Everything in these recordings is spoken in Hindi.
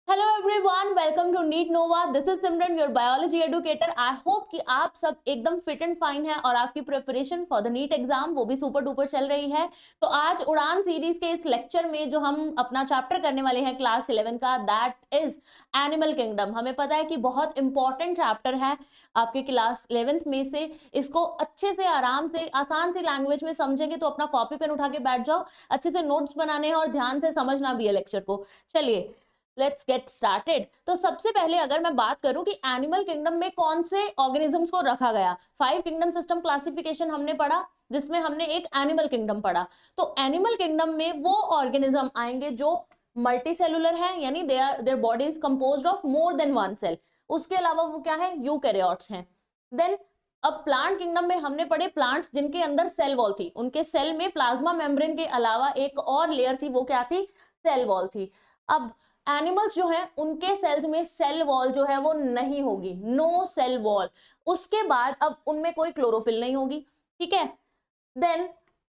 Hello everyone, welcome to NEET Nova. This is Simran, your biology educator. I hope कि आप सब एकदम फिट एंड फाइन है और आपकी preparation for the NEET exam वो भी सुपर डुपर चल रही है। तो आज उड़ान सीरीज के इस लेक्चर में जो हम अपना चैप्टर करने वाले हैं क्लास 11 का, दैट इज एनिमल किंगडम। हमें पता है कि बहुत इंपॉर्टेंट चैप्टर है आपके क्लास 11th में से। इसको अच्छे से, आराम से, आसान सी लैंग्वेज में समझेंगे तो अपना कॉपी पेन उठा के बैठ जाओ, अच्छे से नोट्स बनाने हैं और ध्यान से समझना भी है लेक्चर को। चलिए लेट्स गेट स्टार्टेड। तो सबसे पहले अगर मैं बात करूं कि एनिमल किंगडम में कौन से ऑर्गेनिजम्स को रखा गया, 5 किंगडम सिस्टम क्लासिफिकेशन हमने पढ़ा जिसमें हमने एक एनिमल किंगडम पढ़ा। तो एनिमल किंगडम में वो ऑर्गेनिज्म आएंगे जो मल्टी सेलुलर है, यानी their body is composed of more than one cell. उसके अलावा वो क्या है, यूकैरियोट्स हैं। देन अब प्लांट किंगडम में हमने पढ़े प्लांट्स जिनके अंदर सेल वॉल थी, उनके सेल में प्लाज्मा मेम्ब्रेन के अलावा एक और लेयर थी, वो क्या थी, सेल वॉल थी। अब एनिमल्स जो है उनके सेल्स में सेल वॉल जो है वो नहीं होगी, नो सेल वॉल। उसके बाद अब उनमें कोई क्लोरोफिल नहीं होगी, ठीक है। देन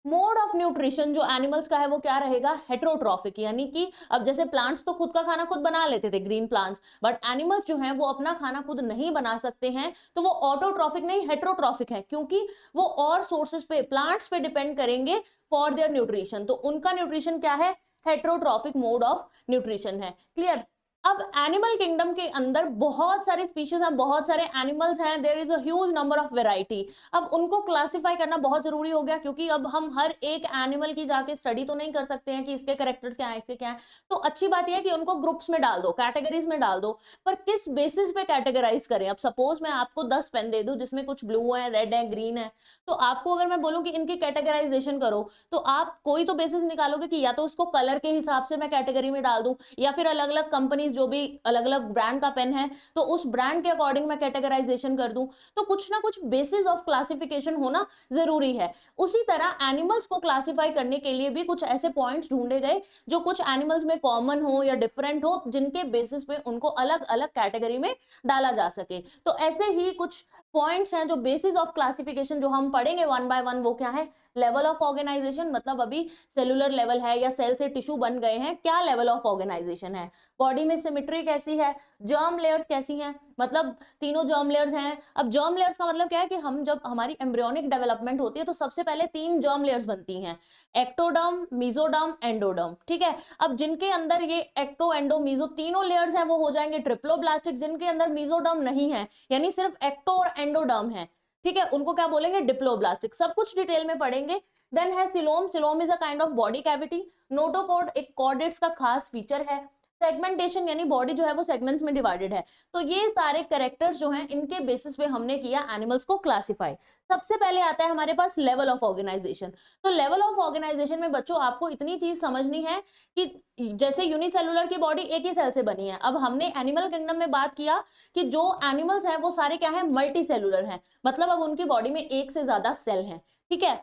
मोड ऑफ न्यूट्रिशन जो एनिमल्स का है वो क्या रहेगा, हेटेरोट्रॉफिक, यानी कि अब जैसे प्लांट्स तो खुद का खाना खुद बना लेते थे, ग्रीन प्लांट्स, बट एनिमल्स जो हैं वो अपना खाना खुद नहीं बना सकते हैं। तो वो ऑटोट्रॉफिक नहीं हेटेरोट्रॉफिक है, क्योंकि वो और सोर्सेज पे, प्लांट्स पे डिपेंड करेंगे फॉर देयर न्यूट्रिशन। तो उनका न्यूट्रिशन क्या है, हेटेरोट्रॉफिक मोड ऑफ न्यूट्रिशन है। क्लियर। अब एनिमल किंगडम के अंदर बहुत सारे स्पीशीज हैं, बहुत सारे एनिमल्स हैं, there is a huge number of variety. अब उनको क्लासिफाई करना बहुत जरूरी हो गया, क्योंकि अब हम हर एक एनिमल की जाके स्टडी तो नहीं कर सकते हैं कि इसके कैरेक्टर्स क्या है, इसके क्या है। तो अच्छी बात यह है कि उनको ग्रुप्स में डाल दो, कैटेगरीज में डाल दो, पर किस बेसिस पे कैटेगराइज करें। अब सपोज मैं आपको 10 पेन दे दूं जिसमें कुछ ब्लू है, रेड है, ग्रीन है, तो आपको अगर मैं बोलूं कि इनकी कैटेगराइजेशन करो, तो आप कोई तो बेसिस निकालोगे कि या तो उसको कलर के हिसाब से मैं कैटेगरी में डाल दूं, या फिर अलग अलग कंपनीज जो भी अलग अलग ब्रांड का पेन है तो उस ब्रांड के अकॉर्डिंग मैं कैटेगराइजेशन कर दूं। तो कुछ ना कुछ बेसिस ऑफ क्लासिफिकेशन होना जरूरी है। उसी तरह एनिमल्स को क्लासिफाई करने के लिए भी कुछ ऐसे पॉइंट्स ढूंढे गए जो कुछ एनिमल्स में कॉमन हो या डिफरेंट हो, जिनके बेसिस पे उनको अलग अलग कैटेगरी में डाला जा सके। तो ऐसे ही कुछ पॉइंट्स हैं जो बेसिस ऑफ क्लासिफिकेशन जो हम पढ़ेंगे वन बाय वन। वो क्या है, लेवल ऑफ ऑर्गेनाइजेशन, मतलब अभी सेलुलर लेवल है या सेल से टिश्यू बन गए हैं, क्या लेवल ऑफ ऑर्गेनाइजेशन है। बॉडी में सिमेट्री कैसी है, जर्म लेयर्स कैसी हैं, मतलब तीनों जर्म लेयर्स हैं। अब जर्म लेयर्स का मतलब क्या है कि हम जब हमारी एम्ब्रियोनिक डेवलपमेंट होती है तो सबसे पहले 3 जर्म लेयर्स बनती हैं, एक्टोडर्म, मेसोडर्म, एंडोडर्म, ठीक है। अब जिनके अंदर ये एक्टो, एंडो, मेसो तीनों लेयर्स हैं वो हो जाएंगे ट्रिप्लोब्लास्टिक। जिनके अंदर मेसोडर्म नहीं है, यानी सिर्फ एक्टो और एंडोडर्म है, ठीक है, उनको क्या बोलेंगे, डिप्लोब्लास्टिक। सब कुछ डिटेल में पढ़ेंगे। देन है coelom. Coelom is a kind of body cavity. Notochord एक कॉर्डेट्स का खास फीचर है। सेगमेंटेशन, यानी बॉडी जो है वो सेगमेंट्स में डिवाइडेड है। तो ये सारे कैरेक्टर्स जो हैं इनके बेसिस पे हमने किया एनिमल्स को क्लासिफाई। सबसे पहले आता है हमारे पास लेवल ऑफ ऑर्गेनाइजेशन। तो लेवल ऑफ ऑर्गेनाइजेशन में बच्चों आपको इतनी चीज समझनी है कि जैसे यूनिसेलुलर की बॉडी एक ही सेल से बनी है, अब हमने एनिमल किंगडम में बात किया कि जो एनिमल्स हैं वो सारे क्या है, मल्टी सेलुलर हैं, मतलब अब उनकी बॉडी में एक से ज्यादा सेल हैं, ठीक है।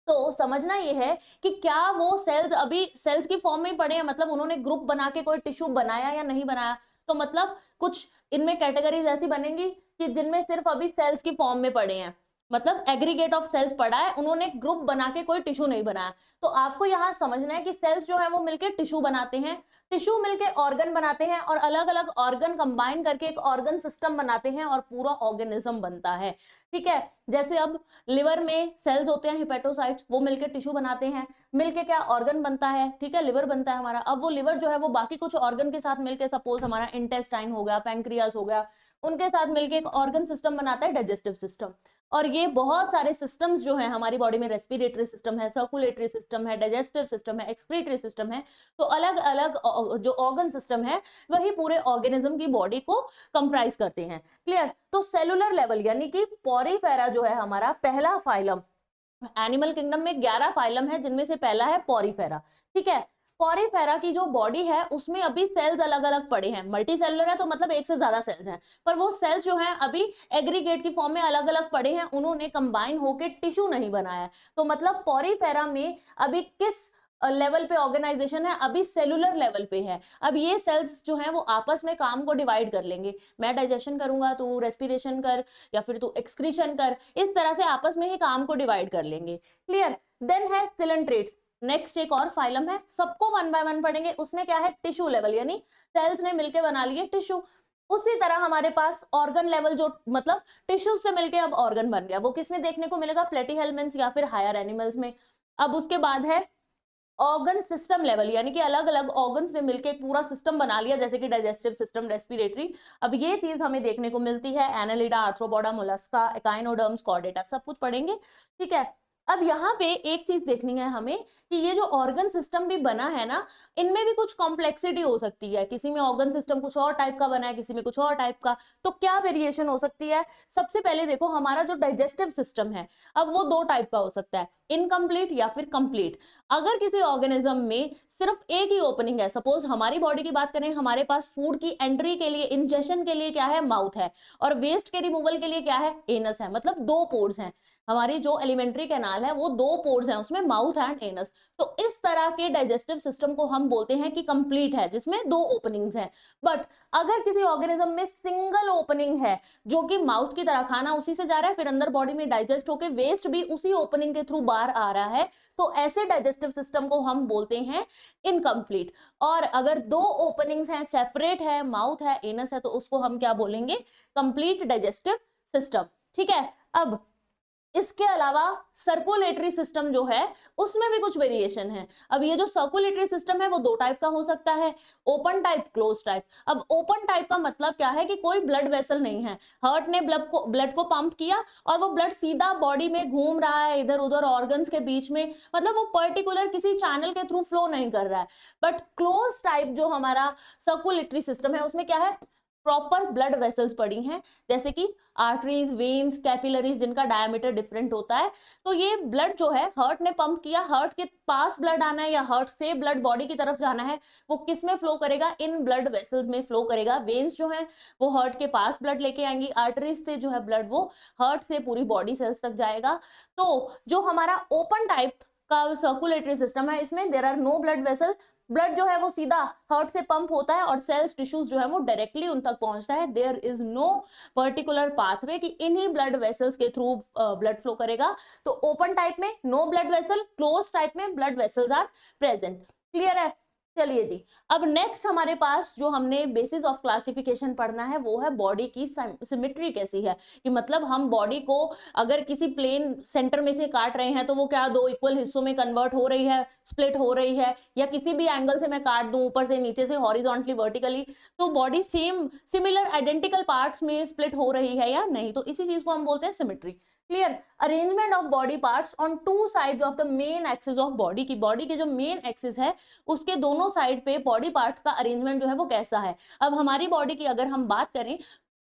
तो समझना ये है कि क्या वो सेल्स अभी सेल्स की फॉर्म में ही पड़े हैं, मतलब उन्होंने ग्रुप बना के कोई टिश्यू बनाया या नहीं बनाया। तो मतलब कुछ इनमें कैटेगरीज ऐसी बनेंगी कि जिनमें सिर्फ अभी सेल्स की फॉर्म में पड़े हैं, मतलब एग्रीगेट ऑफ सेल्स पड़ा है, उन्होंने ग्रुप बना के कोई टिश्यू नहीं बनाया। तो आपको यहाँ समझना है कि सेल्स जो है वो मिलकर टिश्यू बनाते हैं, टिश्यू मिलके ऑर्गन बनाते हैं, और अलग अलग ऑर्गन कंबाइन करके एक ऑर्गन सिस्टम बनाते हैं और पूरा ऑर्गेनिज्म बनता है, ठीक है। जैसे अब लिवर में सेल्स होते हैं हिपेटोसाइट्स, वो मिलके टिश्यू बनाते हैं, मिलके क्या ऑर्गन बनता है, ठीक है, लिवर बनता है हमारा। अब वो लिवर जो है वो बाकी कुछ ऑर्गन के साथ मिलके, सपोज हमारा इंटेस्टाइन हो गया, पैंक्रियास हो गया, उनके साथ मिलके एक ऑर्गन सिस्टम बनाता है, डाइजेस्टिव सिस्टम। और ये बहुत सारे सिस्टम्स जो है हमारी बॉडी में, रेस्पिरेटरी सिस्टम है, सर्कुलेटरी सिस्टम है, डाइजेस्टिव सिस्टम है, एक्सक्रीटरी सिस्टम है। तो अलग अलग जो ऑर्गन सिस्टम है वही पूरे ऑर्गेनिज्म की बॉडी को कंप्राइज करते हैं। क्लियर। तो सेलुलर लेवल यानी कि पॉरीफेरा जो है हमारा पहला फाइलम। एनिमल किंगडम में 11 फाइलम है जिनमें से पहला है पॉरीफेरा, ठीक है। पॉरीफेरा की जो बॉडी है उसमें अभी सेल्स अलग अलग पड़े हैं, मल्टी सेलुलर है तो मतलब एक से ज्यादा सेल्स हैं, पर वो सेल्स जो हैं अभी एग्रीगेट की फॉर्म में अलग अलग पड़े हैं, उन्होंने कंबाइन होकर टिश्यू नहीं बनाया है। तो मतलब पॉरीफेरा में अभी किस लेवल पे ऑर्गेनाइजेशन है, अभी सेलुलर लेवल पे है। अब ये सेल्स जो हैं वो आपस में काम को डिवाइड कर लेंगे, मैं डाइजेशन करूंगा, तू रेस्पिरेशन कर, या फिर तू एक्सक्रीशन कर, इस तरह से आपस में ही काम को डिवाइड कर लेंगे। क्लियर। देन है सिलेंट्रेट्स। नेक्स्ट एक और फाइलम है, सबको वन बाय वन पढ़ेंगे। उसमें क्या है, टिश्यू लेवल, यानी सेल्स ने मिलके बना लिए टिश्यू। उसी तरह हमारे पास ऑर्गन लेवल, जो मतलब टिश्यू से मिलके अब ऑर्गन बन गया, वो किसमें देखने को मिलेगा, प्लेटीहेल्मिन्थ्स या फिर हायर एनिमल्स में। अब उसके बाद है ऑर्गन सिस्टम लेवल, यानी कि अलग अलग ऑर्गन्स ने मिलकर एक पूरा सिस्टम बना लिया, जैसे कि डाइजेस्टिव सिस्टम, रेस्पिरेटरी। अब ये चीज हमें देखने को मिलती है Annelida, arthropoda, Mollusca, echinoderms, Chordata, सब कुछ पढ़ेंगे, ठीक है। अब यहाँ पे एक चीज देखनी है हमें कि ये जो ऑर्गन सिस्टम भी बना है ना, इनमें भी कुछ कॉम्प्लेक्सिटी हो सकती है। किसी में ऑर्गन सिस्टम कुछ और टाइप का बना है, किसी में कुछ और टाइप का, तो क्या वेरिएशन हो सकती है। सबसे पहले देखो, हमारा जो डाइजेस्टिव सिस्टम है, अब वो दो टाइप का हो सकता है, इनकम्प्लीट या फिर कंप्लीट। अगर किसी ऑर्गेनिज्म में सिर्फ एक ही ओपनिंग है, सपोज हमारी बॉडी की बात करें, हमारे पास फूड की एंट्री के लिए, इंजेशन के लिए क्या है, माउथ है, और वेस्ट के रिमूवल के लिए क्या है, एनस है, मतलब दो पोर्स हैं। हमारी जो एलिमेंट्री कैनाल है वो दो पोर्स हैं, उसमें माउथ एंड एनस। तो इस तरह के डाइजेस्टिव सिस्टम को हम बोलते हैं कि कंप्लीट है, जिसमें दो ओपनिंग्स हैं। बट अगर किसी ऑर्गेनिज्म में सिंगल ओपनिंग है, जो कि माउथ की तरह, खाना उसी से जा रहा है, फिर अंदर बॉडी में डाइजेस्ट होकर वेस्ट भी उसी ओपनिंग के थ्रू बाहर आ रहा है, तो ऐसे डाइजेस्टिव सिस्टम को हम बोलते हैं इनकम्प्लीट। और अगर दो ओपनिंग्स हैं, सेपरेट है, माउथ है, एनस है, तो उसको हम क्या बोलेंगे, कंप्लीट डाइजेस्टिव सिस्टम, ठीक है। अब इसके अलावा सर्कुलेटरी सिस्टम जो है, उसमें भी कुछ वेरिएशन है। अब ये जो सर्कुलेटरी सिस्टम है वो दो टाइप का हो सकता है, ओपन टाइप, क्लोज टाइप। अब ओपन टाइप का मतलब क्या है कि कोई ब्लड वेसल नहीं है, हार्ट ने ब्लड को पंप किया और वो ब्लड सीधा बॉडी में घूम रहा है, इधर उधर ऑर्गन्स के बीच में, मतलब वो पर्टिकुलर किसी चैनल के थ्रू फ्लो नहीं कर रहा है। बट क्लोज टाइप जो हमारा सर्कुलेटरी सिस्टम है, उसमें क्या है, प्रॉपर ब्लड वेसल्स पड़ी हैं, जैसे कि आर्टरीज, वेन्स, कैपिलरीज, जिनका डायमीटर डिफरेंट होता है। तो ये ब्लड जो है, हार्ट ने पंप किया, हार्ट के पास ब्लड आना है या हार्ट से ब्लड बॉडी की तरफ जाना है, वो किस में फ्लो करेगा, इन ब्लड वेसल्स में फ्लो करेगा। वेन्स जो है वो हार्ट के पास ब्लड लेके आएंगी, आर्टरीज से जो है ब्लड वो हार्ट से पूरी बॉडी सेल्स तक जाएगा। तो जो हमारा ओपन टाइप का सर्कुलेटरी सिस्टम है, इसमें there are no blood vessel, blood जो है वो सीधा हार्ट से पंप होता है और सेल्स, टिश्यूज जो है वो डायरेक्टली उन तक पहुंचता है। There is no particular pathway कि इन्हीं ब्लड वेसल्स के थ्रू ब्लड फ्लो करेगा। तो ओपन टाइप में no blood vessel, close type में blood vessels are present. Clear है। चलिए जी, अब नेक्स्ट हमारे पास जो हमने बेसिस ऑफ क्लासिफिकेशन पढ़ना है वो है बॉडी की सिमेट्री कैसी है, कि मतलब हम बॉडी को अगर किसी प्लेन सेंटर में से काट रहे हैं तो वो क्या दो इक्वल हिस्सों में कन्वर्ट हो रही है, स्प्लिट हो रही है, या किसी भी एंगल से मैं काट दूं, ऊपर से नीचे से, हॉरिजॉन्टली, वर्टिकली, तो बॉडी सिमिलर आइडेंटिकल पार्ट्स में स्प्लिट हो रही है या नहीं, तो इसी चीज को हम बोलते हैं symmetry. Clear. Arrangement of body parts on two sides of the main axis of body, की बॉडी के जो मेन एक्सिस है उसके दोनों साइड पे बॉडी पार्ट्स का अरेंजमेंट जो है वो कैसा है। अब हमारी बॉडी की अगर हम बात करें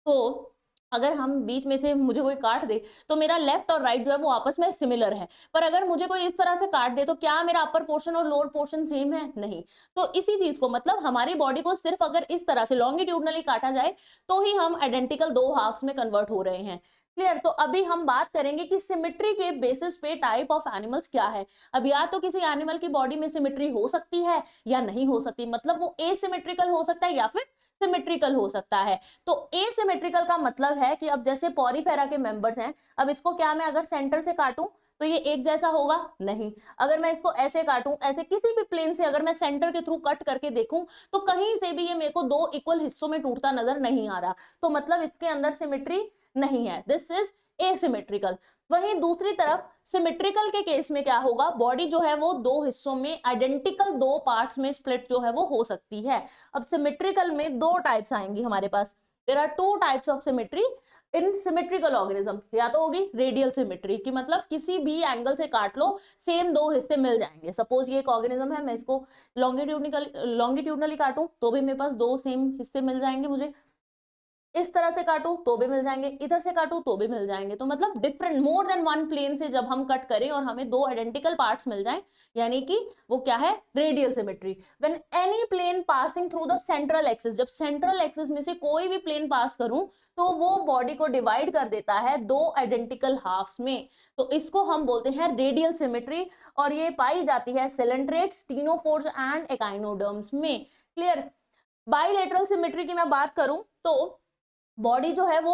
तो अगर हम बीच में से मुझे कोई काट दे तो मेरा लेफ्ट और राइट जो है वो आपस में सिमिलर है, पर अगर मुझे कोई इस तरह से काट दे तो क्या मेरा अपर पोर्शन और लोअर पोर्शन सेम है, नहीं। तो इसी चीज को मतलब हमारी बॉडी को सिर्फ अगर इस तरह से लॉन्गिट्यूडनली काटा जाए तो ही हम आइडेंटिकल दो हाफ्स में कन्वर्ट हो रहे हैं। क्लियर। तो अभी हम बात करेंगे कि सिमेट्री के बेसिस पे टाइप ऑफ एनिमल्स क्या है। अब या तो किसी एनिमल की बॉडी में सिमेट्री हो सकती है या नहीं हो सकती, मतलब वो एसिमेट्रिकल हो सकता है या फिर सिमेट्रिकल हो सकता है। तो एसिमेट्रिकल का मतलब है कि अब जैसे पॉरीफेरा के मेंबर्स हैं, अब इसको क्या मैं अगर सेंटर से काटूं तो ये एक जैसा होगा, नहीं। अगर मैं इसको ऐसे काटूं, ऐसे किसी भी प्लेन से अगर मैं सेंटर के थ्रू कट करके देखूं तो कहीं से भी ये मेरे को दो इक्वल हिस्सों में टूटता नजर नहीं आ रहा, तो मतलब इसके अंदर सिमेट्री नहीं है, दिस इज एसिमेट्रिकल। वहीं दूसरी तरफ सिमेट्रिकल के केस में क्या होगा, बॉडी जो है वो दो हिस्सों में आइडेंटिकल दो पार्ट्स में स्प्लिट जो है वो हो सकती है। अब सिमेट्रिकल में दो टाइप्स आएंगी हमारे पास, there are two types of symmetry in symmetrical organism. या तो होगी रेडियल सिमेट्री, की मतलब किसी भी एंगल से काट लो सेम दो हिस्से मिल जाएंगे। सपोज ये एक ऑर्गेनिज्म है, मैं इसको लॉन्गिट्यूडनली काटूं तो भी मेरे पास दो सेम हिस्से मिल जाएंगे, मुझे इस तरह से काटूं तो भी मिल जाएंगे, इधर से काटूं तो भी मिल जाएंगे। तो मतलब different more than one plane से जब हम कट करें और हमें दो आइडेंटिकल पार्ट्स मिल जाएं, यानी कि वो क्या है, radial symmetry. When any plane passing through the central axis, जब सेंट्रल एक्सिस में से कोई भी प्लेन पास करूं तो वो बॉडी को डिवाइड कर देता है दो आइडेंटिकल हाफ्स में, तो इसको हम बोलते हैं रेडियल सिमेट्री। और ये पाई जाती है सिलेंट्रेट्स, टीनोफोर्स एंड एकाइनोडर्म्स में। क्लियर। बाइलेटरल सिमेट्री की मैं बात करूं तो बॉडी जो है वो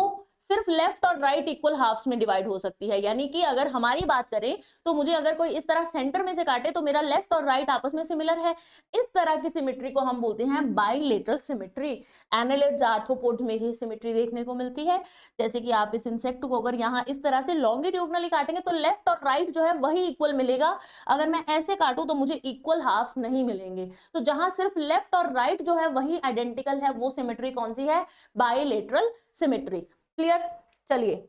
सिर्फ लेफ्ट और राइट इक्वल हाफ्स में डिवाइड हो सकती है। यानी कि अगर हमारी बात करें तो मुझे अगर कोई इस तरह सेंटर में से काटे तो मेरा लेफ्ट और राइट आपस में सिमिलर है। इस तरह की सिमेट्री को हम बोलते हैं बाइलेटरल सिमेट्री। एनालिड्स, आर्थ्रोपोड्स में ये सिमेट्री देखने को मिलती है। जैसे कि आप इस इंसेक्ट को अगर यहाँ इस तरह से लॉन्गिट्यूडनली काटेंगे तो लेफ्ट और राइट जो है वही इक्वल मिलेगा। अगर मैं ऐसे काटूं तो मुझे इक्वल हाफ्स नहीं मिलेंगे। तो जहां सिर्फ लेफ्ट और राइट जो है वही आइडेंटिकल है, वो सिमेट्री कौन सी है? Bilateral symmetry. क्लियर? चलिए,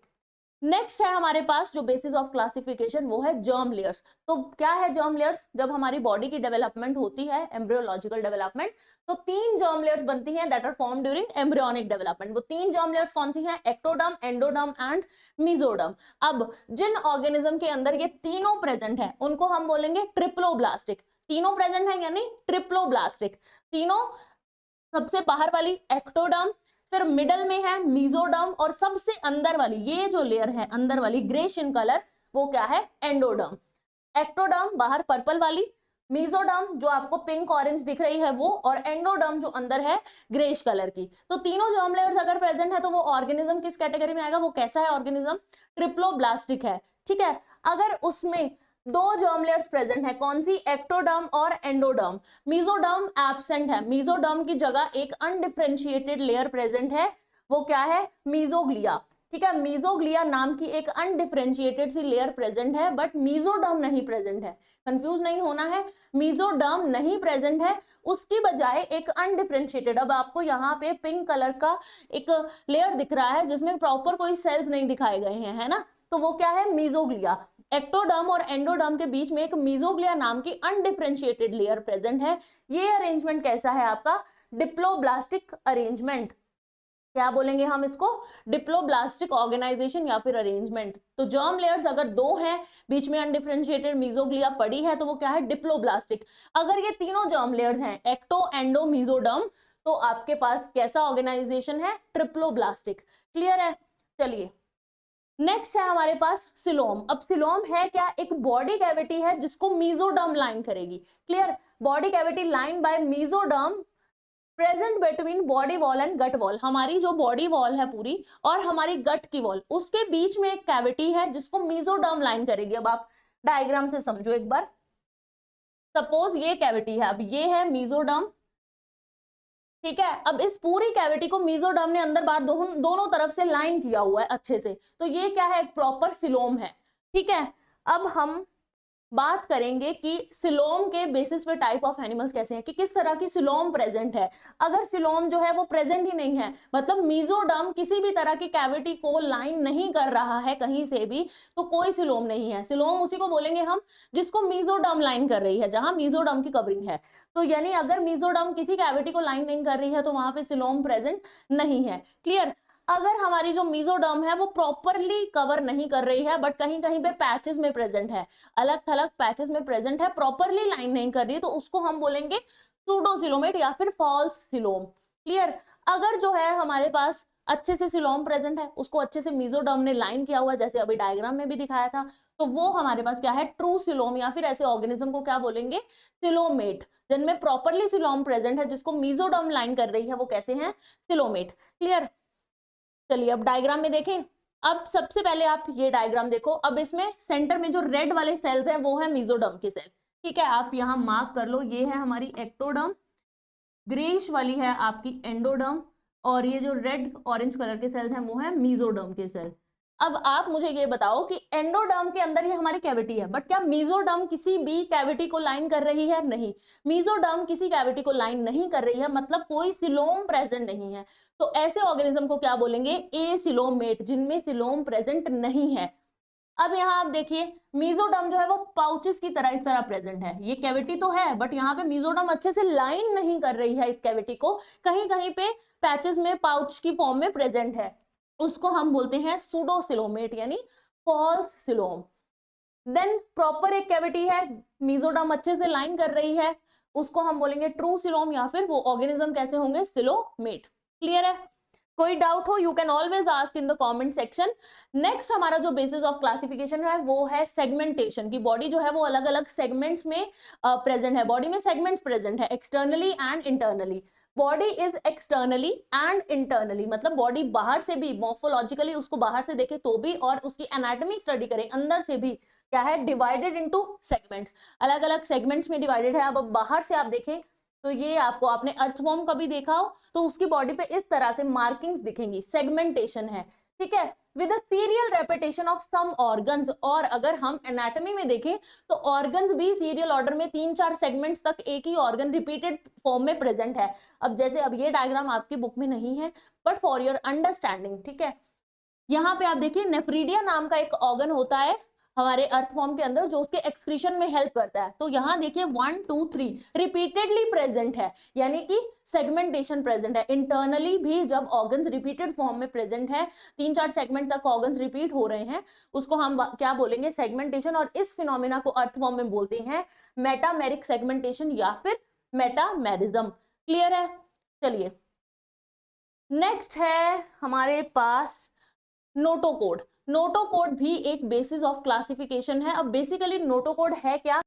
नेक्स्ट है हमारे पास जो बेसिस ऑफ क्लासिफिकेशन, वो है जर्म लेयर्स। तो क्या है जर्म लेयर्स? जब हमारी बॉडी की डेवलपमेंट होती है, एम्ब्रियोलॉजिकल डेवलपमेंट, तो 3 जर्म लेयर्स बनती हैं that are form during embryonic development. वो 3 जर्म लेयर्स कौन सी हैं? Ectoderm, endoderm and mesoderm. अब जिन ऑर्गेनिज्म के अंदर ये तीनों प्रेजेंट है उनको हम बोलेंगे ट्रिप्लोब्लास्टिक। तीनों प्रेजेंट है यानी ट्रिप्लोब्लास्टिक। तीनों, सबसे बाहर वाली एक्टोडर्म, फिर मिडल में है मेसोडर्म, और सबसे अंदर वाली ये जो लेयर है अंदर वाली ग्रेश इन कलर, वो क्या है? एंडोडर्म। एक्टोडर्म बाहर पर्पल वाली, मेसोडर्म जो आपको पिंक ऑरेंज दिख रही है वो, और एंडोडर्म जो अंदर है ग्रेश कलर की। तो तीनों जर्म लेयर्स अगर प्रेजेंट है तो वो ऑर्गेनिज्म किस कैटेगरी में आएगा? वो कैसा है ऑर्गेनिज्म? ट्रिप्लोब्लास्टिक है। ठीक है। अगर उसमें 2 जर्म लेयर्स प्रेजेंट है, कौन सी? एक्टोडर्म और एंडोडर्म। मेसोडर्म एब्सेंट है। मेसोडर्म की जगह एक अनडिफरेंशिएटेड लेयर प्रेजेंट है, वो क्या है? मेसोग्लिया। ठीक है, मेसोग्लिया नाम की एक अनडिफरेंशिएटेड सी लेयर प्रेजेंट है, बट मेसोडर्म नहीं प्रेजेंट है। कंफ्यूज नहीं होना है, मेसोडर्म नहीं प्रेजेंट है, उसकी बजाय एक अनडिफरेंशिएटेड, अब आपको यहाँ पे पिंक कलर का एक लेयर दिख रहा है जिसमें प्रॉपर कोई सेल्स नहीं दिखाए गए हैं, है ना? तो वो क्या है? मेसोग्लिया। एक्टोडर्म और एंडोडर्म के बीच में एक मेसोग्लिया नाम की अनडिफरेंशिएटेड लेयर प्रेजेंट है। ये अरेंजमेंट कैसा है आपका? Diploblastic arrangement. क्या बोलेंगे हम इसको? डिप्लोब्लास्टिक ऑर्गेनाइजेशन या फिर अरेंजमेंट। तो जर्म लेयर्स अगर 2 हैं, बीच में अनडिफरेंशिएटेड मेसोग्लिया पड़ी है, तो वो क्या है? डिप्लोब्लास्टिक। अगर ये तीनों जर्म लेयर्स हैं, एक्टो, एंडो, मेसोडर्म, तो आपके पास कैसा ऑर्गेनाइजेशन है? ट्रिप्लोब्लास्टिक। क्लियर है? चलिए, नेक्स्ट है हमारे पास सिलोम। अब सिलोम है क्या? एक बॉडी कैविटी है जिसको मेसोडर्म लाइन करेगी। Clear? Body cavity line by mesoderm present between body wall and gut wall. हमारी जो बॉडी वॉल है पूरी और हमारी गट की वॉल, उसके बीच में एक कैविटी है जिसको मेसोडर्म लाइन करेगी। अब आप डायग्राम से समझो एक बार। सपोज ये कैविटी है, अब ये है मेसोडर्म, ठीक है। अब इस पूरी कैविटी को मेसोडर्म ने अंदर बाहर दोनों तरफ से लाइन किया हुआ है अच्छे से, तो ये क्या है? एक प्रॉपर सिलोम है। ठीक है। अब हम बात करेंगे कि सिलोम के बेसिस पे टाइप ऑफ एनिमल्स कैसे हैं, कि किस तरह की सिलोम प्रेजेंट है। अगर सिलोम जो है वो प्रेजेंट ही नहीं है, मतलब मेसोडर्म किसी भी तरह की कैविटी को लाइन नहीं कर रहा है कहीं से भी, तो कोई सिलोम नहीं है। सिलोम उसी को बोलेंगे हम जिसको मेसोडर्म लाइन कर रही है, जहां मेसोडर्म की कवरिंग है। तो यानी अगर मेसोडर्म किसी कैविटी को लाइन नहीं कर रही है तो वहां पे सिलोम प्रेजेंट नहीं है। क्लियर? अगर हमारी जो मेसोडर्म है वो प्रॉपरली कवर नहीं कर रही है, बट कहीं कहीं पे पैचेस में प्रेजेंट है, अलग थलग पैचेस में प्रेजेंट है, प्रॉपरली लाइन नहीं कर रही है, तो उसको हम बोलेंगे सूडोसिलोमेट या फिर फॉल्स सिलोम। क्लियर? अगर जो है हमारे पास अच्छे से सिलोम प्रेजेंट है, उसको अच्छे से मेसोडर्म ने लाइन किया हुआ है, जैसे अभी डायग्राम में भी दिखाया था, तो वो हमारे पास क्या है? ट्रू सिलोम, या फिर ऐसे ऑर्गेनिज्म को क्या बोलेंगे? सिलोमेट। जिनमें प्रॉपरली सिलोम प्रेजेंट है, जिसको मेसोडर्म लाइन कर रही है, वो कैसे हैं? सिलोमेट। क्लियर? चलिए, अब डायग्राम में देखें। अब सबसे पहले आप ये डायग्राम देखो। अब इसमें सेंटर में जो रेड वाले सेल्स हैं वो है मेसोडर्म के सेल। ठीक है, आप यहाँ मार्क कर लो, ये है हमारी एक्टोडर्म, ग्रेश वाली है आपकी एंडोडर्म, और ये जो रेड ऑरेंज कलर के सेल्स हैं वो है मेसोडर्म के सेल। अब आप मुझे ये बताओ कि एंडोडर्म के अंदर ये हमारी कैविटी है, बट क्या मेसोडर्म किसी भी कैविटी को लाइन कर रही है? नहीं, मेसोडर्म किसी कैविटी को लाइन नहीं कर रही है, मतलब कोई सिलोम प्रेजेंट नहीं है। तो ऐसे ऑर्गेनिज्म को क्या बोलेंगे? एसिलोमेट, जिनमें सिलोम प्रेजेंट नहीं है। अब यहाँ आप देखिए, मेसोडर्म जो है वो पाउचेस की तरह इस तरह प्रेजेंट है। ये कैविटी तो है, बट यहाँ पे मेसोडर्म अच्छे से लाइन नहीं कर रही है इस कैविटी को, कहीं कहीं पे पैचेस में पाउच की फॉर्म में प्रेजेंट है। उसको हम बोलते हैं सूडोसिलोमेट यानी फॉल्स सिलोम। देन प्रॉपर एक कैविटी है, मेसोडर्म अच्छे से लाइन कर रही है, उसको हम बोलेंगे ट्रू सिलोम, या फिर वो ऑर्गेनिज्म कैसे होंगे? सिलोमेट। क्लियर है? कोई डाउट हो, you can always ask in the comment section. Next हमारा जो बेसिस ऑफ क्लासिफिकेशन है वो है सेगमेंटेशन, की बॉडी जो है वो अलग अलग सेगमेंट्स में प्रेजेंट है। बॉडी में सेगमेंट्स प्रेजेंट है, externally and internally. Body is externally and internally, मतलब बॉडी बाहर से भी मॉर्फोलॉजिकली उसको बाहर से देखे तो भी और उसकी एनाटॉमी स्टडी करें अंदर से भी, क्या है, डिवाइडेड इनटू सेगमेंट्स, अलग अलग सेगमेंट्स में डिवाइडेड है। अब बाहर से आप देखें तो ये आपको, आपने अर्थवॉर्म कभी देखा हो तो उसकी बॉडी पे इस तरह से मार्किंग्स दिखेंगी, सेगमेंटेशन है, ठीक है, with a serial repetition of some organs. और अगर हम एनाटॉमी में देखें तो ऑर्गन्स भी सीरियल ऑर्डर में 3-4 सेगमेंट्स तक एक ही ऑर्गन रिपीटेड फॉर्म में प्रेजेंट है। अब जैसे अब ये डायग्राम आपकी बुक में नहीं है बट फॉर योर अंडरस्टैंडिंग, ठीक है, यहाँ पे आप देखिए नेफ्रीडिया नाम का एक ऑर्गन होता है हमारे अर्थवॉर्म के अंदर जो उसके एक्सक्रीशन में हेल्प करता है। तो यहाँ देखिए 1 2 3 रिपीटेडली प्रेजेंट है, यानी कि सेगमेंटेशन प्रेजेंट है। इंटरनली भी जब ऑर्गन्स रिपीटेड फॉर्म में प्रेजेंट है, 3-4 सेगमेंट तक ऑर्गन्स रिपीट हो रहे हैं, उसको हम क्या बोलेंगे, सेगमेंटेशन। और इस फिनोमिना को अर्थवॉर्म में बोलते हैं मेटामेरिक सेगमेंटेशन या फिर मेटामेरिज्म। क्लियर है? चलिए नेक्स्ट है हमारे पास नोटोकोड। नोटोकोड भी एक बेसिस ऑफ क्लासिफिकेशन है। अब बेसिकली नोटोकोड है क्या,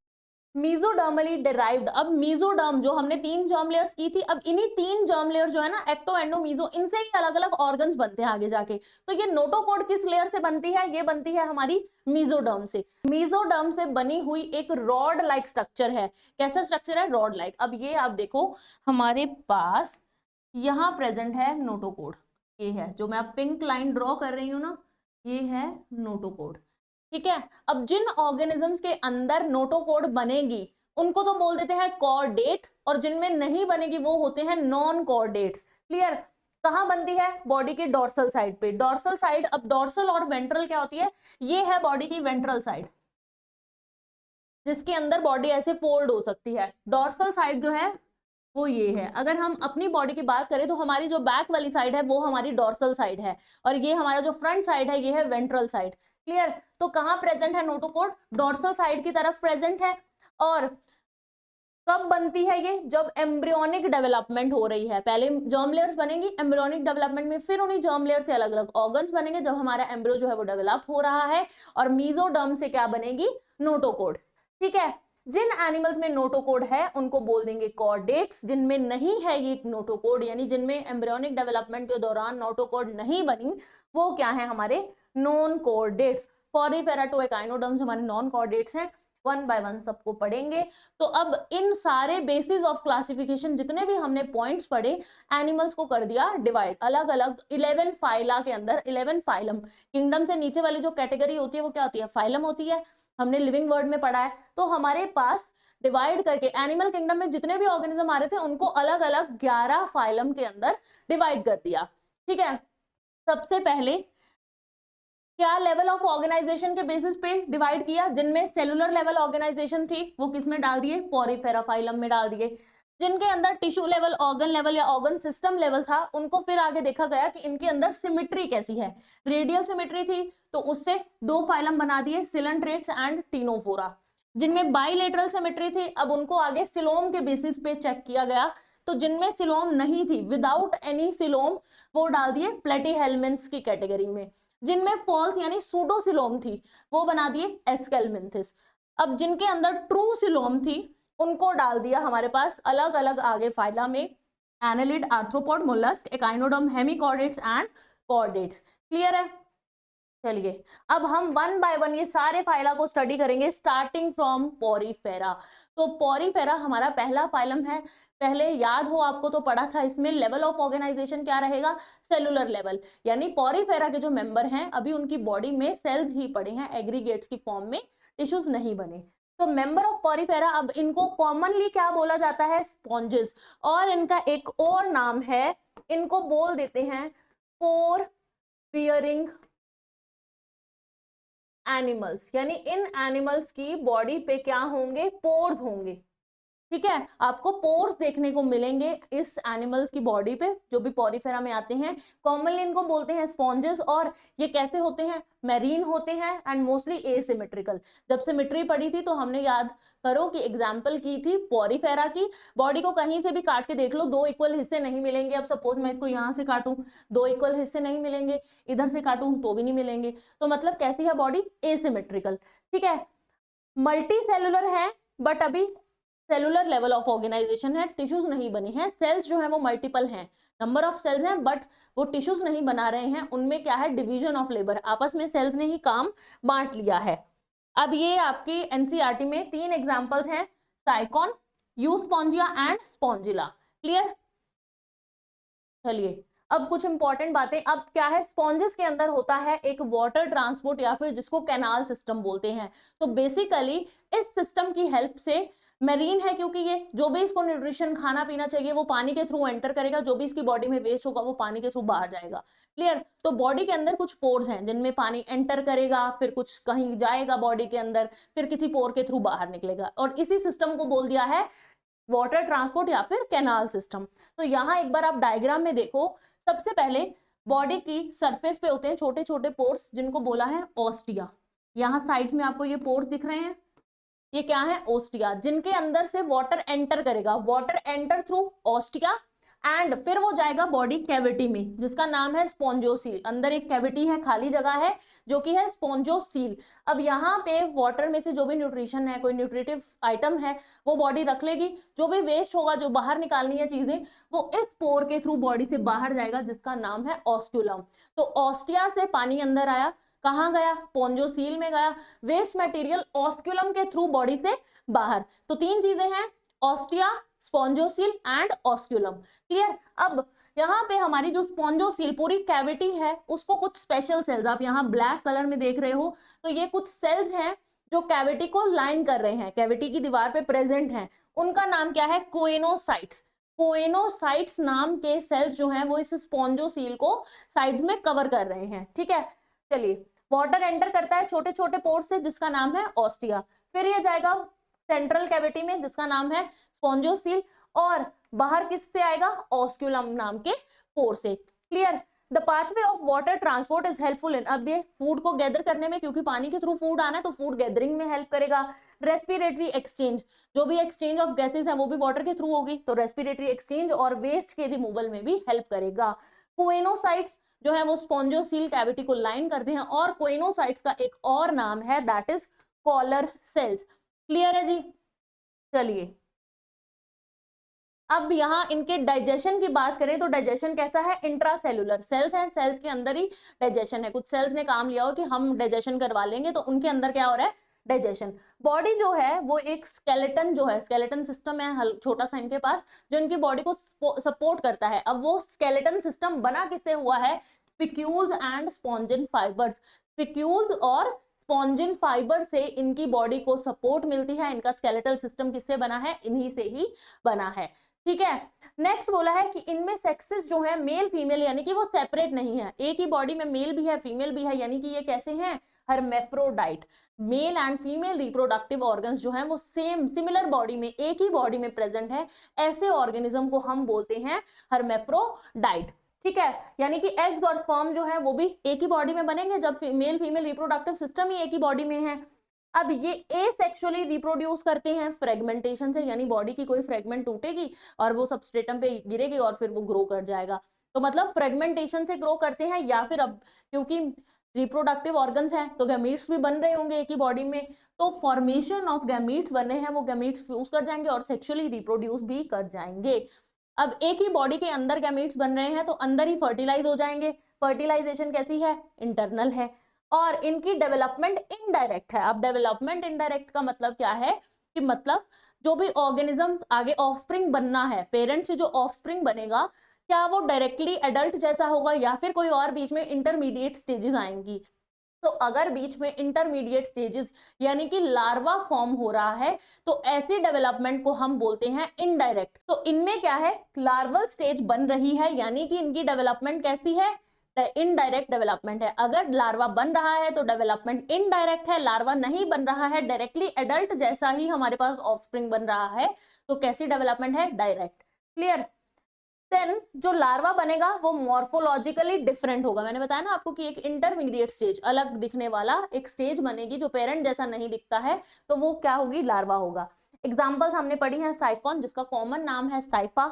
मीजोडर्मली डिराइव्ड। अब मीजोडर्म जो हमने 3 जर्म लेयर्स की थी, अब इन्हीं 3 जर्म लेयर जो है ना, एक्टो एंडो मीजो, इनसे ही अलग अलग ऑर्गन्स बनते हैं आगे जाके। तो ये नोटोकोड किस लेयर से बनती है, ये बनती है हमारी मीजोडर्म से। मीजोडर्म से बनी हुई एक रॉड लाइक स्ट्रक्चर है। कैसा स्ट्रक्चर है, रॉड लाइक। अब ये आप देखो हमारे पास यहाँ प्रेजेंट है नोटोकोड, ये है जो मैं अब पिंक लाइन ड्रॉ कर रही हूँ ना, ये है नोटोकोड, ठीक है। अब जिन ऑर्गेनिजम्स के अंदर नोटोकोड बनेगी उनको तो बोल देते हैं कॉर्डेट, और जिनमें नहीं बनेगी वो होते हैं नॉन कॉर्डेट्स। क्लियर? कहाँ बनती है, बॉडी के डॉर्सल साइड पे। डॉर्सल साइड, अब डॉर्सल और वेंट्रल क्या होती है, ये है बॉडी की वेंट्रल साइड जिसके अंदर बॉडी ऐसे फोल्ड हो सकती है। डॉर्सल साइड जो है वो ये है। अगर हम अपनी बॉडी की बात करें तो हमारी जो बैक वाली साइड है वो हमारी डॉर्सल साइड है, और ये हमारा जो फ्रंट साइड है ये है वेंट्रल साइड। क्लियर? तो कहाँ प्रेजेंट है नोटोकोड, डॉर्सल साइड की तरफ प्रेजेंट है। और कब बनती है ये, जब एम्ब्रियोनिक डेवलपमेंट हो रही है। पहले जर्म लेयर्स बनेंगी एम्ब्रियोनिक डेवलपमेंट में, फिर उन्हीं जर्म लेयर से अलग अलग ऑर्गन्स बनेंगे जब हमारा एम्ब्रियो जो है वो डेवलप हो रहा है। और मीजोडर्म से क्या बनेगी, नोटोकोड, ठीक है। जिन एनिमल्स में नोटोकोड है उनको बोल देंगे कॉर्डेट्स, जिनमें नहीं है ये नोटोकोड, यानी जिनमें एम्ब्रियोनिक डेवलपमेंट के दौरान नोटोकोड नहीं बनी, वो क्या है, हमारे non chordates. Porifera to echinoderms हमारे नॉन कॉर्डेट्स हैं। 1 बाय 1 सबको पढ़ेंगे। तो अब इन सारे बेसिस ऑफ क्लासिफिकेशन जितने भी हमने पॉइंट्स पढ़े, एनिमल्स को कर दिया डिवाइड अलग अलग 11 फाइला के अंदर। 11 फाइलम, किंगडम से नीचे वाली जो कैटेगरी होती है वो क्या होती है, फाइलम होती है, हमने लिविंग वर्ड में पढ़ा है। तो हमारे पास डिवाइड करके एनिमल किंगडम में जितने भी ऑर्गेनिज्म आ रहे थे उनको अलग अलग 11 फाइलम के अंदर डिवाइड कर दिया, ठीक है। सबसे पहले क्या लेवल ऑफ ऑर्गेनाइजेशन के बेसिस पे डिवाइड किया, जिनमें सेलुलर लेवल ऑर्गेनाइजेशन थी वो किस में डाल दिए, पॉरीफेरा फाइलम में डाल दिए। जिनके अंदर टिश्यू लेवल, ऑर्गन लेवल या ऑर्गन सिस्टम लेवल था, उनको फिर आगे देखा गया कि इनके अंदर सिमिट्री कैसी है। रेडियल सिमिट्री थी तो उससे 2 फाइलम बना दिए, सिलेंट्रेट्स एंड टीनोफोरा। जिनमें बाइलेटरल सिमिट्री थी, अब उनको आगे सिलोम के बेसिस पे चेक किया गया। तो जिनमें सिलोम नहीं थी, विदाउट एनी सिलोम, वो डाल दिए प्लेटीहेल्मिन्थ्स की कैटेगरी में। जिनमें फॉल्स यानी सूडोसिलोम थी वो बना दिए एस्केल्मिन्थिस। अब जिनके अंदर ट्रू सिलोम थी उनको डाल दिया हमारे पास अलग अलग आगे फाइला में, annelid, arthropod, mollusc, echinoderm, hemichordates and chordates. Clear है? चलिए अब हम 1 बाय 1 ये सारे फाइला को स्टडी करेंगे स्टार्टिंग फ्रॉम पॉरीफेरा। तो पॉरीफेरा हमारा पहला फाइलम है। पहले याद हो आपको तो पढ़ा था, इसमें लेवल ऑफ ऑर्गेनाइजेशन क्या रहेगा, सेलुलर लेवल। यानी पॉरीफेरा के जो मेंबर हैं अभी उनकी बॉडी में सेल्स ही पड़े हैं, एग्रीगेट्स की फॉर्म में टिश्यूज नहीं बने। तो मेंबर ऑफ पॉरीफेरा, अब इनको कॉमनली क्या बोला जाता है, स्पॉन्जेस। और इनका एक और नाम है, इनको बोल देते हैं पोर पियरिंग एनिमल्स। यानी इन एनिमल्स की बॉडी पे क्या होंगे, पोर्स होंगे, ठीक है। आपको पोर्स देखने को मिलेंगे इस एनिमल्स की बॉडी पे जो भी पॉरीफेरा में आते हैं। कॉमनली इनको बोलते हैं स्पॉन्जेस। और ये कैसे होते हैं, मैरीन होते हैं एंड मोस्टली एसिमेट्रिकल। जब सिमेट्री पढ़ी थी तो हमने याद करो कि एग्जाम्पल की थी पॉरीफेरा की। बॉडी को कहीं से भी काट के देख लो, 2 इक्वल हिस्से नहीं मिलेंगे। अब सपोज मैं इसको यहाँ से काटूं, 2 इक्वल हिस्से नहीं मिलेंगे, इधर से काटूं तो भी नहीं मिलेंगे। तो मतलब कैसी है बॉडी, एसिमेट्रिकल, ठीक है। मल्टी सेलुलर है बट अभी सेलुलर लेवल ऑफ ऑर्गेनाइजेशन है, टिश्यूज नहीं बने हैं, सेल्स जो है वो मल्टीपल हैं, नंबर ऑफ सेल्स हैं, बट वो टिश्यूज नहीं बना रहे हैं, उनमें क्या है, डिवीजन ऑफ लेबर, आपस में सेल्स ने ही काम बांट लिया है। अब ये आपकी एनसीईआरटी में 3 एग्जांपल्स हैं, साइकॉन, यूस्पोंजिया एंड स्पॉन्जिला। क्लियर? चलिए अब कुछ इंपॉर्टेंट बातें। अब क्या है, स्पॉन्जेस के अंदर होता है एक वाटर ट्रांसपोर्ट या फिर जिसको कैनाल सिस्टम बोलते हैं। तो बेसिकली इस सिस्टम की हेल्प से, मेरीन है क्योंकि ये जो भी इसको न्यूट्रिशन खाना पीना चाहिए वो पानी के थ्रू एंटर करेगा, जो भी इसकी बॉडी में वेस्ट होगा वो पानी के थ्रू बाहर जाएगा। क्लियर? तो बॉडी के अंदर कुछ पोर्स हैं जिनमें पानी एंटर करेगा, फिर कुछ कहीं जाएगा बॉडी के अंदर, फिर किसी पोर के थ्रू बाहर निकलेगा, और इसी सिस्टम को बोल दिया है वाटर ट्रांसपोर्ट या फिर कैनाल सिस्टम। तो यहाँ एक बार आप डायग्राम में देखो, सबसे पहले बॉडी की सरफेस पे होते हैं छोटे छोटे पोर्स जिनको बोला है ऑस्टिया। यहाँ साइड्स में आपको ये पोर्स दिख रहे हैं, ये क्या है, ऑस्टिया, जिनके अंदर से वाटर एंटर करेगा, water enter through ostia and फिर वो जाएगा बॉडी कैविटी में जिसका नाम है स्पॉन्जोसील। अंदर एक कैविटी है, खाली जगह है जो कि है स्पॉन्जोसील। अब यहाँ पे वाटर में से जो भी न्यूट्रिशन है, कोई न्यूट्रिटिव आइटम है, वो बॉडी रख लेगी, जो भी वेस्ट होगा, जो बाहर निकालनी है चीजें, वो इस पोर के थ्रू बॉडी से बाहर जाएगा जिसका नाम है ऑस्क्यूलम। तो ऑस्टिया से पानी अंदर आया, कहाँ गया, स्पॉन्जोसील में गया, वेस्ट मटेरियल ऑस्क्यूलम के थ्रू बॉडी से बाहर। तो 3 चीजें हैं, ostia, spongocoel and osculum. Clear? अब यहाँ पे हमारी जो स्पॉन्जोसील पूरी कैविटी है उसको कुछ स्पेशल सेल्स, आप यहाँ ब्लैक कलर में देख रहे हो, तो ये कुछ सेल्स हैं जो कैविटी को लाइन कर रहे हैं, कैविटी की दीवार पे प्रेजेंट हैं, उनका नाम क्या है, कोएनोसाइट्स। कोएनोसाइट्स नाम के सेल्स जो हैं वो इस स्पॉन्जोसील को साइड्स में कवर कर रहे हैं। ठीक है, चलिए, वाटर एंटर करता है छोटे छोटे पोर्स से जिसका नाम है ऑस्टिया, फिर ये जाएगा सेंट्रल कैविटी में जिसका नाम है स्पॉन्जोसील, और बाहर किससे आएगा, ऑस्क्यूलम नाम के पोर से। Clear? The pathway of water transport is helpful in, अब ये फूड को गैदर करने में, क्योंकि पानी के थ्रू फूड आना है तो फूड गैदरिंग में हेल्प करेगा। रेस्पिरेटरी एक्सचेंज, जो भी एक्सचेंज ऑफ गैसेज है वो भी वाटर के थ्रू होगी, तो रेस्पिरेटरी एक्सचेंज और वेस्ट के रिमूवल में भी हेल्प करेगा। कोएनोसाइट्स जो है वो स्पॉन्जोसील कैविटी को लाइन करते हैं, और कोएनोसाइट्स का एक और नाम है that is collar cells. Clear है जी? चलिए अब यहाँ इनके डाइजेशन की बात करें तो डाइजेशन कैसा है, इंट्रासेलुलर सेल्स हैं, सेल्स के अंदर ही डाइजेशन है। कुछ सेल्स ने काम लिया हो कि हम डाइजेशन करवा लेंगे, तो उनके अंदर क्या हो रहा है, डाइजेशन। बॉडी जो है वो एक स्केलेटन जो है, स्केलेटन सिस्टम है छोटा सा इनके पास, जो इनकी बॉडी को सपोर्ट करता है। अब वो स्केलेटन सिस्टम बना किससे हुआ है, spicules and spongin fibres. Spicules और स्पॉन्जिन फाइबर से इनकी बॉडी को सपोर्ट मिलती है। इनका स्केलेटल सिस्टम किससे बना है, इन्हीं से ही बना है। ठीक है, नेक्स्ट बोला है कि इनमें सेक्सेस जो है मेल फीमेल यानी कि वो सेपरेट नहीं है, एक ही बॉडी में मेल भी है फीमेल भी है, यानी कि ये कैसे हैं, hermaphrodite. Mail and female reproductive organs जो हैं वो सेम सिमिलर बॉडी में, एक ही बॉडी में प्रेजेंट है, ऐसे ऑर्गेनिज्म को हम बोलते हैं हर्मेफ्रोडाइट। ठीक है, यानी कि एग्स और स्पर्म जो है वो भी एक ही बॉडी में बनेंगे जब मेल फीमेल रिप्रोडक्टिव सिस्टम ही एक ही बॉडी में है। अब ये एसेक्सुअली रिप्रोड्यूस करते हैं फ्रेगमेंटेशन से, यानी बॉडी की कोई फ्रेगमेंट टूटेगी और वो सबस्ट्रेटम पे गिरेगी और फिर वो ग्रो कर जाएगा। तो मतलब फ्रेगमेंटेशन से ग्रो करते हैं, या फिर अब क्योंकि रिप्रोडक्टिव ऑर्गन्स हैं तो गैमीट्स भी बन रहे होंगे एक ही बॉडी में, तो फॉर्मेशन ऑफ गैमीट्स बन रहे हैं, वो गैमीट्स फ्यूज कर जाएंगे और सेक्सुअली रिप्रोड्यूस भी कर जाएंगे। अब एक ही बॉडी के अंदर गैमीट्स बन रहे हैं तो अंदर ही फर्टिलाइज हो जाएंगे। फर्टिलाइजेशन कैसी है, इंटरनल है, और इनकी डेवलपमेंट इनडायरेक्ट है। अब डेवलपमेंट इनडायरेक्ट का मतलब क्या है कि मतलब जो भी ऑर्गेनिज्म आगे ऑफस्प्रिंग बनना है, पेरेंट से जो ऑफस्प्रिंग बनेगा, क्या वो डायरेक्टली एडल्ट जैसा होगा या फिर कोई और बीच में इंटरमीडिएट स्टेजेस आएंगी। तो अगर बीच में इंटरमीडिएट स्टेजेस यानी कि लार्वा फॉर्म हो रहा है तो ऐसी डेवलपमेंट को हम बोलते हैं इनडायरेक्ट। तो इनमें क्या है, लार्वल स्टेज बन रही है, यानी कि इनकी डेवलपमेंट कैसी है, इनडायरेक्ट डेवलपमेंट है। अगर लार्वा बन रहा है तो डेवलपमेंट इनडायरेक्ट है, लार्वा नहीं बन रहा है, डायरेक्टली एडल्ट जैसा ही हमारे पास ऑफस्प्रिंग बन रहा है, तो कैसी डेवलपमेंट है, डायरेक्ट। क्लियर? देन जो लार्वा बनेगा वो मॉर्फोलॉजिकली डिफरेंट होगा। मैंने बताया ना आपको कि एक इंटरमीडिएट स्टेज, अलग दिखने वाला एक स्टेज बनेगी जो पेरेंट जैसा नहीं दिखता है, तो वो क्या होगी, लार्वा होगा। एग्जाम्पल्स हमने पढ़ी हैं, साइकॉन जिसका कॉमन नाम है Scypha,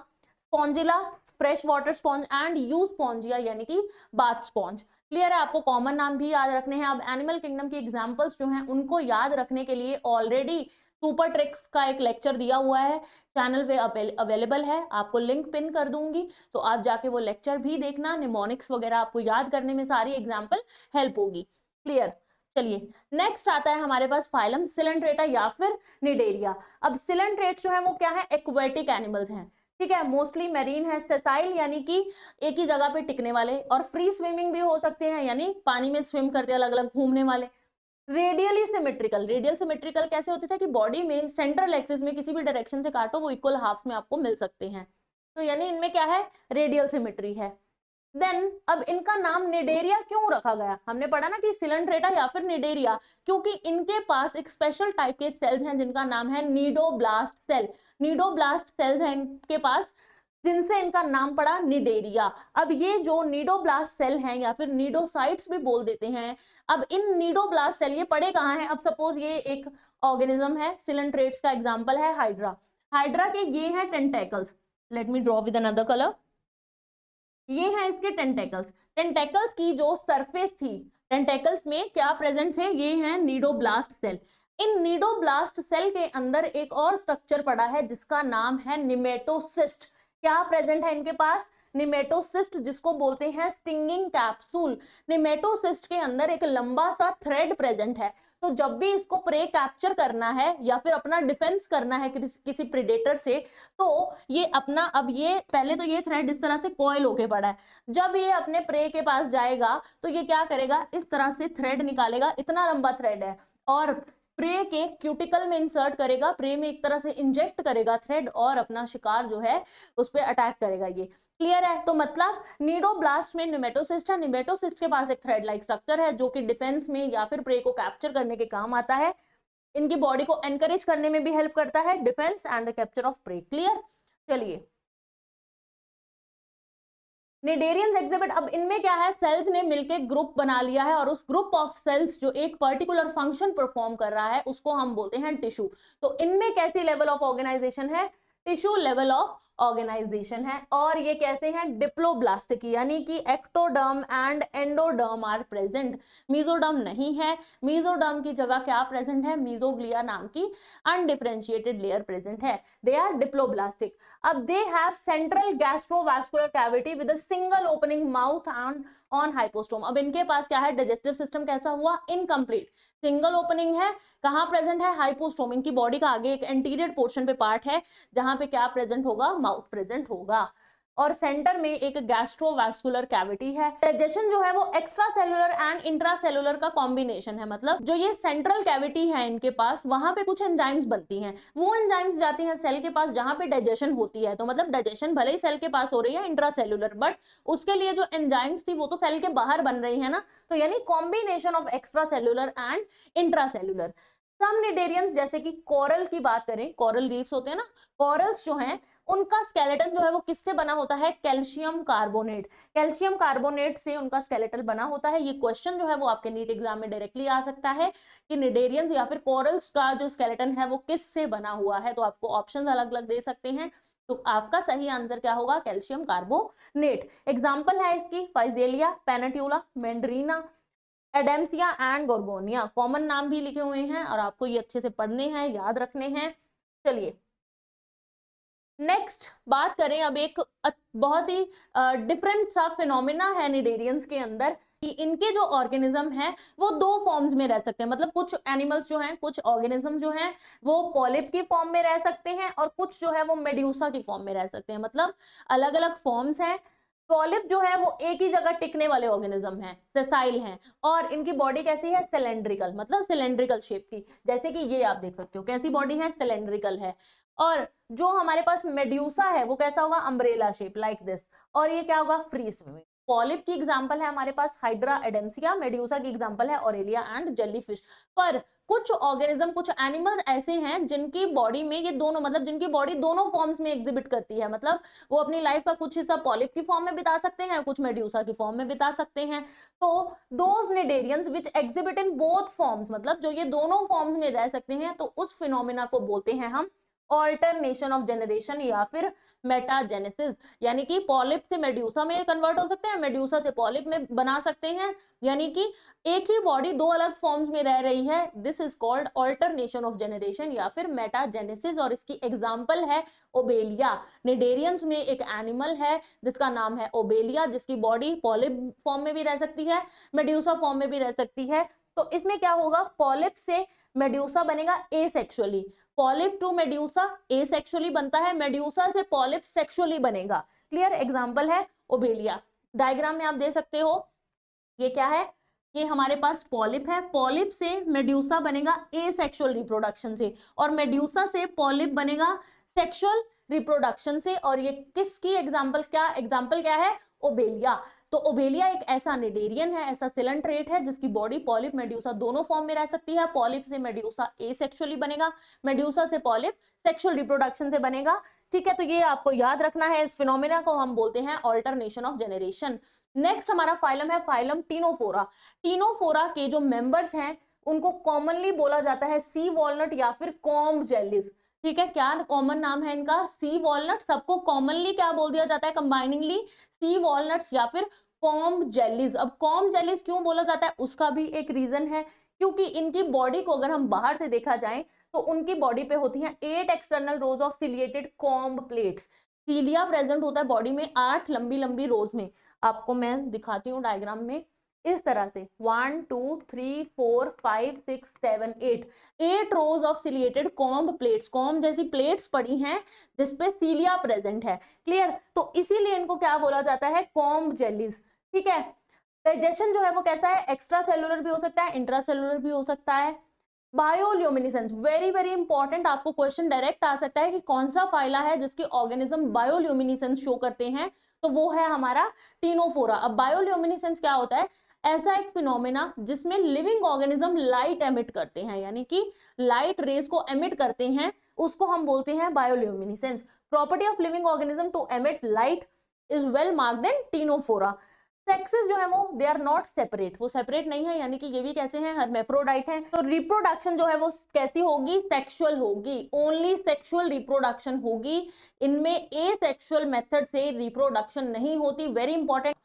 spongilla fresh water sponge, and euspongia यानी कि बाथ स्पॉन्ज। क्लियर है? आपको कॉमन नाम भी याद रखने हैं। अब एनिमल किंगडम की एग्जांपल्स जो हैं उनको याद रखने के लिए ऑलरेडी सुपर ट्रिक्स का एक लेक्चर दिया हुआ है, चैनल पे अवेलेबल है, आपको लिंक पिन कर दूंगी, तो आप जाके वो लेक्चर भी देखना। निमोनिक्स वगैरह आपको याद करने में सारी एग्जाम्पल हेल्प होगी। क्लियर? चलिए नेक्स्ट आता है हमारे पास फाइलम सिलेंट्रेटा या फिर निडेरिया। अब सिलेंट्रेट्स जो है वो क्या है, एक्वेटिक एनिमल्स हैं, ठीक है, मोस्टली मेरीन है, सेसाइल यानी कि एक ही जगह पे टिकने वाले, और फ्री स्विमिंग भी हो सकते हैं, यानी पानी में स्विम करते अलग अलग घूमने वाले। रेडियली सिमेट्रिकल, रेडियल सिमेट्रिकल कैसे होते थे कि बॉडी में सेंट्रल एक्सिस में किसी भी डायरेक्शन से काटो वो इक्वल हाफ में आपको मिल सकते हैं, तो यानी इनमें क्या है, रेडियल सिमेट्री है। देन अब इनका नाम निडेरिया क्यों रखा गया, हमने पढ़ा ना कि सिलेंट्रेटा या फिर निडेरिया, क्योंकि इनके पास एक स्पेशल टाइप के सेल्स हैं जिनका नाम है नीडोब्लास्ट सेल। नीडोब्लास्ट सेल्स हैं इनके पास, जिनसे इनका नाम पड़ा निडेरिया। अब ये जो नीडोब्लास्ट सेल हैं या फिर नीडोसाइट्स भी बोल देते हैं, अब इन नीडोब्लास्ट सेल ये पड़े कहाँ हैं, अब सपोज ये एक ऑर्गेनिज्म है, सिलेंट्रेट्स का एग्जांपल है हाइड्रा, हाइड्रा के ये हैं tentacles, let me draw with another colour, ये हैं इसके टेंटेकल्स। टेंटेकल्स की जो सरफेस थी, टेंटेकल्स में क्या प्रेजेंट थे, ये हैं नीडोब्लास्ट सेल। इन नीडोब्लास्ट सेल के अंदर एक और स्ट्रक्चर पड़ा है जिसका नाम है निमेटोसिस्ट। क्या प्रेजेंट है इनके पास, निमेटोसिस्ट, जिसको बोलते हैं स्टिंगिंग कैप्सूल। निमेटोसिस्ट के अंदर एक लंबा सा थ्रेड प्रेजेंट है, तो जब भी इसको प्रे कैप्चर करना है या फिर अपना डिफेंस करना है किसी प्रेडेटर से, तो ये अपना, अब ये पहले तो ये थ्रेड इस तरह से कॉइल होके पड़ा है, जब ये अपने प्रे के पास जाएगा तो ये क्या करेगा, इस तरह से थ्रेड निकालेगा, इतना लंबा थ्रेड है, और प्रे के क्यूटिकल में इंसर्ट करेगा, प्रे में एक तरह से इंजेक्ट करेगा थ्रेड, और अपना शिकार जो है उस पर अटैक करेगा। ये क्लियर है? तो मतलब नीडोब्लास्ट में निमेटोसिस्ट है, निमेटोसिस्ट के पास एक थ्रेड लाइक स्ट्रक्चर है जो कि डिफेंस में या फिर प्रे को कैप्चर करने के काम आता है, इनकी बॉडी को एनकरेज करने में भी हेल्प करता है, defence and the capture of prey. Clear? चलिए निडेरियंस एग्जिबिट, अब इनमें क्या है, सेल्स ने मिलके ग्रुप बना लिया है, और उस ग्रुप ऑफ सेल्स जो एक पर्टिकुलर फंक्शन परफॉर्म कर रहा है उसको हम बोलते हैं टिश्यू। तो इनमें कैसी लेवल ऑफ ऑर्गेनाइजेशन है, टिश्यू लेवल ऑफ ऑर्गेनाइजेशन है, और ये कैसे हैं, डिप्लोब्लास्टिक, यानी कि ectoderm and endoderm are present, mesoderm नहीं है। मीजोडर्म की जगह क्या प्रेजेंट है, मीजोग्लिया नाम की अनडिफरेंशिएटेड लेयर प्रेजेंट है, दे आर डिप्लोब्लास्टिक। अब they have central gastrovascular cavity with a single opening mouth and on hypostome. अब इनके पास क्या है, डाइजेस्टिव सिस्टम कैसा हुआ, इनकम्प्लीट, सिंगल ओपनिंग है, कहां प्रेजेंट है, हाइपोस्टोम, इनकी बॉडी का आगे एक एंटीरियर पोर्शन पे पार्ट है जहां पे क्या प्रेजेंट होगा, माउथ प्रेजेंट होगा, और सेंटर में एक गैस्ट्रोवास्कुलर कैविटी है। डाइजेशन जो है वो extra cellular and intra cellular का कॉम्बिनेशन है, मतलब जो ये सेंट्रल कैविटी है इनके पास, वहां पे कुछ एंजाइम्स बनती हैं, वो एंजाइम्स जाती हैं सेल के पास जहां पे डाइजेशन होती है, तो मतलब डाइजेशन भले ही सेल के पास हो रही है इंट्रा सेलुलर, बट उसके लिए जो एंजाइम्स थी वो तो सेल के बाहर बन रही है ना, तो यानी combination of extracellular and intracellular. Some cnidarians जैसे कि कोरल की बात करें, कोरल रीफ्स होते हैं ना, कोरल्स जो हैं उनका स्केलेटन जो है वो किससे बना होता है, कैल्शियम कार्बोनेट, कैल्शियम कार्बोनेट से उनका स्केलेटन बना होता है। ये क्वेश्चन जो है वो आपके नीट एग्जाम में डायरेक्टली आ सकता है कि निडेरियंस या फिर कोरल्स का जो स्केलेटन है वो किससे बना हुआ है, तो आपको ऑप्शन अलग अलग दे सकते हैं, तो आपका सही आंसर क्या होगा, कैल्शियम कार्बोनेट। एग्जाम्पल है इसकी फाइजेलिया, पेनाट्यूला, मैंड्रीना, एडेम्सिया एंड गोर्गोनिया, कॉमन नाम भी लिखे हुए हैं और आपको ये अच्छे से पढ़ने हैं, याद रखने हैं। चलिए नेक्स्ट बात करें, अब एक बहुत ही डिफरेंट सा फिनोमिना है निडेरियंस के अंदर कि इनके जो ऑर्गेनिज्म हैं वो दो फॉर्म्स में रह सकते हैं, मतलब कुछ एनिमल्स जो हैं, कुछ ऑर्गेनिज्म जो हैं वो पॉलिप की फॉर्म में रह सकते हैं और कुछ जो है वो मेड्यूसा की फॉर्म में रह सकते हैं, मतलब अलग अलग फॉर्म्स हैं। पॉलिप जो है वो एक ही जगह टिकने वाले ऑर्गेनिज्म हैं, सेसाइल हैं, और इनकी बॉडी कैसी है, सिलेंड्रिकल, मतलब सिलेंड्रिकल शेप की, जैसे कि ये आप देख सकते हो कैसी बॉडी है, सिलेंड्रिकल है। और जो हमारे पास मेड्यूसा है वो कैसा होगा, अम्ब्रेला शेप लाइक दिस, और ये क्या होगा, फ्री स्विमिंग। पॉलिप की एग्जांपल है हमारे पास हाइड्रा, एडेम्सिया, मेड्यूसा की एग्जांपल है ऑरेलिया एंड जेलीफिश। पर कुछ ऑर्गेनिज्म, कुछ एनिमल्स ऐसे हैं जिनकी बॉडी में ये दोनों, मतलब जिनकी बॉडी दोनों फॉर्म्स में एग्जिबिट करती है, मतलब वो अपनी लाइफ का कुछ हिस्सा पॉलिप की फॉर्म में बिता सकते हैं, कुछ मेड्यूसा की फॉर्म में बिता सकते हैं। तो those cnidarians which exhibit in both forms, मतलब जो ये दोनों फॉर्म्स में रह सकते हैं, तो उस फिनोमिना को बोलते हैं हम ऑल्टरनेशन ऑफ जनरेशन या फिर मेटाजेनेसिस, यानी कि पॉलिप से मेड्यूसा में कन्वर्ट हो सकते हैं, मेड्यूसा से पॉलिप में बना सकते हैं, यानी कि एक ही बॉडी दो अलग फॉर्म्स में रह रही है। This is called alternation of generation या फिर मेटाजेनेसिस। और इसकी एग्जांपल है ओबेलिया। निडेरियंस में एक एनिमल है जिसका नाम है ओबेलिया, जिसकी बॉडी पॉलिप फॉर्म में भी रह सकती है, मेड्यूसा फॉर्म में भी रह सकती है। तो इसमें क्या होगा, पॉलिप से मेड्यूसा बनेगा asexually, polyp to medusa asexually बनता है, मेड्यूसा से पॉलिप सेक्सुअली बनेगा। क्लियर, एग्जांपल है ओबेलिया। डायग्राम में आप दे सकते हो, ये क्या है, ये हमारे पास पॉलिप है, पॉलिप से मेड्यूसा बनेगा एसेक्सुअल रिप्रोडक्शन से, और मेड्यूसा से पॉलिप बनेगा सेक्सुअल रिप्रोडक्शन से। और ये किसकी एग्जांपल क्या है, ओबेलिया। तो ओबेलिया एक ऐसा निडेरियन है, ऐसा सिलेंट्रेट है जिसकी बॉडी पॉलिप मेड्यूसा दोनों फॉर्म में रह सकती है। पॉलिप से मेड्यूसा एसेक्सुअली बनेगा, मेड्यूसा से पॉलिप सेक्सुअल रिप्रोडक्शन से बनेगा। ठीक है, तो ये आपको याद रखना है। इस फिनोमेना को हम बोलते हैं ऑल्टरनेशन ऑफ जनरेशन। नेक्स्ट हमारा फाइलम है फाइलम टीनोफोरा। टीनोफोरा के जो मेंबर्स हैं उनको कॉमनली बोला जाता है सी वॉलनट या फिर कॉम्ब जेलीज। ठीक है, क्या कॉमन नाम है इनका, सी वॉलनट। सबको कॉमनली क्या बोल दिया जाता है, कंबाइनिंगली सी वॉलनट्स या फिर कॉम्ब जेलीज। अब कॉम्ब जेलीज क्यों बोला जाता है, उसका भी एक रीजन है, क्योंकि इनकी बॉडी को अगर हम बाहर से देखा जाए तो उनकी बॉडी पे होती हैं 8 external rows of ciliated comb plates. Cilia present होता है बॉडी में 8 लंबी लंबी रोज में। आपको मैं दिखाती हूँ डायग्राम में, इस तरह से 1 2 3 4 5 6 7 8 रोज of ciliated comb plates, comb जैसी प्लेट्स पड़ी हैं जिसपे सीलिया प्रेजेंट है। क्लियर, तो इसीलिए इनको क्या बोला जाता है, कॉम्ब जेलीज। ठीक है, डाइजेशन जो है वो कैसा है, एक्स्ट्रा सेलुलर भी हो सकता है, इंट्रा सेलुलर भी हो सकता है। बायोल्यूमिनेसेंस, वेरी वेरी इंपॉर्टेंट, आपको क्वेश्चन डायरेक्ट आ सकता है कि कौन सा फाइला है जिसके ऑर्गेनिज्म बायोल्यूमिनेसेंस शो करते हैं, तो वो है हमारा टीनोफोरा। अब बायोल्यूमिनेसेंस क्या होता है, ऐसा एक फिनोमेना जिसमें लिविंग ऑर्गेनिज्म लाइट एमिट करते हैं, यानी कि लाइट रेज को एमिट करते हैं, उसको हम बोलते हैं bioluminescence. Property of living organism to emit light is well marked in Ctenophora. Sexes जो है वो दे आर नॉट सेपरेट, वो सेपरेट नहीं है, यानी कि ये भी कैसे हैं, हर्मेफ्रोडाइट हैं। तो रिप्रोडक्शन जो है वो कैसी होगी, सेक्सुअल होगी, ओनली सेक्सुअल रिप्रोडक्शन होगी। इनमें एसेक्सुअल मेथड से रिप्रोडक्शन नहीं होती, वेरी इंपॉर्टेंट।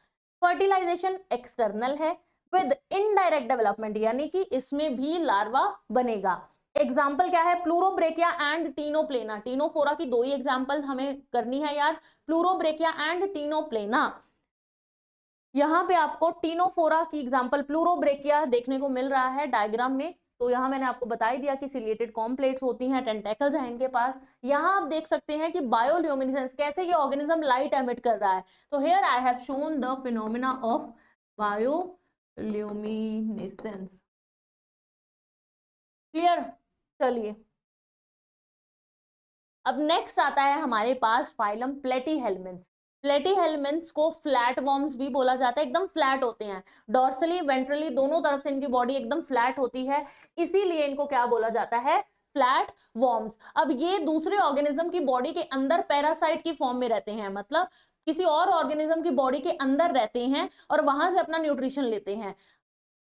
फर्टिलाइजेशन एक्सटर्नल है विद इनडायरेक्ट डेवलपमेंट, यानी कि इसमें भी लार्वा बनेगा। एग्जाम्पल क्या है, प्लूरोब्रेकिया एंड टीनोप्लेना। टीनोफोरा की दो ही एग्जाम्पल हमें करनी है याद, प्लूरोब्रेकिया एंड टीनोप्लेना। यहाँ पे आपको टीनोफोरा की एग्जाम्पल प्लूरोब्रेकिया देखने को मिल रहा है डायग्राम में। तो यहाँ मैंने आपको बता ही दिया कि सिलिएटेड कॉम्प्लेट्स होती हैं, टेंटेकल्स हैं इनके पास। यहाँ आप देख सकते हैं कि बायोल्यूमिनेसेंस, कैसे ये ऑर्गेनिज्म लाइट एमिट कर रहा है। तो here I have shown the phenomena of bioluminescence. Clear, चलिए अब नेक्स्ट आता है हमारे पास फाइलम प्लेटीहेल्मिन्थ। प्लेटीहेल्मिन्थ्स को फ्लैट वॉर्म्स भी बोला जाता है, एकदम फ्लैट होते हैं, डॉर्सली वेंट्रली दोनों तरफ से इनकी बॉडी एकदम फ्लैट होती है, इसीलिए इनको क्या बोला जाता है, फ्लैट वॉर्म्स। अब ये दूसरे ऑर्गेनिज्म की बॉडी के अंदर पैरासाइट की फॉर्म में रहते हैं, मतलब किसी और ऑर्गेनिज्म की बॉडी के अंदर रहते हैं और वहां से अपना न्यूट्रिशन लेते हैं।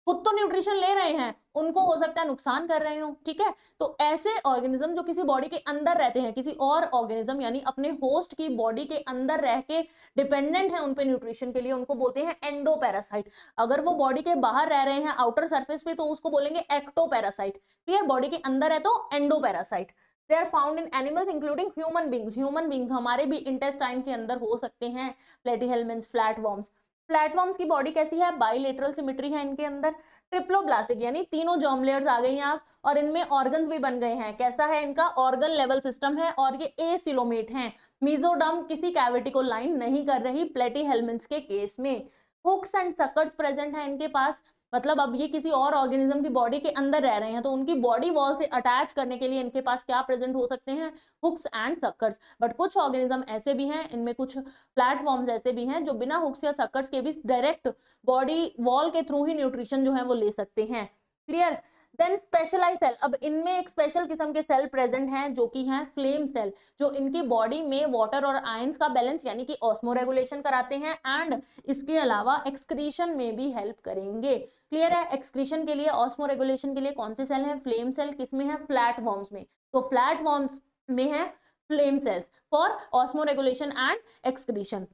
खुद तो न्यूट्रिशन ले रहे हैं, उनको हो सकता है नुकसान कर रहे हो। ठीक है, तो ऐसे ऑर्गेनिज्म जो किसी बॉडी के अंदर रहते हैं, किसी और ऑर्गेनिज्म यानी अपने होस्ट की बॉडी के अंदर रह के डिपेंडेंट है उन पे न्यूट्रिशन के लिए, उनको बोलते हैं एंडोपैरासाइट। अगर वो बॉडी के बाहर रह रहे हैं आउटर सरफेस पे, तो उसको बोलेंगे एक्टोपैरासाइट। क्लियर, बॉडी के अंदर है तो endoparasite. They are found in animals including human beings. Human beings हमारे भी इंटेस्टाइन के अंदर हो सकते हैं प्लेटीहेल्मिन्थ्स, फ्लैटवर्म्स। प्लेटफॉर्म्स की बॉडी कैसी है, बाइलेटरल सिमेट्री है इनके अंदर, ट्रिप्लोब्लास्टिक यानी तीनों जर्म लेयर्स आ गई हैं आप, और इनमें ऑर्गन्स भी बन गए हैं। कैसा है इनका, ऑर्गन लेवल सिस्टम है, और ये एसिलोमेट हैं। मीजोडर्म किसी कैविटी को लाइन नहीं कर रही प्लेटीहेल्मिन्थ्स के केस में। हुक्स एंड सकर्स प्रेजेंट है इनके पास, मतलब अब ये किसी और ऑर्गेनिज्म की बॉडी के अंदर रह रहे हैं तो उनकी बॉडी वॉल से अटैच करने के लिए इनके पास क्या प्रेजेंट हो सकते हैं, हुक्स एंड सक्कर्स। बट कुछ ऑर्गेनिज्म ऐसे भी हैं, इनमें कुछ प्लेटफॉर्म्स ऐसे भी हैं जो बिना हुक्स या सक्कर्स के भी डायरेक्ट बॉडी वॉल के थ्रू ही न्यूट्रिशन जो है वो ले सकते हैं। Clear, then specialise cell. अब इनमें एक स्पेशल किस्म के सेल प्रेजेंट हैं जो कि हैं फ्लेम सेल, जो इनकी बॉडी में वाटर और आयंस का बैलेंस यानी कि ऑस्मो रेगुलेशन कराते हैं, एंड इसके अलावा एक्सक्रीशन में भी हेल्प करेंगे। क्लियर है, एक्सक्रीशन के लिए, ऑस्मो रेगुलेशन के लिए कौन से सेल हैं, फ्लेम सेल। किसमें है, फ्लैट वॉर्म्स में। तो फ्लैट वॉर्म्स में है flame cells for osmoregulation and excretion.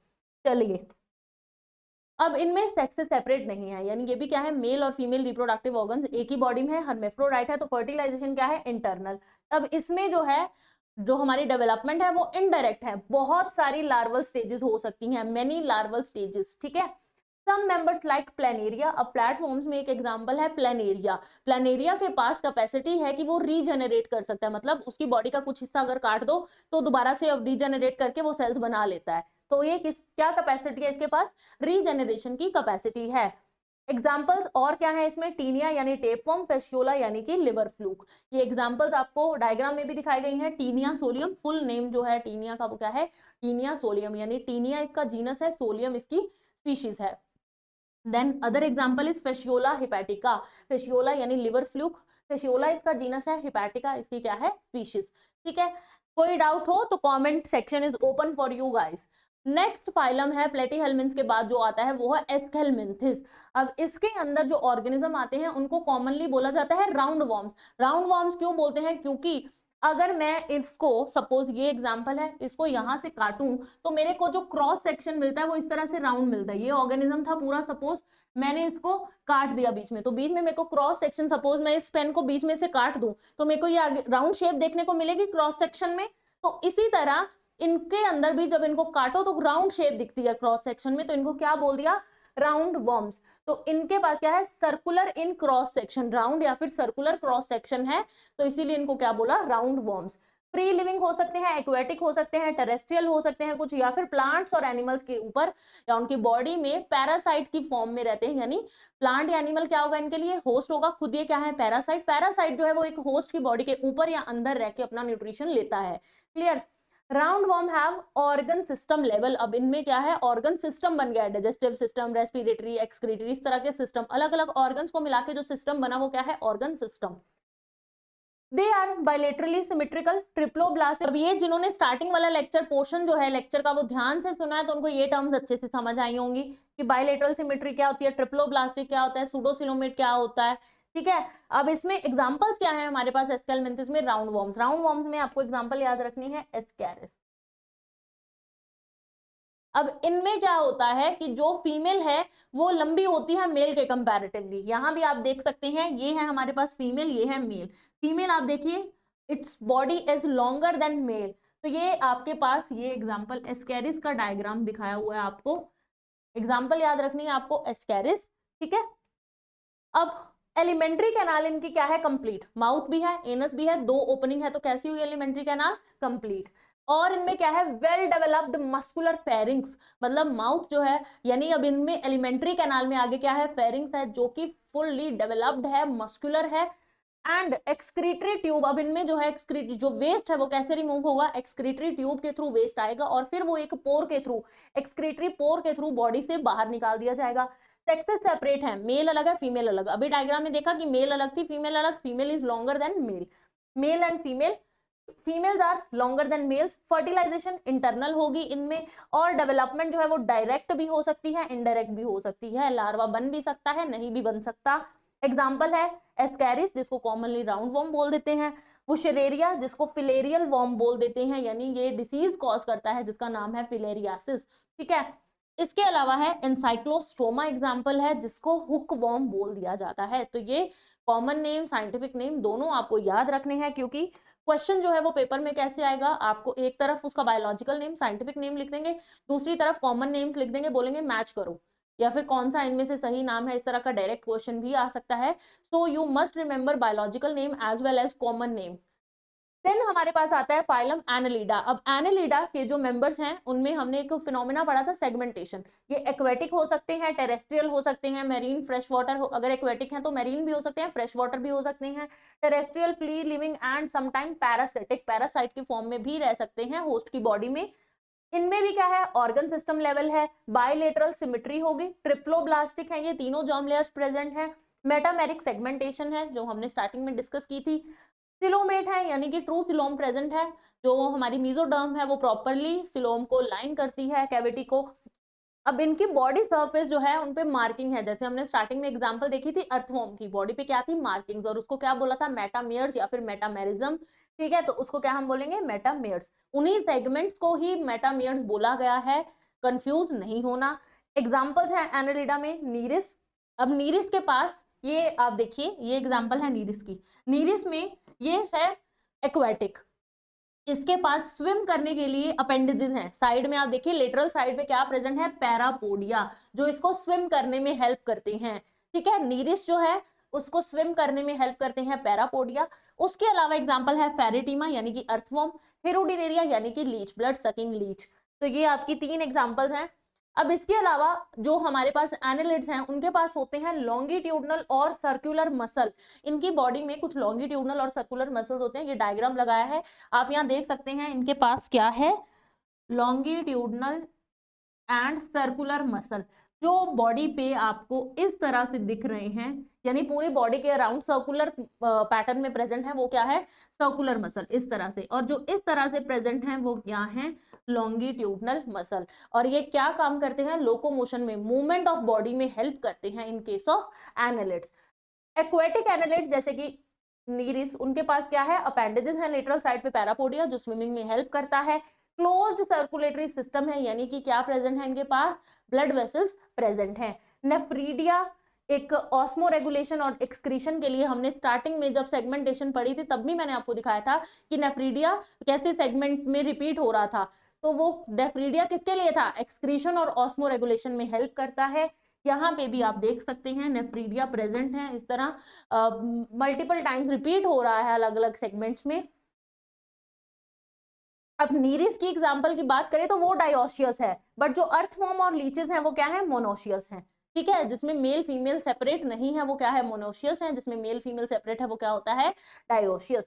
चलिए, अब इनमें सेक्स से सेपरेट नहीं है, यानी ये भी क्या है, मेल और फीमेल रिप्रोडक्टिव ऑर्गन्स एक ही बॉडी में है, हर्मेफ्रोडाइट है, तो फर्टिलाइजेशन क्या है, इंटरनल। अब इसमें जो है, जो हमारी डेवलपमेंट है वो इनडायरेक्ट है, बहुत सारी लार्वल स्टेजेस हो सकती हैं, मेनी लार्वल स्टेजेस, ठीक है। सम मेंबर्स लाइक प्लेनेरिया, अब प्लेटफॉर्म्स में एक एग्जांपल है प्लेनेरिया। प्लेनेरिया के पास कैपेसिटी है कि वो रीजनरेट कर सकता है, मतलब उसकी बॉडी का कुछ हिस्सा अगर काट दो तो दोबारा से रीजनरेट करके वो सेल्स बना लेता है। तो ये क्या कैपेसिटी है इसके पास, रीजनरेशन की कैपेसिटी है। एग्जाम्पल्स और क्या है इसमें, टीनिया यानी टेपवर्म, फेशियोला यानी कि लिवर फ्लूक। ये एग्जाम्पल्स आपको डायग्राम में भी दिखाई गई हैं। टीनिया सोलियम, फुल नेम जो है टीनिया का वो क्या है, टीनिया सोलियम, यानी टीनिया इसका जीनस है, सोलियम इसकी स्पीशीज है। Then other example is Fasciola hepatica, Fasciola यानी लिवर फ्लूक, फेशियोला इसका जीनस है, हिपैटिका इसकी क्या है, स्पीशीज, ठीक है। कोई डाउट हो तो comment section is open for you guys. Next phylum है प्लेटीहेल्मिन्थ्स के बाद जो आता है वो है एस्केलमिन्थिस। अब इसके अंदर जो ऑर्गेनिज्म आते हैं उनको कॉमनली बोला जाता है राउंड वॉर्म्स। राउंड वॉर्म्स क्यों बोलते हैं, क्योंकि अगर मैं इसको, सपोज ये एग्जांपल है, इसको यहां से काटूं तो मेरे को जो क्रॉस सेक्शन मिलता है वो इस तरह से राउंड मिलता है। ये ऑर्गेनिज्म था पूरा, सपोज मैंने इसको काट दिया बीच में, तो बीच में मेरे को क्रॉस सेक्शन, सपोज मैं इस पेन को बीच में से काट दूं तो मेरे को ये राउंड शेप देखने को मिलेगी क्रॉस सेक्शन में। तो इसी तरह इनके अंदर भी जब इनको काटो तो राउंड शेप दिखती है क्रॉस सेक्शन में, तो इनको क्या बोल दिया, राउंड वॉर्म्स। तो इनके पास क्या है, circular in cross section, round या फिर सर्कुलर क्रॉस सेक्शन है, तो इसीलिए इनको क्या बोला, राउंड वॉर्म्स। फ्री लिविंग हो सकते हैं, एक्वेटिक हो सकते हैं, टेरेस्ट्रियल हो सकते हैं कुछ, या फिर प्लांट्स और एनिमल्स के ऊपर या उनकी बॉडी में पैरासाइट की फॉर्म में रहते हैं। यानी प्लांट या एनिमल क्या होगा इनके लिए, होस्ट होगा, खुद ये क्या है, पैरासाइट। पैरासाइट जो है वो एक होस्ट की बॉडी के ऊपर या अंदर रह के अपना न्यूट्रिशन लेता है। Clear. Round warm have organ system level, अब इनमें क्या है, ऑर्गन सिस्टम बन गया है, डाइजेस्टिव सिस्टम, रेस्पिरेटरी, एक्सक्रीटरी, इस तरह के सिस्टम, अलग अलग ऑर्गन्स को मिला के जो सिस्टम बना वो क्या है, organ system. They are bilaterally symmetrical triploblast. अब ये जिन्होंने स्टार्टिंग वाला लेक्चर पोर्शन जो है लेक्चर का वो ध्यान से सुना है तो उनको ये टर्म्स अच्छे से समझ आई होंगी कि बायलेटरल सिमेट्री क्या होती है, ट्रिप्लोब्लास्टिक क्या होता है, सूडोसिलोमेट क्या होता है, ठीक है। अब इसमें एग्जांपल्स क्या है हमारे पास एस्केलमिन्थिस में, राउंड वॉर्म्स। राउंड वॉर्म्स में आपको एग्जांपल याद रखनी है, एस्कैरिस। अब इनमें क्या होता है कि जो फीमेल है वो लंबी होती है मेल के कंपैरेटिवली। यहां भी आप देख सकते हैं, ये है हमारे पास फीमेल, ये है मेल। फीमेल आप देखिए, its body is longer than male. तो ये आपके पास ये एग्जांपल एस्कैरिस का डायग्राम दिखाया हुआ है आपको, एग्जांपल याद रखनी है आपको, एस्कैरिस, ठीक है। अब एलिमेंट्री कैनाल इनकी क्या है, कंप्लीट, माउथ भी है, एनस भी है, दो ओपनिंग है, तो कैसी हुई एलिमेंट्री कैनाल, कंप्लीट। और इनमें क्या है, वेल डेवलप्ड मस्कुलर फेरिंग्स, मतलब माउथ जो है, यानी अब इनमें एलिमेंट्री कैनाल में आगे क्या है, फेरिंग्स है जो कि फुल्ली डेवलप्ड है, मस्कुलर है। एंड एक्सक्रीटरी ट्यूब, अब इनमें जो है एक्सक्रीटरी जो वेस्ट है वो कैसे रिमूव होगा, एक्सक्रीटरी ट्यूब के थ्रू वेस्ट आएगा और फिर वो एक पोर के थ्रू, एक्सक्रीटरी पोर के थ्रू बॉडी से बाहर निकाल दिया जाएगा। सेक्सेस सेपरेट है, मेल अलग है, फीमेल अलग। अभी डायग्राम में देखा कि मेल अलग थी, फीमेल अलग, female is longer than male, male and female, females are longer than males. Fertilisation internal होगी इनमें, और डेवलपमेंट जो है वो डायरेक्ट भी हो सकती है, इनडायरेक्ट भी हो सकती है, लार्वा बन भी सकता है, नहीं भी बन सकता। एग्जाम्पल है एस्कैरिस जिसको कॉमनली राउंड वॉर्म बोल देते हैं, वुशरेरिया जिसको फिलेरियल वॉर्म बोल देते हैं, यानी ये डिसीज कॉज करता है जिसका नाम है फिलेरियासिस, ठीक है। इसके अलावा है एनसाइक्लोस्टोमा, एग्जाम्पल है जिसको हुक वॉर्म बोल दिया जाता है। तो ये कॉमन नेम, साइंटिफिक नेम दोनों आपको याद रखने हैं, क्योंकि क्वेश्चन जो है वो पेपर में कैसे आएगा, आपको एक तरफ उसका बायोलॉजिकल नेम, साइंटिफिक नेम लिख देंगे, दूसरी तरफ कॉमन नेम्स लिख देंगे, बोलेंगे मैच करो या फिर कौन सा इनमें से सही नाम है, इस तरह का डायरेक्ट क्वेश्चन भी आ सकता है। So you must remember biological name as well as common name. Then हमारे पास आता है फाइलम एनालिडा। अब एनालिडा के जो मेंबर्स हैं उनमें हमने एक फिनोमेना पढ़ा था, सेगमेंटेशन। ये एक्वेटिक हो सकते हैं, टेरेस्ट्रियल हो सकते हैं, मैरीन, फ्रेश वाटर, अगर एक्वेटिक हैं तो मैरीन भी हो सकते हैं, फ्रेश वाटर भी हो सकते हैं, terrestrial, free living and sometime parasitic, parasite की फॉर्म में भी रह सकते हैं होस्ट की बॉडी में। इनमें भी क्या है, ऑर्गन सिस्टम लेवल है, बायलेटरल सिमेट्री होगी, ट्रिप्लोब्लास्टिक है, ये तीनों जर्म लेयर्स प्रेजेंट है, मेटामेरिक सेगमेंटेशन है जो हमने स्टार्टिंग में डिस्कस की थी, सिलोमेट है यानी कि ट्रू सिलोम प्रेजेंट है, जो हमारी मेसोडर्म है वो प्रॉपरली सिलोम को लाइन करती है, कैविटी को। अब इनकी बॉडी सरफेस जो है उन पे मार्किंग है, जैसे हमने स्टार्टिंग में एग्जांपल देखी थी अर्थवॉर्म की बॉडी पे क्या थी, मार्किंग्स, और उसको क्या बोला था, मेटामेयर्स या फिर मेटामेरिज्म। ठीक है, तो उसको क्या हम बोलेंगे, मेटामेयर्स। उन्हीं सेगमेंट्स को ही मेटामेयर्स बोला गया है, कंफ्यूज नहीं होना। एग्जांपल्स हैं एनालिडा में नीरिस। अब नीरिस के पास ये आप देखिए, ये एग्जांपल है नीरिस की। नीरिस में ये है एक्वेटिक, इसके पास स्विम करने के लिए अपेंडेजेस हैं। साइड में आप देखिए, लेटरल साइड पे क्या प्रेजेंट है, पैरापोडिया, जो इसको स्विम करने में हेल्प करते हैं। ठीक है, नीरिस जो है उसको स्विम करने में हेल्प करते हैं पैरापोडिया। उसके अलावा एग्जांपल है फेरिटीमा यानी कि अर्थवॉर्म, हेरोडिनेरिया यानी कि लीच, ब्लड सकिंग लीच। तो ये आपकी 3 एग्जांपल्स हैं। अब इसके अलावा जो हमारे पास एनालिड्स हैं उनके पास होते हैं लॉन्गिट्यूडनल और सर्कुलर मसल। इनकी बॉडी में कुछ लॉन्गिट्यूडनल और सर्कुलर मसल्स होते हैं। ये डायग्राम लगाया है, आप यहाँ देख सकते हैं, इनके पास क्या है, लॉन्गिट्यूडनल एंड सर्कुलर मसल, जो बॉडी पे आपको इस तरह से दिख रहे हैं, यानी पूरी बॉडी के अराउंड सर्कुलर पैटर्न में प्रेजेंट है, वो क्या है, सर्कुलर मसल इस तरह से। और जो इस तरह से प्रेजेंट है वो क्या है, लॉन्गिट्यूडनल मसल। और ये क्या काम करते हैं, लोकोमोशन में, मूवमेंट ऑफ बॉडी में हेल्प करते हैं in case of annelids. Aquatic annelid जैसे कि नीरिस, उनके पास क्या है, अपेंडेजेस है लेटरल साइड पे पैरापोडिया, जो स्विमिंग में हेल्प करता है। क्लोज्ड सर्कुलेटरी सिस्टम है, यानी कि क्या प्रेजेंट है इनके पास, ब्लड वेसल्स प्रेजेंट है। नेफ्रीडिया एक ऑस्मो रेगुलेशन और एक्सक्रीशन के लिए, हमने स्टार्टिंग में जब सेगमेंटेशन पढ़ी थी तब भी मैंने आपको दिखाया था कि नेफ्रीडिया कैसे सेगमेंट में रिपीट हो रहा था। तो वो नेफ्रीडिया किसके लिए था, एक्सक्रीशन और ऑस्मो रेगुलेशन में हेल्प करता है। यहाँ पे भी आप देख सकते हैं नेफ्रीडिया प्रेजेंट है, इस तरह मल्टीपल टाइम्स रिपीट हो रहा है अलग अलग सेगमेंट्स में। अब नीरिस की एग्जांपल की बात करें तो वो डायोशियस है, बट जो अर्थवॉर्म और लीचेस हैं वो क्या है, मोनोशियस हैं। ठीक है, जिसमें मेल फीमेल सेपरेट नहीं है वो क्या है, मोनोशियस है। जिसमें मेल फीमेल सेपरेट है वो क्या होता है, डायोशियस।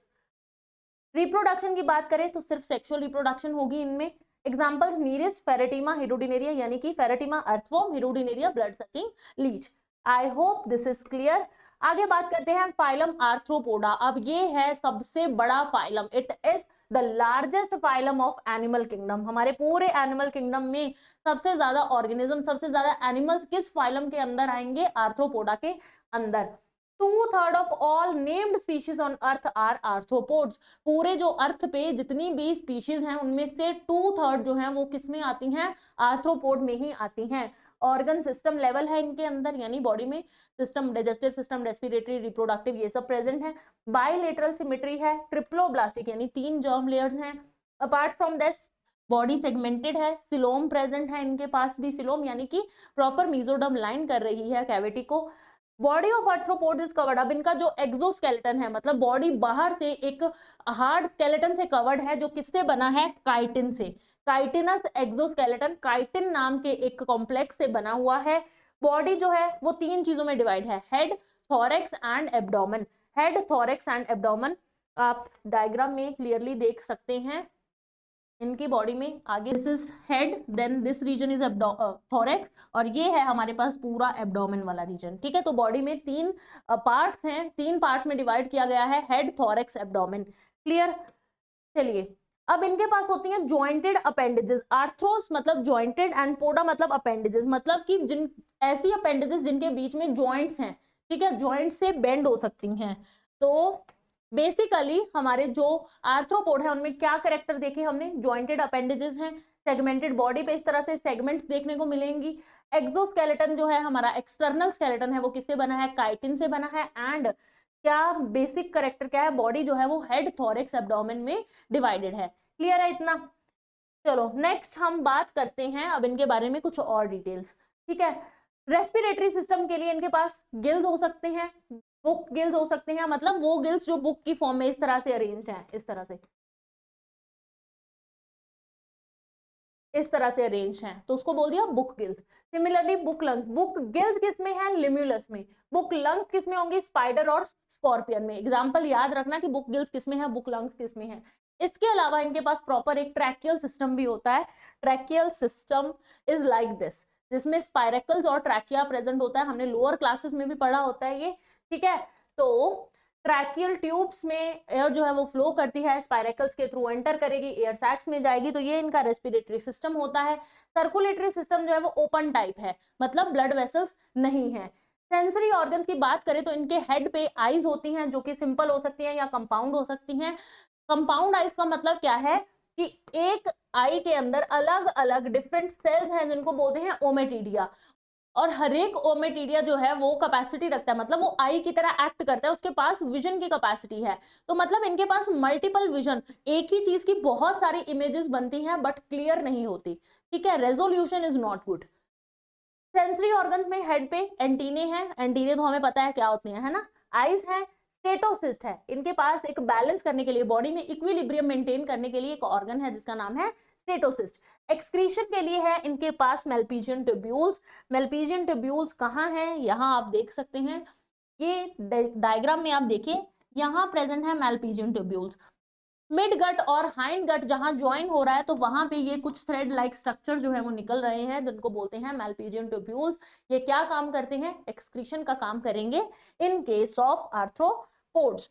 रिप्रोडक्शन की बात करें तो सिर्फ सेक्सुअल रिप्रोडक्शन होगी इनमें। एग्जांपल नीरिस, फेरेटिमा, हेरोडिनेरिया यानी कि Pheretima earthworm, हेरोडिनेरिया blood sucking Leach. I hope this is clear. आगे बात करते हैं फाइलम आर्थ्रोपोडा। अब ये है सबसे बड़ा phylum, it is the largest phylum of animal kingdom. हमारे पूरे एनिमल किंगडम में सबसे ज्यादा ऑर्गेनिज्म, सबसे ज्यादा एनिमल्स किस फाइलम के अंदर आएंगे, आर्थ्रोपोडा के अंदर। 2/3 of all named species on earth are arthropods. पूरे जो अर्थ पे जितनी भी स्पीशीज हैं उनमें से 2/3 जो है वो किसमें आती हैं, आर्थ्रोपोड में ही आती हैं। ऑर्गन सिस्टम लेवल है इनके अंदर, यानी बॉडी में system, digestive system, respiratory, reproductive, ये सब प्रेजेंट है। बाइलेटरल सिमेट्री है, ट्रिप्लोब्लास्टिक यानी 3 जर्म लेयर्स हैं। Apart from this body segmented है, सिलोम प्रेजेंट है इनके पास भी, सिलोम यानी कि प्रॉपर मेसोडर्म लाइन कर रही है कैविटी को। Body of arthropod is covered. अब इनका जो एक्सोस्केलेटन है, मतलब बॉडी बाहर से एक हार्ड स्केलेटन से कवर्ड है, जो किससे बना है, काइटिन से। काइटिनस एक्सोस्केलेटन, काइटिन नाम के एक कॉम्प्लेक्स से बना हुआ है। बॉडी जो है वो 3 चीजों में डिवाइड है, head, thorax and abdomen. Head, thorax and abdomen आप डायग्राम में क्लियरली देख सकते हैं इनकी बॉडी में। आगे this is head, then this region is thorax, और ये है हमारे पास पूरा एब्डोमेन वाला रीजन। ठीक है, तो बॉडी में 3 पार्ट्स हैं, 3 पार्ट्स में डिवाइड किया गया है, हेड, थोरेक्स, एब्डोमेन। क्लियर। चलिए, अब इनके पास होती हैं जॉइंटेड अपेंडेजेस। आर्थ्रोस मतलब जॉइंटेड एंड पोडा मतलब अपेंडेजेस, मतलब कि जिन ऐसी अपेंडेजेस जिनके बीच में जॉइंट्स हैं। ठीक है, जॉइंट से बेंड हो सकती हैं। तो बेसिकली हमारे जो आर्थ्रोपोड है उनमें क्या करेक्टर देखे हमने, जॉइंटेड अपेंडेजेस हैं, सेगमेंटेड बॉडी पे इस तरह से सेगमेंट्स देखने को मिलेंगी। एक्सोस्केलेटन जो है हमारा, एक्सटर्नल स्केलेटन है, वो किससे बना है, काइटिन से बना है। एंड क्या बेसिक करेक्टर क्या है, बॉडी जो है वो हेड, थोरेक्स, एब्डोमेन में डिवाइडेड है। क्लियर है इतना। चलो नेक्स्ट हम बात करते हैं अब इनके बारे में कुछ और डिटेल्स। ठीक है, रेस्पिरेटरी सिस्टम के लिए इनके पास गिल्स हो सकते हैं, बुक गिल्स हो सकते हैं, मतलब वो गिल्स जो बुक की फॉर्म में इस तरह से अरेंज्ड हैं, इस तरह से अरेंज हैं, तो उसको बोल दिया book gills. Similarly book lungs, book gills किसमें है, लिम्यूलस में। बुक लंग्स किसमें होंगी, स्पाइडर और स्कॉर्पियन में। एग्जांपल याद रखना कि बुक गिल्स किसमें है, बुक लंग्स किसमें है। इसके अलावा इनके पास प्रॉपर एक ट्रैकियल सिस्टम भी होता है। Tracheal system is like this, जिसमें स्पाइरेकल्स और ट्रैकिया प्रेजेंट होता है। हमने लोअर क्लासेस में भी पढ़ा होता है ये। ठीक है, तो ट्रैकियल ट्यूब्स में एयर जो है वो फ्लो करती है, स्पाइरेकल्स के थ्रू एंटर करेगी, एयर सैक्स में जाएगी, तो ये इनका रेस्पिरेटरी सिस्टम होता है। सर्कुलेटरी सिस्टम जो है वो ओपन टाइप है, मतलब ब्लड वेसल्स नहीं है। सेंसरी ऑर्गन्स की बात करें तो इनके हेड पे आईज होती हैं, जो कि सिंपल हो सकती हैं या कंपाउंड हो सकती हैं। कंपाउंड आईज का मतलब क्या है कि एक आई के अंदर अलग अलग डिफरेंट सेल्स हैं जिनको बोलते हैं ओमेटिडिया, और हर एक ओमेटिडिया जो है वो कैपेसिटी रखता है, मतलब वो आई की तरह एक्ट करता है, उसके पास विजन की कैपेसिटी है। तो मतलब इनके पास मल्टीपल विजन, एक ही चीज की बहुत सारी इमेजेस बनती हैं बट क्लियर नहीं होती, ठीक है, resolution is not good. Sensory organs में हेड पे एंटीने हैं, एंटीने तो हमें पता है क्या होते हैं, है ना। आईज है, स्टेटोसिस्ट है, इनके पास एक बैलेंस करने के लिए, बॉडी में इक्विलिब्रियम मेंटेन करने के लिए एक ऑर्गन है जिसका नाम है स्टेटोसिस्ट। एक्सक्रीशन के लिए है इनके पास मेल्पिजियन ट्यूब्यूल्स। मेल्पिजियन ट्यूब्यूल्स कहाँ है, यहाँ आप देख सकते हैं, ये डायग्राम में आप देखिए, यहाँ प्रेजेंट है मेल्पिजियन ट्यूब्यूल्स। मिड गट और हाइंड गट जहां ज्वाइन हो रहा है तो वहां पे ये कुछ थ्रेड लाइक स्ट्रक्चर जो है वो निकल रहे हैं जिनको बोलते हैं मेल्पिजियन ट्यूब्यूल्स। ये क्या काम करते हैं, एक्सक्रीशन का काम करेंगे इन केस ऑफ आर्थ्रोपोड्स।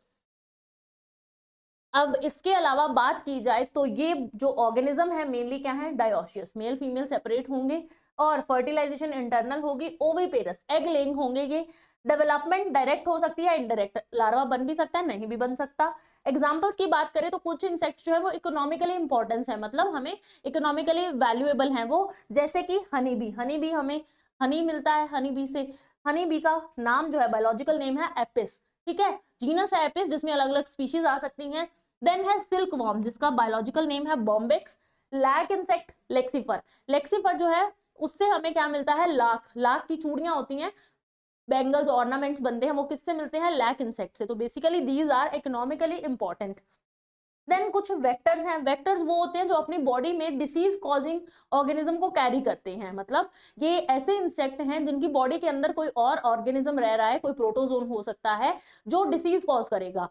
अब इसके अलावा बात की जाए तो ये जो ऑर्गेनिज्म है मेनली क्या है, डायोशियस, मेल फीमेल सेपरेट होंगे और फर्टिलाइजेशन इंटरनल होगी, ओविपेरस एग लेइंग होंगे ये। डेवलपमेंट डायरेक्ट हो सकती है, इनडायरेक्ट, लार्वा बन भी सकता है, नहीं भी बन सकता। एग्जाम्पल्स की बात करें तो कुछ इंसेक्ट्स जो है वो इकोनॉमिकली इंपॉर्टेंस है, मतलब हमें इकोनॉमिकली वैल्यूएबल है वो, जैसे कि हनी बी। हनी बी, हमें हनी मिलता है हनी बी से। हनी बी का नाम जो है बायोलॉजिकल नेम है एपिस, ठीक है, जीनस है एपिस जिसमें अलग अलग स्पीशीज आ सकती हैं। देन है सिल्क वॉर्म जिसका बायोलॉजिकल नेम है बॉम्बिक्स। लैक इंसेक्ट लेक्सिफर, लेक्सिफर जो है उससे हमें क्या मिलता है, लाख, लाख की चूड़ियां होती हैं, बैंगल्स ऑर्नामेंट्स बनते हैं, वो किससे मिलते हैं, लैक इंसेक्ट से। तो basically these are economically important. Then कुछ वेक्टर्स हैं, वेक्टर्स वो होते हैं जो अपनी बॉडी में डिसीज कॉजिंग ऑर्गेनिज्म को कैरी करते हैं, मतलब ये ऐसे इंसेक्ट हैं जिनकी बॉडी के अंदर कोई और ऑर्गेनिज्म रह रहा है, कोई प्रोटोजोन हो सकता है जो डिसीज कॉज करेगा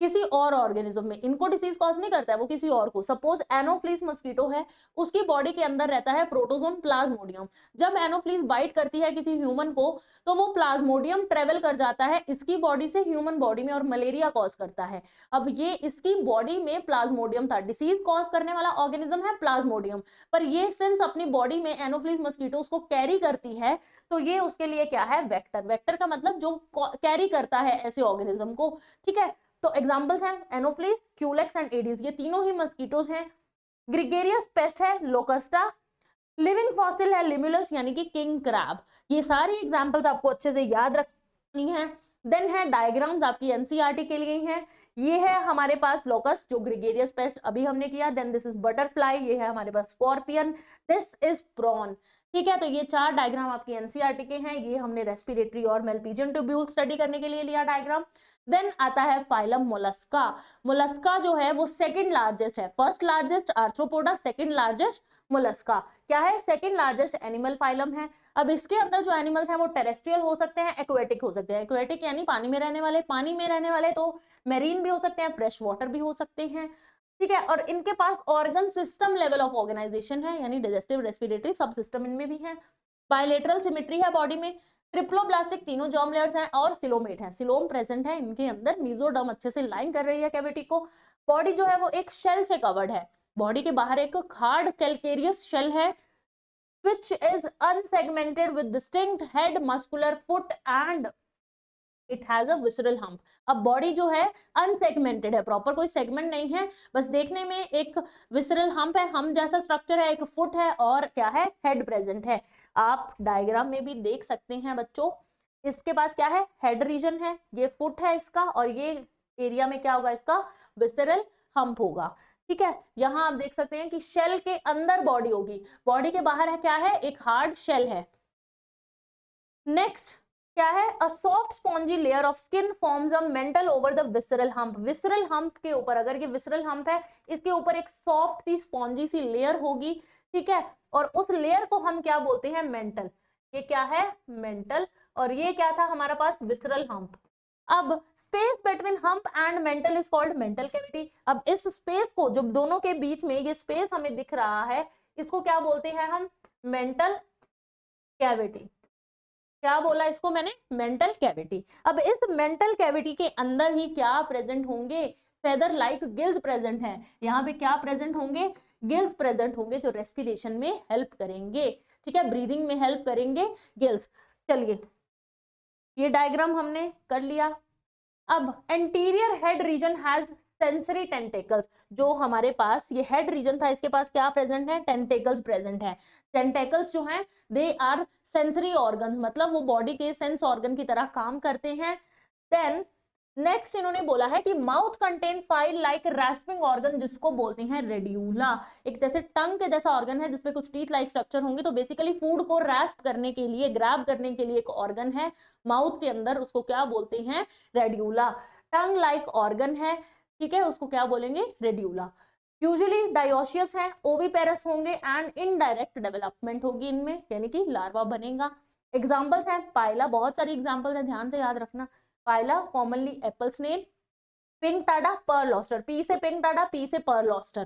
किसी और ऑर्गेनिज्म में, इनको डिसीज कॉज नहीं करता है, वो किसी और को। सपोज एनोफ्लिस मस्कीटो है, उसकी बॉडी के अंदर रहता है प्रोटोजोन प्लाज्मोडियम। जब एनोफ्लिस बाइट करती है किसी ह्यूमन को तो वो प्लाज्मोडियम ट्रेवल कर जाता है इसकी बॉडी से ह्यूमन बॉडी में और मलेरिया कॉज करता है। अब ये इसकी बॉडी में प्लाज्मोडियम था, डिसीज कॉज करने वाला ऑर्गेनिज्म है प्लाज्मोडियम, पर ये सिंस अपनी बॉडी में एनोफ्लिस मस्कीटो उसको कैरी करती है तो ये उसके लिए क्या है, वेक्टर। वेक्टर का मतलब जो कैरी करता है ऐसे ऑर्गेनिज्म को, ठीक है। तो एग्जांपल्स हैं एनोफ्लिस, क्यूलेक्स एंड एडिस, ये तीनों ही मस्कीटोज हैं। ग्रिगेरियस पेस्ट है लोकस्टा। लिविंग फॉसिल है लिमुलस यानी कि किंग क्रैब। ये सारी एग्जांपल्स आपको अच्छे से याद रखनी है। देन है डायग्राम्स आपकी एनसीईआरटी के लिए हैं। ये है हमारे पास लोकस्ट जो ग्रिगेरियस पेस्ट अभी हमने किया। देन दिस इज बटरफ्लाई, ये है हमारे पास स्कॉर्पियन, दिस इज प्रॉन, ठीक है। तो ये चार डायग्राम आपकी एनसीईआरटी के हैं, ये हमने रेस्पिरेटरी और मेल्पिजियन ट्यूब्यूल स्टडी करने के लिए लिया डायग्राम। देन आता है फाइलम मोलस्का। मोलस्का जो है वो सेकंड लार्जेस्ट है, first largest arthropoda, second largest Mollusca. क्या है, सेकंड लार्जेस्ट एनिमल फाइलम है। अब इसके अंदर जो एनिमल्स हैं वो टेरेस्ट्रियल हो सकते हैं, एक्वेटिक हो सकते हैं। एक्वेटिक यानी पानी में रहने वाले, पानी में रहने वाले तो मेरीन भी हो सकते हैं, फ्रेश वाटर भी हो सकते हैं, ठीक है। और इनके पास organ system level of organisation है, यानी डाइजेस्टिव रेस्पिरेटरी सब सिस्टम इनमें भी है। बायलेटरल सिमेट्री है बॉडी में। ट्रिप्लोब्लास्टिक तीनों जर्म लेयर्स हैं और सिलोमेट है, सिलोम प्रेजेंट है इनके अंदर। मीजोडर्म अच्छे से लाइन कर रही है कैविटी को। बॉडी जो है वो एक शेल से कवर्ड है, बॉडी के बाहर एक हार्ड कैल्केरियस शेल है which is unsegmented with distinct head, muscular foot and it has a visceral hump। अब बॉडी जो है अनसेगमेंटेड है, प्रॉपर कोई सेगमेंट नहीं है, बस देखने में एक विसरल हम्प है, हम जैसा स्ट्रक्चर है, एक फुट है और क्या है, हेड प्रेजेंट है। आप डायग्राम में भी देख सकते हैं बच्चों, इसके पास क्या है, हेड रीजन है, ये फुट है इसका, और ये एरिया में क्या होगा, इसका विसरल हम्प होगा, ठीक है। यहाँ आप देख सकते हैं कि शेल के अंदर बॉडी होगी, बॉडी के बाहर है क्या है, एक हार्ड शेल है। नेक्स्ट क्या है, a soft spongy layer of skin forms a mental over the visceral hump. Visceral hump के ऊपर, अगर ये विसरल हम्प है, इसके ऊपर एक सॉफ्ट सी स्पॉन्जी सी लेयर होगी, ठीक है, और उस लेयर को हम क्या बोलते हैं, मेंटल। ये क्या है, मेंटल, और ये क्या था हमारा पास, विसरल हम्प। अब space between hump and mental is called mantle cavity. अब इस स्पेस को, जो दोनों के बीच में ये स्पेस हमें दिख रहा है, इसको क्या बोलते हैं हम, मेंटल कैविटी। क्या बोला इसको मैंने, मेंटल कैविटी। अब इस मेंटल कैविटी के अंदर ही क्या प्रेजेंट होंगे, फेदर लाइक गिल्स प्रेजेंट है। यहाँ पे क्या प्रेजेंट होंगे, गिल्स प्रेजेंट होंगे जो रेस्पिरेशन में हेल्प करेंगे, ठीक है, ब्रीदिंग में हेल्प करेंगे गिल्स। चलिए ये डायग्राम हमने कर लिया। अब anterior head region has sensory tentacles, जो हमारे पास ये हेड रीजन था इसके पास क्या प्रेजेंट है, टेंटेकल्स प्रेजेंट है। टेंटेकल्स जो हैं दे आर सेंसरी ऑर्गन्स, मतलब वो बॉडी के सेंस ऑर्गन की तरह काम करते हैं। देन नेक्स्ट इन्होंने बोला है कि mouth contain file like रैस्पिंग organ, जिसको बोलते हैं रेडियोला। एक जैसे टंग के जैसा ऑर्गन है जिसपे कुछ टीथ लाइक स्ट्रक्चर होंगे, तो बेसिकली फूड को रैस्प करने के लिए, ग्रैब करने के लिए एक ऑर्गन है माउथ के अंदर, उसको क्या बोलते हैं, रेडियोला। टंग लाइक ऑर्गन है, ठीक है, उसको क्या बोलेंगे, रेडियोला। यूजुअली डायोशियस है, ओविपेरस होंगे एंड इनडायरेक्ट डेवलपमेंट होगी इनमें, यानी कि लार्वा बनेगा। एग्जांपल्स हैं पाइला, बहुत सारी एग्जांपल्स हैं, ध्यान से याद रखना। Pila commonly apple snail, Pinctada, pearl oyster, P से पिंक टाडा, पी से पर्ल लॉस्टर।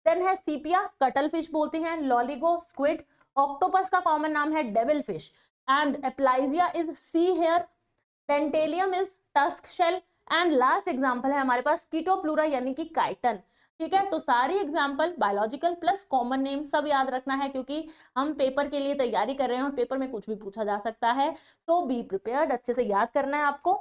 देन है सीपिया, कटल फिश बोलते हैं, लॉलिगो स्क्विड, ऑक्टोपस का कॉमन नाम है devil fish, and Aplysia is sea hare, Dentalium is tusk shell, and last example है हमारे पास कीटोप्लूरा यानी कि काइटन। ठीक है, तो सारी example biological plus common name सब याद रखना है, क्योंकि हम पेपर के लिए तैयारी कर रहे हैं और पेपर में कुछ भी पूछा जा सकता है, सो बी प्रिपेयर्ड, अच्छे से याद करना है आपको।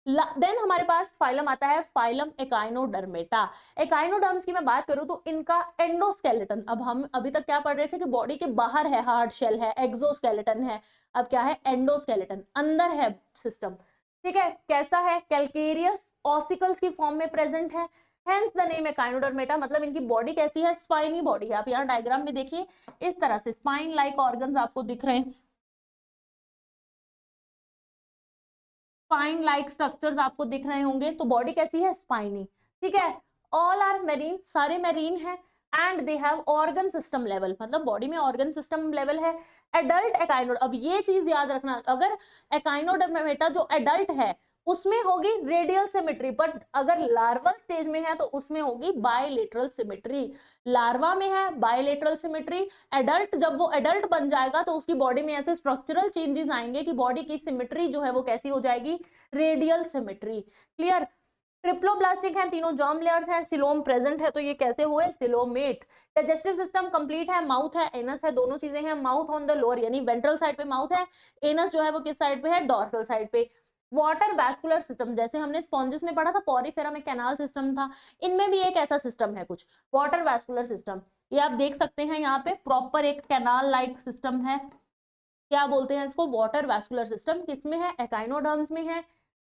देन हमारे पास फाइलम आता है, फाइलम एकाइनोडर्मेटा। एकाइनोडर्म्स की मैं बात करूं तो इनका एंडोस्केलेटन, अब हम अभी तक क्या पढ़ रहे थे कि बॉडी के बाहर है, हार्ड शेल है, एक्सोस्केलेटन है, अब क्या है, एंडोस्केलेटन, अंदर है सिस्टम। ठीक है, कैसा है, कैल्केरियस ऑसिकल्स की फॉर्म में प्रेजेंट है, हेंस द नेम एकाइनोडर्मेटा। मतलब इनकी बॉडी कैसी है, स्पाइनी बॉडी है। आप यहाँ डायग्राम में देखिए, इस तरह से स्पाइन लाइक ऑर्गन्स आपको दिख रहे हैं, स्पाइन लाइक स्ट्रक्चर्स आपको दिख रहे होंगे, तो बॉडी कैसी है, स्पाइनी। ठीक है, ऑल आर मेरीन, सारे मेरीन है, and they have organ system level, मतलब बॉडी में ऑर्गन सिस्टम लेवल है। एडल्ट एकाइनोड, अब ये चीज याद रखना, अगर एकाइनोडर्मेटा जो एडल्ट है उसमें होगी रेडियल सिमेट्री, बट अगर लार्वल स्टेज में है तो उसमें होगी बायलेटरल सिमेट्री। लार्वा में है बायलेटरल सिमेट्री, एडल्ट जब वो एडल्ट बन जाएगा तो उसकी बॉडी में ऐसे स्ट्रक्चरल चेंजेस आएंगे कि बॉडी की सिमेट्री जो है वो कैसी हो जाएगी, रेडियल सिमेट्री। क्लियर, ट्रिप्लोब्लास्टिक है, तीनों जर्म लेयर्स हैं, सिलोम प्रेजेंट है, तो ये कैसे हुए, सिलोमेट। डाइजेस्टिव सिस्टम कंप्लीट है, माउथ है, एनस है, दोनों चीजें हैं, माउथ ऑन द लोअर यानी वेंट्रल साइड पे माउथ है, एनस जो है वो किस साइड पे है, डॉर्सल साइड पे। वाटर वैस्कुलर सिस्टम, जैसे हमने स्पॉन्जेस में पढ़ा था, पॉरीफेरा में कैनाल सिस्टम था, इनमें भी एक ऐसा सिस्टम है कुछ, वाटर वैस्कुलर सिस्टम। ये आप देख सकते हैं यहाँ पे प्रॉपर एक कैनाल लाइक सिस्टम है, क्या बोलते हैं इसको, वाटर वैस्कुलर सिस्टम। किसमें है, एकाइनोडर्म्स में है,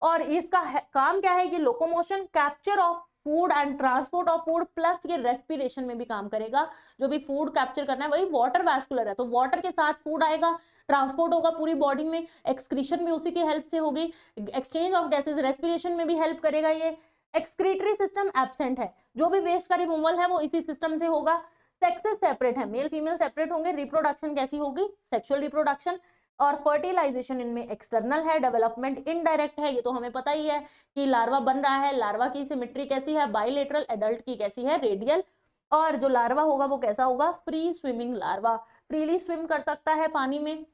और इसका काम क्या है कि locomotion, capture of food and transport of food, plus ये रेस्पिरेशन में भी काम करेगा। जो भी फूड कैप्चर करना है वही वाटर वैस्कुलर है, तो वाटर के साथ फूड आएगा, ट्रांसपोर्ट होगा पूरी बॉडी में, एक्सक्रीशन भी उसी की हेल्प से होगी, एक्सचेंज ऑफ गैसेज, रेस्पिरेशन में भी हेल्प करेगा ये। एक्सक्रीटरी सिस्टम एब्सेंट है, जो भी वेस्ट का रिमूवल है वो इसी सिस्टम से होगा। सेक्सेस सेपरेट है, मेल फीमेल सेपरेट होंगे। रिप्रोडक्शन कैसी होगी, सेक्सुअल रिप्रोडक्शन, और फर्टिलाइजेशन इनमें एक्सटर्नल है, डेवलपमेंट इनडायरेक्ट है, ये तो हमें पता ही है कि लार्वा बन रहा है, लार्वा की सिमेट्री कैसी है, बाइलेटरल, एडल्ट की कैसी है, रेडियल, और जो लार्वा होगा वो कैसा होगा, free swimming larva, freely swim कर सकता है पानी में।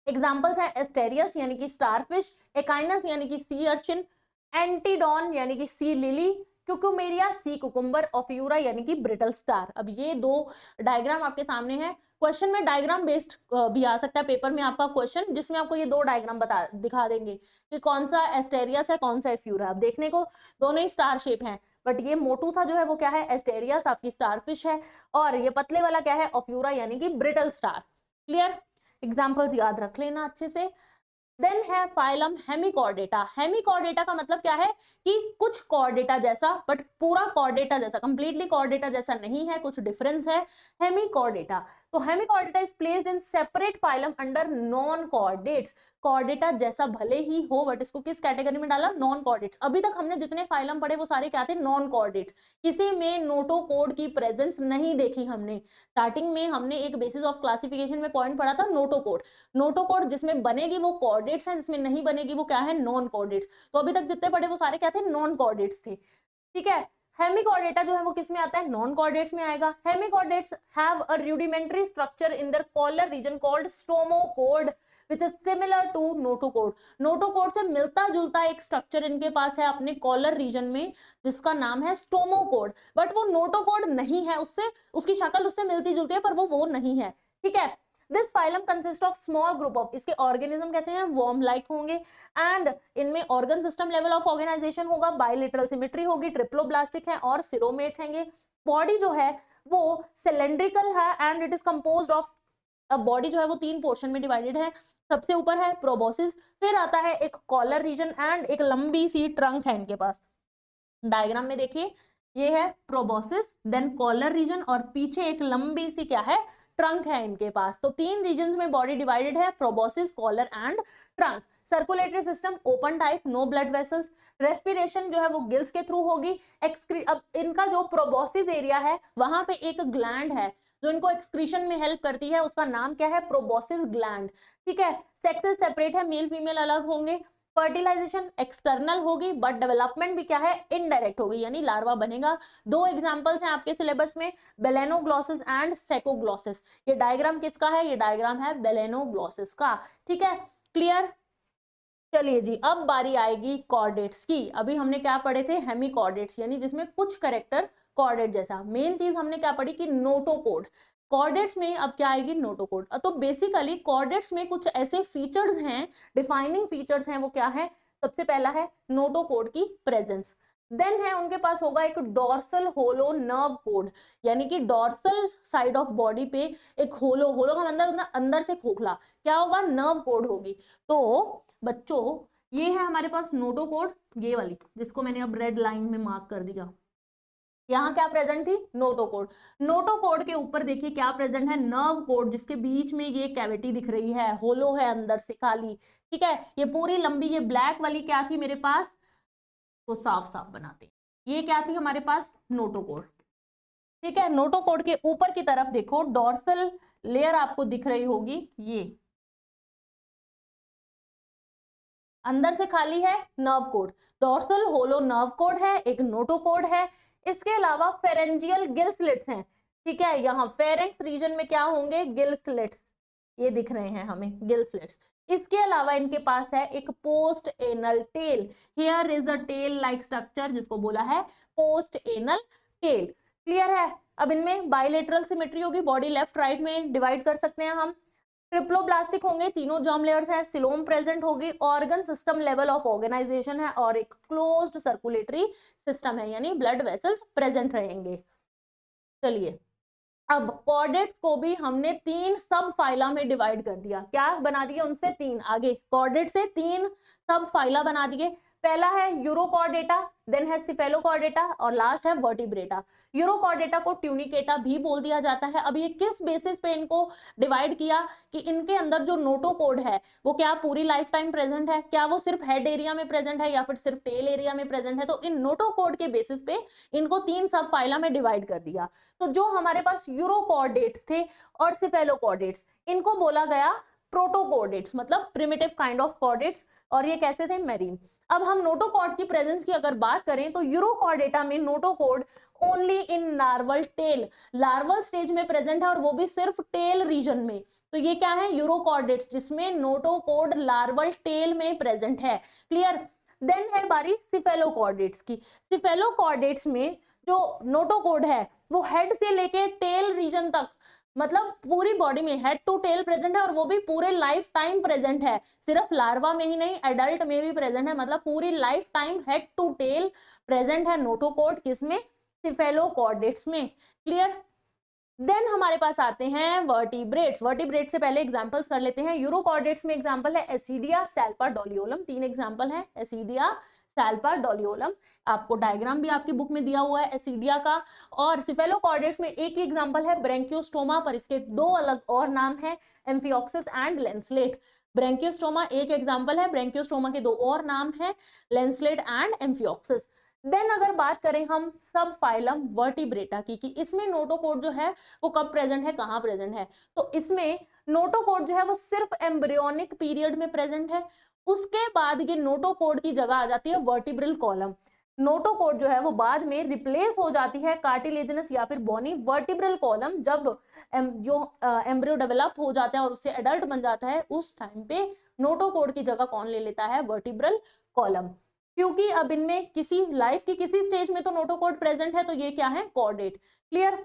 एग्जाम्पल्स है एस्टेरियस यानी कि स्टारफिश, एकाइनस यानी कि सी अर्चिन, एंटीडॉन यानी कि सी लिली, क्यूकुमेरिया सी कुकुम्बर, ऑफ्यूरा यानी कि ब्रिटल स्टार। अब ये दो डायग्राम आपके सामने है, क्वेश्चन में डायग्राम बेस्ड भी आ सकता है पेपर में आपका क्वेश्चन, जिसमें आपको ये दो डायग्राम दिखा देंगे कि कौन सा एस्टेरियस है, कौन सा एफ्यूरा। अब देखने को दोनों ही स्टार शेप हैं, बट ये मोटू सा जो है वो क्या है, एस्टेरियस आपकी स्टारफिश है, और ये पतले वाला क्या है, ऑफ्यूरा यानी कि ब्रिटल स्टार। क्लियर, एग्जाम्पल्स याद रख लेना अच्छे से। देन है फाइलम हेमिकॉर्डेटा। हेमिकॉर्डेटा का मतलब क्या है कि कुछ कॉर्डेटा जैसा, बट पूरा कॉर्डेटा जैसा, कंप्लीटली कॉर्डेटा जैसा नहीं है, कुछ डिफरेंस है। हेमिकॉर्डेटा, तो Hemichordata is placed in separate phylum under non chordates. Chordata जैसा भले ही हो, बट इसको किस कैटेगरी में डाला, नॉन कॉर्डेट्स। अभी तक हमने जितने फाइलम पढ़े वो सारे क्या थे, नॉन कॉर्डेट्स, किसी में नोटोकोड की प्रेजेंस नहीं देखी हमने। स्टार्टिंग में हमने एक बेसिस ऑफ क्लासिफिकेशन में पॉइंट पढ़ा था, नोटोकोड। नोटोकोड जिसमें बनेगी वो कॉर्डेट्स है, जिसमें नहीं बनेगी वो क्या है, नॉन कॉर्डेट्स। तो अभी तक जितने पढ़े वो सारे क्या थे, नॉन कॉर्डेट्स थे। ठीक है, हेमिकॉर्डेटा जो है वो किस में आता है, नॉन कॉर्डेट्स में आएगा। Hemichordates have a rudimentary structure in their collar region called stomochord which is similar to notochord. Notochord से मिलता जुलता एक स्ट्रक्चर इनके पास है अपने कॉलर रीजन में, जिसका नाम है स्टोमोकोड, बट वो नोटोकोड नहीं है, उससे उसकी शक्ल उससे मिलती जुलती है पर वो नहीं है। ठीक है, this phylum consist of small group of, इसके ऑर्गेनिज्म कैसे हैं, वर्म लाइक होंगे, एंड इनमें organ system level of organisation होगा, बायलेटरल सिमेट्री होगी, ट्रिप्लोब्लास्टिक है और सिरोमेट हैंगे। बॉडी जो है वो सिलेंड्रिकल है and it is composed of, अब बॉडी जो है वो 3 पोर्शन में डिवाइडेड है। सबसे ऊपर है प्रोबोसिस, फिर आता है एक कॉलर रीजन एंड एक लंबी सी ट्रंक है इनके पास। डायग्राम में देखिए, ये है प्रोबोसिस, देन कॉलर रीजन और पीछे एक लंबी सी क्या है, ट्रंक है इनके पास। तो 3 रीजन्स में बॉडी डिवाइडेड है, proboscis, collar and trunk. Circulatory system open type, no blood vessels. Respiration जो है वो गिल्स के थ्रू होगी। अब इनका जो प्रोबोसिस एरिया है वहां पे एक ग्लैंड है जो इनको एक्सक्रीशन में हेल्प करती है, उसका नाम क्या है, प्रोबोसिस ग्लैंड। ठीक है, सेक्सेस सेपरेट है, मेल फीमेल अलग होंगे। फर्टिलाइजेशन एक्सटर्नल होगी बट डेवलपमेंट भी क्या है, इनडायरेक्ट होगी, यानी लार्वा बनेगा। 2 एग्जांपल्स हैं आपके सिलेबस में, बेलेनोग्लॉसिस एंड सेकोग्लॉसिस। ये डायग्राम किसका है, ये डायग्राम है बेलेनोग्लॉसिस का। ठीक है, क्लियर। चलिए जी, अब बारी आएगी कॉर्डेट्स की। अभी हमने क्या पढ़े थे, हेमी कॉर्डेट्स, यानी जिसमें कुछ कैरेक्टर कॉर्डेट जैसा। मेन चीज हमने क्या पढ़ी कि नोटोकोड। कॉर्डेट्स में अब क्या आएगी, नोटोकोड। तो बेसिकली कॉर्डेट्स में कुछ ऐसे फीचर्स हैं, डिफाइनिंग फीचर्स हैं, वो क्या है, सबसे पहला है नोटोकोड की प्रेजेंस। देन है उनके पास होगा एक डॉर्सल होलो नर्व कोड, यानी कि डॉर्सल साइड ऑफ बॉडी पे एक होलो, होलो का अंदर अंदर से खोखला क्या होगा, नर्व कोड होगी। तो बच्चों ये है हमारे पास नोटोकोड, ये वाली जिसको मैंने अब रेड लाइन में मार्क कर दिया, यहाँ क्या प्रेजेंट थी, नोटोकोड। नोटोकोड के ऊपर देखिए क्या प्रेजेंट है, नर्व कोड, जिसके बीच में ये कैविटी दिख रही है, होलो है अंदर से खाली। ठीक है, ये पूरी लंबी, ये ब्लैक वाली क्या थी मेरे पास, तो साफ साफ बनाते हैं, ये क्या थी हमारे पास, नोटोकोड। ठीक है, नोटोकोड के ऊपर की तरफ देखो डॉर्सल लेयर आपको दिख रही होगी, ये अंदर से खाली है, nerve cord, dorsal hollow nerve cord है, एक नोटोकोड है। इसके अलावा फेरेंजियल गिल स्लिट्स हैं। ठीक है, यहाँ फेरेंक्स रीजन में क्या होंगे, गिल स्लिट्स, ये दिख रहे हैं हमें गिल स्लिट्स। इसके अलावा इनके पास है एक post anal tail, here is a tail like structure, जिसको बोला है पोस्ट एनल टेल। क्लियर है। अब इनमें बाइलेटरल सिमेट्री होगी, बॉडी लेफ्ट राइट में डिवाइड कर सकते हैं हम। ट्रिप्लोब्लास्टिक होंगे, तीनों जर्म लेयर्स हैं, सिलोम प्रेजेंट होगी, organ system level of organisation है और एक क्लोज्ड सर्कुलेटरी सिस्टम है, यानी ब्लड वेसल्स प्रेजेंट रहेंगे। चलिए, अब कॉर्डेट्स को भी हमने 3 सब फाइला में डिवाइड कर दिया, क्या बना दिए उनसे 3, आगे कॉर्डेट से 3 सब फाइला बना दिए। पहला है यूरोकॉर्डेटा, देन है सिफेलोकॉर्डेटा और लास्ट है वर्टिब्रेटा। यूरोकॉर्डेटा को ट्यूनिकेटा भी बोल दिया जाता है। अब ये किस बेसिस पे इनको डिवाइड किया कि इनके अंदर जो नोटोकोड है वो क्या पूरी लाइफ टाइम प्रेजेंट है, क्या वो सिर्फ हेड एरिया में प्रेजेंट है या फिर सिर्फ टेल एरिया में प्रेजेंट है। तो इन नोटोकोड के बेसिस पे इनको 3 सब फाइला में डिवाइड कर दिया। तो जो हमारे पास यूरोकॉर्डेट्स थे और सिफेलोकॉर्डेट्स, इनको बोला गया प्रोटोकॉर्डेट्स, मतलब प्रिमिटिव काइंड ऑफ कॉर्डेट्स, और ये कैसे थे, मेरीन। अब हम नोटोकॉर्ड की प्रेजेंस की अगर बात करें तो यूरोकॉर्डेटा में notochord only in larval tail, larval stage में प्रेजेंट है और वो भी सिर्फ टेल रीजन में। तो ये क्या है, यूरोकॉर्डेट्स जिसमें नोटोकॉर्ड लार्वल टेल में प्रेजेंट है। क्लियर। देन है बारी सिफेलोकॉर्डेट्स की। सिफेलोकॉर्डेट्स में जो नोटोकॉर्ड है वो हेड से लेके टेल रीजन तक, मतलब पूरी बॉडी में हेड टू टेल प्रेजेंट है और वो भी पूरे लाइफ टाइम प्रेजेंट है, सिर्फ लार्वा में ही नहीं एडल्ट में भी प्रेजेंट है, मतलब पूरी life time head to tail present है नोटोकॉर्ड, किसमें, सिफेलोकॉर्डेट्स में। क्लियर। देन हमारे पास आते हैं वर्टिब्रेट्स। वर्टिब्रेट से पहले एग्जांपल्स कर लेते हैं। यूरोकॉर्डेट्स में एग्जांपल है एसिडिया, सैल्पा, डोलियोलम, 3 एग्जांपल है, एसिडिया, सैल्पा, डोलियोलम। आपको डायग्राम भी आपकी बुक में दिया हुआ है एसिडिया का। और सिफेलोकॉर्डेट्स में एक ही एग्जांपल है ब्रेंकियोस्टोमा, पर इसके 2 अलग और नाम है, एम्फिऑक्सिस एंड लेंसलेट। ब्रेंकियोस्टोमा एक एग्जांपल है, ब्रेंकियोस्टोमा के 2 और नाम है, लेंसलेट एंड एम्फिऑक्सिस। देन अगर बात करें हम सब फाइलम वर्टिब्रेटा की, कि इसमें नोटोकॉर्ड जो है वो कब प्रेजेंट है, कहाँ प्रेजेंट है, तो इसमें नोटोकॉर्ड जो है वो सिर्फ एम्ब्रियोनिक पीरियड में प्रेजेंट है। उसके बाद ये नोटोकॉर्ड की जगह आ जाती है वर्टिब्रल कॉलम। नोटोकॉर्ड जो है वो बाद में रिप्लेस हो जाती है कार्टिलेजिनस या फिर बोनी वर्टिब्रल कॉलम, जब जो एम्ब्रियो डेवलप हो जाता है और उससे एडल्ट बन जाता है, उस टाइम पे नोटोकॉर्ड की जगह कौन ले लेता है, वर्टिब्रल कॉलम। क्योंकि अब इनमें किसी लाइफ की किसी स्टेज में तो नोटोकॉर्ड प्रेजेंट है, तो ये क्या है, chordate. Clear.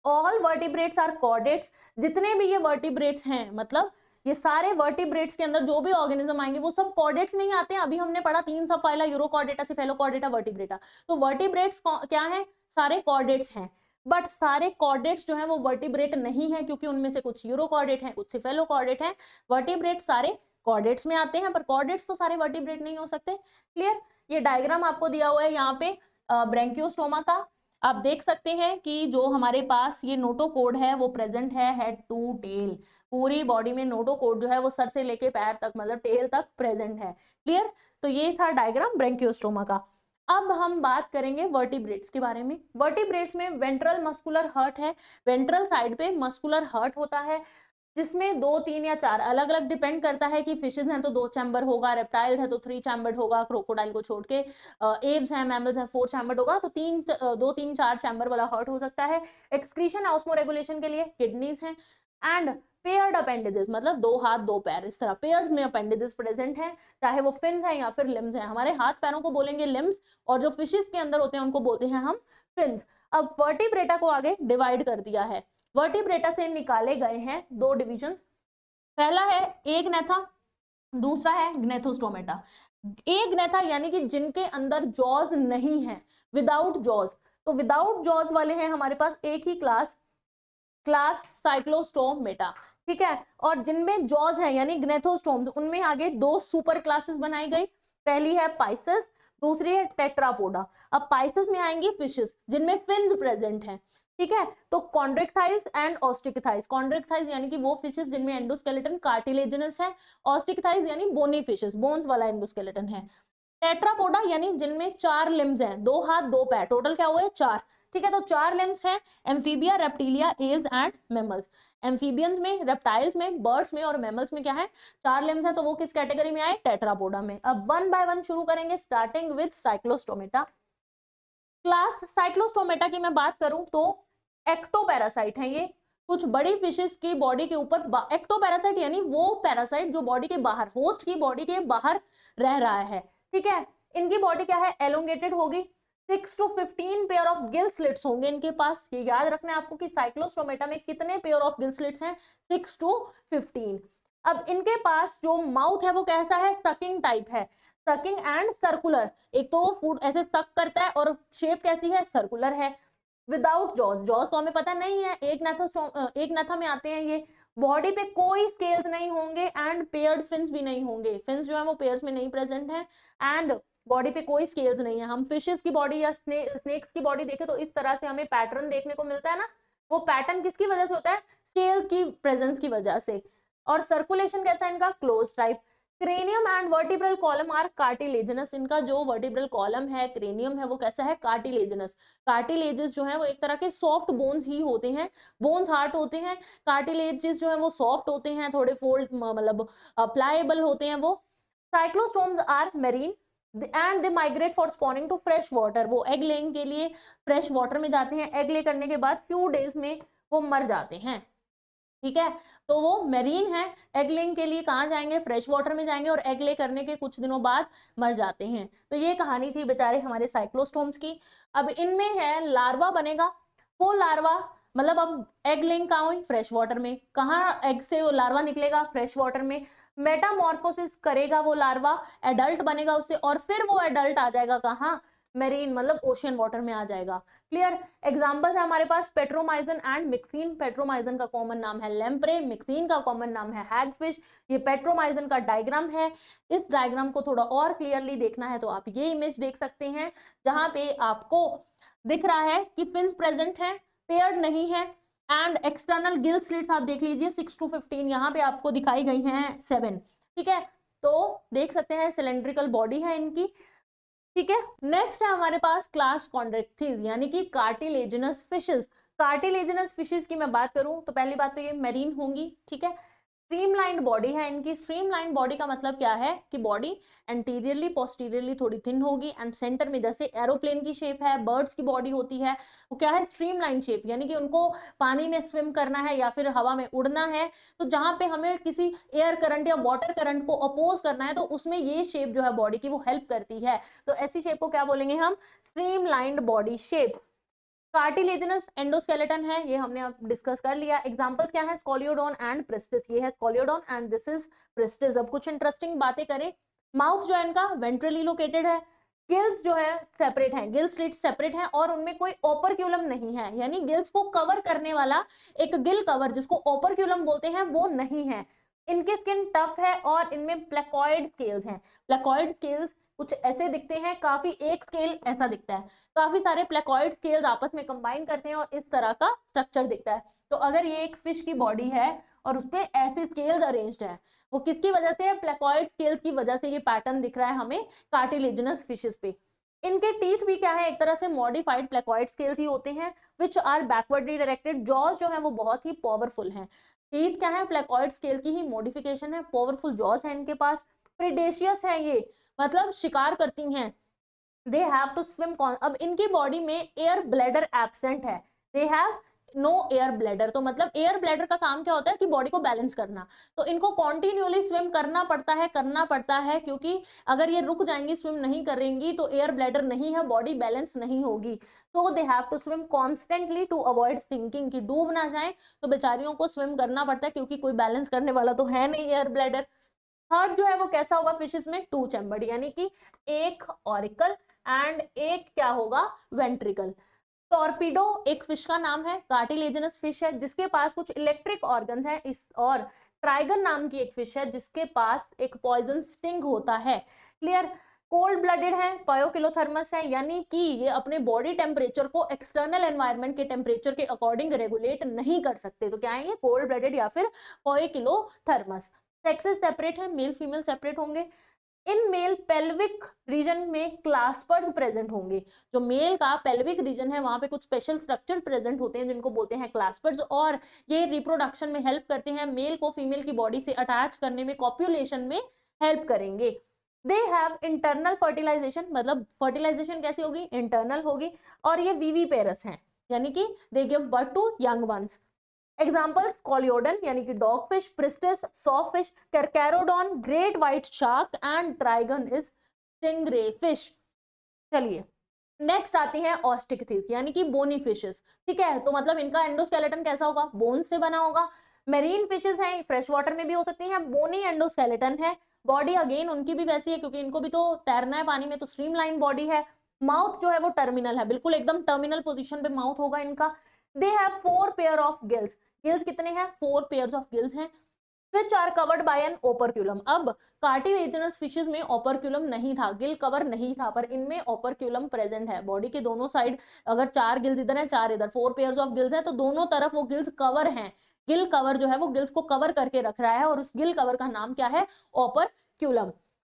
All vertebrates are chordates, जितने भी ये वर्टिब्रेट्स हैं, मतलब ये सारे वर्टिब्रेट्स के अंदर जो भी ऑर्गेनिज्म आएंगे वो सब कॉर्डेट्स नहीं आते हैं। अभी हमने पढ़ा 3 सब फाइला, यूरोकॉर्डेटा, सिफेलोकॉर्डेटा, वर्टिब्रेटा। तो वर्टिब्रेट्स क्या है, सारे कॉर्डेट्स हैं। बट सारे कॉर्डेट्स जो है वो वर्टिब्रेट नहीं है, क्योंकि उनमें से कुछ यूरोकॉर्डेट है, कुछ सिफेलोकॉर्डेट है। वर्टिब्रेट सारे कॉर्डेट्स में आते हैं, पर कॉर्डेट्स तो सारे वर्टिब्रेट नहीं हो सकते। क्लियर। ये डायग्राम आपको दिया हुआ है यहाँ पे ब्रैंकियोस्टोमा का। आप देख सकते हैं कि जो हमारे पास ये नोटोकोड है वो प्रेजेंट है हेड टू टेल, पूरी बॉडी में नोटोकोड जो है वो सर से लेके पैर तक, मतलब टेल तक प्रेजेंट है। क्लियर। तो ये था डायग्राम ब्रैंकियोस्टोमा का। अब हम बात करेंगे वर्टिब्रेट्स के बारे में। वर्टिब्रेट्स में वेंट्रल मस्कुलर हर्ट है, वेंट्रल साइड पे मस्कुलर हर्ट होता है, जिसमें 2, 3 या 4 अलग अलग डिपेंड करता है कि फिशेज हैं तो 2 चैम्बर होगा, रेप्टाइल्स है तो 3 चैम्बर्ड होगा, क्रोकोडाइल को छोड़ के। एव्स है, मैमल्स है, 4 चैम्बर्ड होगा। तो 2, 3, 4 चैम्बर वाला हर्ट हो सकता है। एक्सक्रीशन ऑस्मोरेगुलेशन के लिए किडनीज हैं। एंड पेयर्ड अपेंडेजेस, मतलब 2 हाथ 2 पैर, इस तरह पेयर्स में अपेंडेजेस प्रेजेंट हैं, चाहे वो फिन्स हैं या फिर लिम्स हैं। हमारे हाथ पैरों को बोलेंगे लिम्स, और जो फिशेज के अंदर होते हैं उनको बोलते हैं हम फिन्स। अब वर्टिब्रेटा को आगे डिवाइड कर दिया है। वर्टिब्रेटा से निकाले गए हैं 2 डिवीजन। पहला है एग्नेथा, दूसरा है ग्नेथोस्टोमेटा। एग्नेथा यानी कि जिनके अंदर जॉज नहीं है, विदाउट जॉज। तो विदाउट जॉज वाले हैं हमारे पास एक ही क्लास साइक्लोस्टोमेटा, ठीक है। और जिनमें जॉज है यानी ग्नेथोस्टोम्स, उनमें आगे 2 सुपर क्लासेस बनाई गई। पहली है पाइसेस, दूसरी है टेट्रापोडा। अब पाइसेस में आएंगी फिशेस जिनमें फिन्स प्रेजेंट हैं, ठीक है। तो कॉन्ड्रिक्टाइल्स एंड ऑस्टिकथाइल्स, कॉन्ड्रिक्टाइल्स यानी कि वो फिशेस जिनमें एंडोस्केलेटन कार्टिलेजिनस है, ऑस्टिकथाइल्स यानी बोनी फिशेस, बोन्स वाला एंडोस्केलेटन है। टेट्रापोडा यानी जिनमें 4 लिम्स हैं, 2 हाथ 2 पैर, टोटल क्या हुए 4, ठीक है। तो 4 लिम्स हैं, amphibia, reptilia, Aves and mammals. Amphibians में, रेप्टाइल्स में, बर्ड्स में और मैमल्स में क्या है 4 लिम्स हैं, तो वो किस कैटेगरी में आए, टेट्रापोडा में। अब 1 बाय 1 शुरू करेंगे, starting with Cyclostomata. Class Cyclostomata की मैं बात करूं तो एक्टोपैरासाइट है ये, कुछ बड़ी फिशेस की बॉडी के ऊपर। एक्टोपैरासाइट यानी वो पैरासाइट जो बॉडी के बाहर, होस्ट की बॉडी के बाहर रह रहा है, ठीक है। इनकी बॉडी क्या है, एलोंगेटेड होगी। 6 to 15 pair of gill slits होंगे इनके पास। ये याद रखना है आपको कि साइक्लोस्टोमेटा में कितने पेयर ऑफ गिल स्लिट्स हैं, 6 to 15। अब इनके पास जो माउथ है वो कैसा है, सकिंग टाइप है, सकिंग एंड सर्कुलर। एक तो वो फूड ऐसे सक करता है और शेप कैसी है, सर्कुलर है। विदाउट जॉज, जॉज तो हमें पता नहीं है, एक नथा में आते हैं ये। बॉडी पे कोई स्केल्स नहीं होंगे एंड पेयर्ड फिन्स भी नहीं होंगे, फिन्स जो है वो पेयर्स में नहीं प्रेजेंट है। एंड बॉडी पे कोई स्केल्स नहीं है। हम फिशेस की बॉडी या स्नेक्स की बॉडी देखें तो इस तरह से हमें पैटर्न देखने को मिलता है ना, वो पैटर्न किसकी वजह से होता है, स्केल्स की प्रेजेंस की वजह से। और सर्कुलेशन कैसा है इनका, close type. Cranium and vertebral column are cartilaginous, इनका जो वर्टिब्रल कॉलम है, क्रेनियम है, वो कैसा है, कार्टिलेजिनस। कार्टिलेजेस जो है वो एक तरह के सॉफ्ट बोन्स ही होते हैं, बोन्स हार्ड होते हैं। कार्टिलेजेस जो है वो सॉफ्ट होते हैं, थोड़े फोल्ड मतलब प्लाएबल होते हैं वो। Cyclostomes are marine and they migrate for spawning to fresh water, वो एग लेइंग के लिए फ्रेश वाटर में जाते हैं। एग ले करने के बाद फ्यू डेज में वो मर जाते हैं, ठीक है। तो वो मेरीन है, एग लेइंग के लिए कहाँ जाएंगे, फ्रेश वाटर में जाएंगे, और एग ले करने के कुछ दिनों बाद मर जाते हैं। तो ये कहानी थी बेचारे हमारे साइक्लोस्टोम्स की। अब इनमें है लार्वा बनेगा, वो लार्वा मतलब अब एग लेइंग कहाँ हुई, फ्रेश वाटर में। कहाँ एग से वो लार्वा निकलेगा, फ्रेश वाटर में। मेटामॉर्फोसिस करेगा वो लार्वा, एडल्ट बनेगा उससे, और फिर वो एडल्ट आ जाएगा कहाँ, मेरीन मतलब ओशियन वाटर में आ जाएगा। क्लियर। एग्जांपल्स है हमारे पास पेट्रोमाइजन एंड मिक्सिन। पेट्रोमाइजन का कॉमन नाम है लेम्प्रे, मिक्सिन का कॉमन नाम है हैगफिश। ये पेट्रोमाइजन का डायग्राम है। इस डायग्राम को थोड़ा और क्लियरली देखना है तो आप ये इमेज देख सकते हैं, जहां पे आपको दिख रहा है कि फिन्स प्रेजेंट है, पेयर्ड नहीं है। एंड एक्सटर्नल गिल स्लिट्स आप देख लीजिए 6 to 15, यहाँ पे आपको दिखाई गई हैं 7, ठीक है। तो देख सकते हैं सिलेंड्रिकल बॉडी है इनकी, ठीक है। नेक्स्ट है हमारे पास क्लास कॉन्ड्रिक्थिस यानी कि कार्टिलेजिनस फिशेस। कार्टिलेजिनस फिशेस की मैं बात करूं तो पहली बात तो ये मेरीन होंगी, ठीक है। स्ट्रीमलाइंड बॉडी है इनकी। स्ट्रीमलाइंड बॉडी का मतलब क्या है कि बॉडी एंटीरियरली पोस्टीरियरली थोड़ी थिन होगी एंड सेंटर में जैसे एरोप्लेन की शेप है, बर्ड्स की बॉडी होती है, वो क्या है, स्ट्रीमलाइन शेप, यानी कि उनको पानी में स्विम करना है या फिर हवा में उड़ना है, तो जहां पे हमें किसी एयर करंट या वाटर करंट को अपोज करना है तो उसमें ये शेप जो है बॉडी की वो हेल्प करती है। तो ऐसी शेप को क्या बोलेंगे हम, streamlined body shape. Cartilaginous endoskeleton है, ये हमने अब डिस्कस कर लिया। एग्जांपल्स क्या है, स्कोलियोडोन एंड प्रिस्टिस, ये है स्कोलियोडोन एंड दिस इज प्रिस्टिस। अब कुछ इंटरेस्टिंग बातें करें, माउथ जो है इनका वेंट्रली लोकेटेड है, गिल्स जो है सेपरेट है, गिल स्लिट सेपरेट है और उनमें कोई ओपरक्यूलम नहीं है, यानी गिल्स को कवर करने वाला एक गिल कवर जिसको ओपरक्यूलम बोलते हैं वो नहीं है। इनकी स्किन टफ है और इनमें प्लेकॉइड स्केल्स हैं। प्लेकॉइड स्केल्स कुछ ऐसे दिखते हैं, काफी एक स्केल ऐसा दिखता है, काफी सारे प्लेकॉइड स्केल्स आपस में कंबाइन करते हैं और इस तरह का स्ट्रक्चर दिखता है। तो अगर ये एक फिश की बॉडी है और उसपे ऐसे स्केल्स अरेंज्ड है, वो किसकी वजह से है, प्लेकॉइड स्केल्स की वजह से ये पैटर्न दिख रहा है हमें कार्टिलेजिनस फिशेस पे। इनके टीथ भी क्या है, एक तरह से मॉडिफाइड प्लेकॉइड स्केल्स ही होते हैं, which are backwardly directed. Jaws जो है वो बहुत ही पावरफुल हैं। टीथ क्या है, प्लेकॉइड स्केल की ही मॉडिफिकेशन है, पावरफुल जॉज है इनके पास। प्रेडेशियस है ये, मतलब शिकार करती हैं। दे हैव टू स्विम, अब इनकी बॉडी में एयर ब्लैडर एब्सेंट है, they have no air bladder. तो मतलब एयर ब्लैडर का काम क्या होता है कि बॉडी को बैलेंस करना, तो इनको कॉन्टिन्यूअली स्विम करना पड़ता है क्योंकि अगर ये रुक जाएंगी, स्विम नहीं करेंगी तो एयर ब्लैडर नहीं है, बॉडी बैलेंस नहीं होगी। तो they have to swim constantly to avoid sinking, की डूब ना जाए, तो बेचारियों को स्विम करना पड़ता है क्योंकि कोई बैलेंस करने वाला तो है नहीं एयर ब्लैडर। हार्ट जो है वो कैसा होगा फिशेस में, टू चैम्बर्ड, यानी कि एक ऑरिकल एंड एक क्या होगा, वेंट्रिकल। टॉर्पीडो एक फिश का नाम है, कार्टिलेजिनस फिश है जिसके पास कुछ इलेक्ट्रिक ऑर्गन्स है। इस और ट्राइगन नाम की एक फिश है जिसके पास एक पॉइजन स्टिंग होता है। क्लियर। कोल्ड ब्लडेड है, पायोकिलोथर्मस है, यानी कि ये अपने बॉडी टेम्परेचर को एक्सटर्नल एनवायरनमेंट के टेम्परेचर के अकॉर्डिंग रेगुलेट नहीं कर सकते, तो क्या है ये, कोल्ड ब्लडेड या फिर पायोकिलोथर्मस। सेक्सेस सेपरेट है, मेल फीमेल सेपरेट होंगे। इन मेल पेल्विक रीजन में क्लास्पर्स प्रेजेंट होंगे, जो मेल का पेल्विक रीजन है वहां पे कुछ स्पेशल स्ट्रक्चर प्रेजेंट होते हैं जिनको बोलते हैं क्लास्पर्स, और ये रिप्रोडक्शन में हेल्प करते हैं, मेल को फीमेल की बॉडी से अटैच करने में, कॉप्युलेशन में हेल्प करेंगे। दे हैव इंटरनल फर्टिलाइजेशन, मतलब फर्टिलाइजेशन कैसी होगी, इंटरनल होगी, और ये विविपेरस हैं, यानी कि they give birth to young ones. Examples, Scoliodon यानी कि dogfish, Pristis sawfish, Carcharodon great white shark and Trygon is stingray fish. चलिए नेक्स्ट आती है ऑस्टिकथिस यानी कि बोनी फिशेस। ठीक है, तो मतलब इनका एंडोस्केलेटन कैसा होगा, बोन से बना होगा। मेरीन फिशेस हैं, फ्रेश वाटर में भी हो सकती हैं, बोनी एंडोस्केलेटन है। बॉडी अगेन उनकी भी वैसी है क्योंकि इनको भी तो तैरना है पानी में, तो स्ट्रीमलाइन बॉडी है। माउथ जो है वो टर्मिनल है, बिल्कुल एकदम टर्मिनल पोजीशन पे माउथ होगा इनका। They have 4 pair of gills, gills कितने हैं, 4 पेयर्स ऑफ गिल्स हैं, which are covered by an operculum। अब कार्टिलेजिनस फिशेस में ओपरक्यूलम नहीं था, गिल कवर नहीं था, पर इनमें ओपरक्यूलम प्रेजेंट है। बॉडी के दोनों साइड अगर 4 गिल्स इधर है 4 इधर, 4 पेयर्स ऑफ गिल्स है, तो दोनों तरफ वो गिल्स कवर हैं। गिल कवर जो है वो गिल्स को कवर करके रख रहा है और उस गिल कवर का नाम क्या है, ओपरक्यूलम।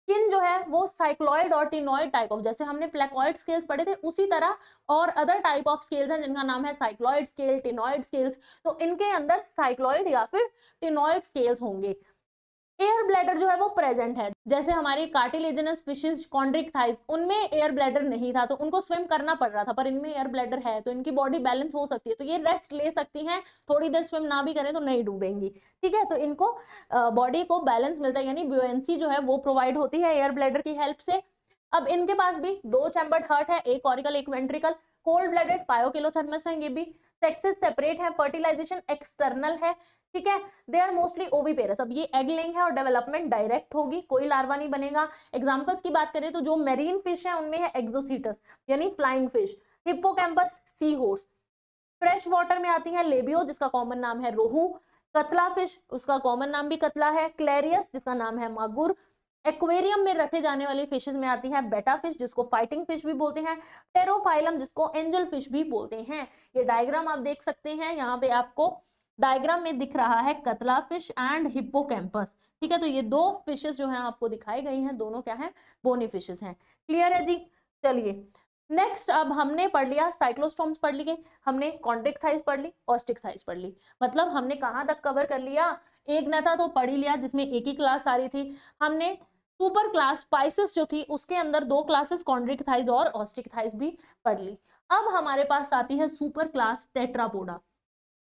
स्किन जो है वो साइक्लॉइड और टिनॉइड टाइप ऑफ, जैसे हमने प्लेकॉइड स्केल्स पढ़े थे उसी तरह और अदर टाइप ऑफ स्केल्स हैं जिनका नाम है साइक्लॉइड स्केल, टिनॉइड स्केल्स, तो इनके अंदर साइक्लॉइड या फिर टिनॉइड स्केल्स होंगे। एयर ब्लैडर जो है वो प्रेजेंट है, जैसे हमारी कार्टिलेजिनस फिशेस कॉन्ड्रिक्टाइज, उनमें एयर ब्लैडर नहीं था तो उनको स्विम करना पड़ रहा था, पर इनमें एयर ब्लैडर है तो इनकी बॉडी बैलेंस हो सकती है, तो ये रेस्ट ले सकती हैं, थोड़ी देर स्विम ना भी करें तो नहीं डूबेंगी। ठीक है, तो इनको बॉडी को बैलेंस मिलता है, यानी ब्यूएंसी जो है वो प्रोवाइड होती है एयर ब्लैडर की हेल्प से। अब इनके पास भी 2 चैम्बर्ड हार्ट है, एक ऑरिकल एक वेंट्रिकल। कोल्ड ब्लडेड पायोकिलोथर्मस है ये भी। सेक्सेस सेपरेट है, फर्टिलाइजेशन एक्सटर्नल है। ठीक है, दे आर मोस्टली ओविपेरस, अब ये एग लेंग है और डेवलपमेंट डायरेक्ट होगी, कोई लार्वा नहीं बनेगा। एग्जांपल्स की बात करें तो जो मेरीन फिश है उनमें है एक्सोसीटस यानी flying fish, hippocampus sea horse. Fresh water में आती है लेबियो जिसका कॉमन नाम है रोहू, कतला फिश उसका कॉमन नाम भी कतला है, क्लेरियस जिसका नाम है मागुर। एक्वेरियम में रखे जाने वाली फिशेस में आती है बेटा फिश जिसको फाइटिंग फिश भी बोलते हैं, टेरोफाइलम जिसको एंजल फिश भी बोलते हैं। ये डायग्राम आप देख सकते हैं, यहाँ पे आपको डायग्राम में दिख रहा है कतला फिश एंड हिप्पोकैम्पस। ठीक है, तो ये 2 फिशेस जो हैं आपको दिखाई गई हैं, दोनों क्या हैं, बोनी फिशेस हैं। क्लियर है जी। चलिए नेक्स्ट, अब हमने पढ़ लिया साइक्लोस्टोम्स पढ़ लिए, हमने कॉन्ड्रिक्टाइज पढ़ ली, ऑस्टिकथाइज पढ़ ली, मतलब हमने कहाँ तक कवर कर लिया, एक नेता तो पढ़ ही लिया जिसमें एक ही क्लास आ रही थी। हमने सुपर क्लास स्पाइसेस जो थी उसके अंदर 2 क्लासेस कॉन्ड्रिक्टाइज और ऑस्टिकथाइज भी पढ़ ली। अब हमारे पास आती है सुपर क्लास टेट्रापोडा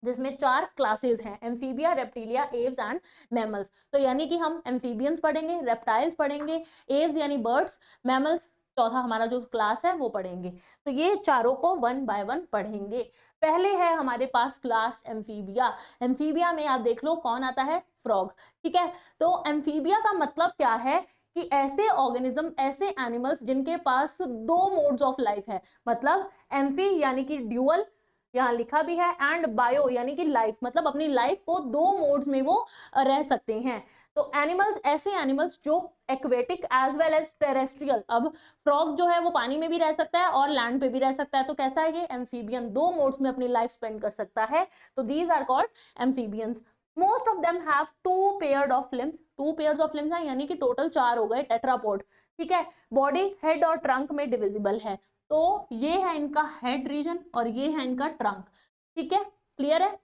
जिसमें 4 क्लासेस हैं, amphibia, reptilia, Aves and mammals. तो यानी कि हम एम्फीबियंस पढ़ेंगे, रेप्टाइल्स पढ़ेंगे, एव्स यानी बर्ड्स, मैमल्स चौथा हमारा जो क्लास है वो पढ़ेंगे। तो ये चारों को वन बाय वन पढ़ेंगे। पहले है हमारे पास क्लास एम्फीबिया। एम्फीबिया में आप देख लो कौन आता है, फ्रॉग। ठीक है, तो एम्फीबिया का मतलब क्या है कि ऐसे ऑर्गेनिज्म, ऐसे एनिमल्स जिनके पास दो मोड्स ऑफ लाइफ है। मतलब एम्फी यानी कि ड्यूअल, यहाँ लिखा भी है, एंड बायो यानी कि लाइफ, मतलब अपनी लाइफ को दो मोड्स में वो रह सकते हैं। तो एनिमल्स, ऐसे एनिमल्स जो aquatic as well as terrestrial, अब फ्रॉग जो है वो पानी में भी रह सकता है और लैंड पे भी रह सकता है, तो कैसा है ये, एम्फीबियन, दो मोड्स में अपनी लाइफ स्पेंड कर सकता है। तो these are called amphibians. Most of them have two paired of limbs, two pairs of limbs है, यानी कि टोटल 4 हो गए, टेट्रापोड। ठीक है, बॉडी हेड और ट्रंक में डिविजिबल है। तो ये है इनका हेड रीजन और ये है इनका ट्रंक। ठीक है, क्लियर है।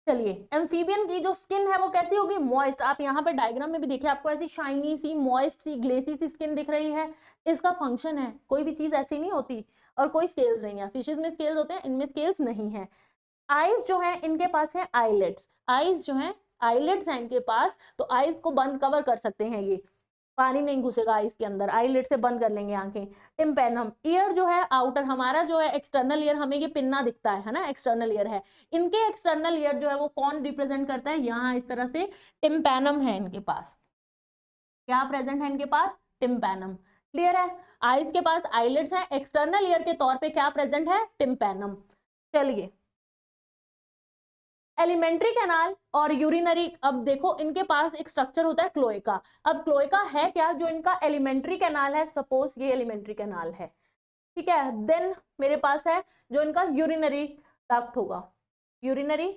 चलिए, एम्फीबियन की जो स्किन है वो कैसी होगी, मॉइस्ट। आप यहाँ पे डायग्राम में भी देखिए, आपको ऐसी शाइनी सी, मॉइस्ट सी, ग्लेसी सी स्किन दिख रही है। इसका फंक्शन है, कोई भी चीज ऐसी नहीं होती और कोई स्केल्स नहीं है। फिशेज में स्केल्स होते हैं, इनमें स्केल्स नहीं है। आईज जो है इनके पास है आईलेट्स, आईज जो है आईलेट्स है इनके पास, तो आईज को बंद कवर कर सकते हैं, ये पानी नहीं घुसेगा आईज के अंदर, आईलिड से बंद कर लेंगे आंखें। टिम्पेनम, ईयर जो है आउटर, हमारा जो है एक्सटर्नल ईयर, हमें ये पिन्ना दिखता है ना, एक्सटर्नल ईयर है। इनके एक्सटर्नल ईयर जो है वो कौन रिप्रेजेंट करता है, यहाँ इस तरह से टिम्पेनम है इनके पास। क्या प्रेजेंट है इनके पास, टिम्पेनम। क्लियर है, आईज के पास आईलिड्स है, एक्सटर्नल ईयर के तौर पे क्या प्रेजेंट है, टिम्पेनम। चलिए, एलिमेंट्री कैनाल और यूरिनरी, अब देखो इनके पास एक स्ट्रक्चर होता है क्लोएका। अब क्लोएका है क्या, जो इनका एलिमेंट्री कैनाल है, सपोज ये एलिमेंट्री कैनाल है। ठीक है, देन मेरे पास है जो इनका यूरिनरी डक्ट होगा, urinary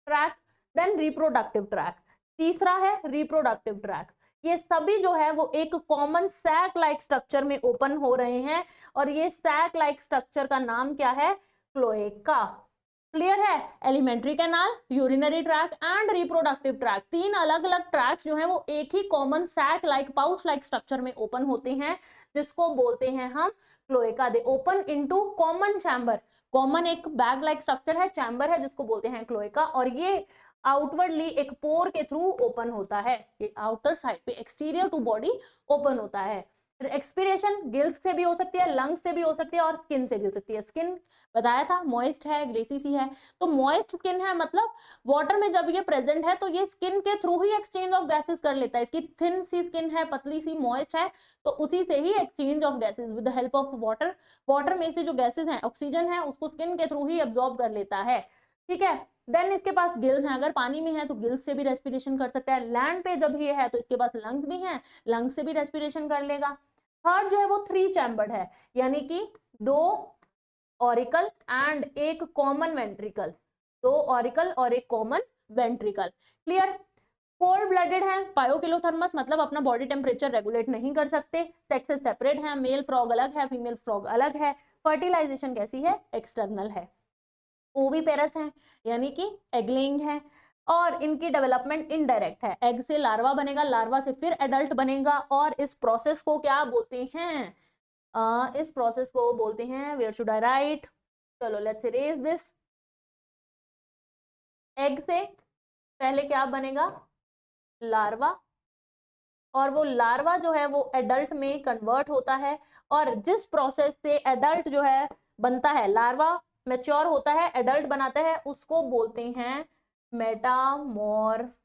tract, then reproductive tract, तीसरा है रिप्रोडक्टिव ट्रैक। ये सभी जो है वो एक कॉमन सैक लाइक स्ट्रक्चर में ओपन हो रहे हैं और ये सैक लाइक स्ट्रक्चर का नाम क्या है, क्लोएका। क्लियर है, alimentary canal, urinary tract and reproductive tract, तीन अलग अलग ट्रैक्स जो है वो एक ही common sac like, pouch like structure में ओपन होते हैं, जिसको बोलते हैं हम cloaca. They open into common chamber, common एक बैग लाइक स्ट्रक्चर है, चैम्बर है, जिसको बोलते हैं क्लोएका। और ये आउटवर्डली एक पोर के थ्रू ओपन होता है, ये आउटर साइड पे एक्सटीरियर टू बॉडी ओपन होता है। एक्सपीरेशन गिल्स से भी हो सकती है, लंग्स से भी हो सकती है और स्किन से भी हो सकती है। स्किन बताया था मॉइस्ट है, ग्लेसी सी है, तो मॉइस्ट स्किन है, मतलब वाटर में जब ये प्रेजेंट है तो ये स्किन के through he exchange of gases कर लेता है। इसकी थिन सी स्किन है, पतली सी, मॉइस्ट है, तो उसी से ही exchange of gases with the help of water, water में से जो गैसेस हैं, ऑक्सीजन है, उसको स्किन के थ्रू ही एब्जॉर्ब कर लेता है। ठीक है, देन इसके पास गिल्स हैं, अगर पानी में है तो गिल्स से भी रेस्पिरेशन कर सकता है, लैंड पे जब ये है तो इसके पास लंग्स भी हैं, लंग्स से भी रेस्पिरेशन कर लेगा। थर्ड जो है वो 3 चैम्बर्ड है, यानी कि 2 ऑरिकल एंड एक कॉमन वेंट्रिकल, 2 ऑरिकल और एक common ventricle. Clear, cold blooded है, पायोकिलोथर्मस, मतलब अपना बॉडी टेम्परेचर रेगुलेट नहीं कर सकते, सेक्सेस सेपरेट है, मेल फ्रॉग अलग है, फीमेल फ्रॉग अलग है, फर्टिलाइजेशन कैसी है, एक्सटर्नल है, ओवीपेरस है यानी कि एग लेइंग है, और इनकी डेवलपमेंट इनडायरेक्ट है, एग से लार्वा बनेगा, लार्वा से फिर एडल्ट बनेगा, और इस प्रोसेस को क्या बोलते हैं, इस प्रोसेस को बोलते हैं, वेयर शुड आई राइट, चलो लेट्स इरेज दिस। एग से पहले क्या बनेगा, लार्वा, और वो लार्वा जो है वो एडल्ट में कन्वर्ट होता है, और जिस प्रोसेस से एडल्ट जो है बनता है, लार्वा मैच्योर होता है, एडल्ट बनाता है, उसको बोलते हैं मेटामॉर्फोसिस।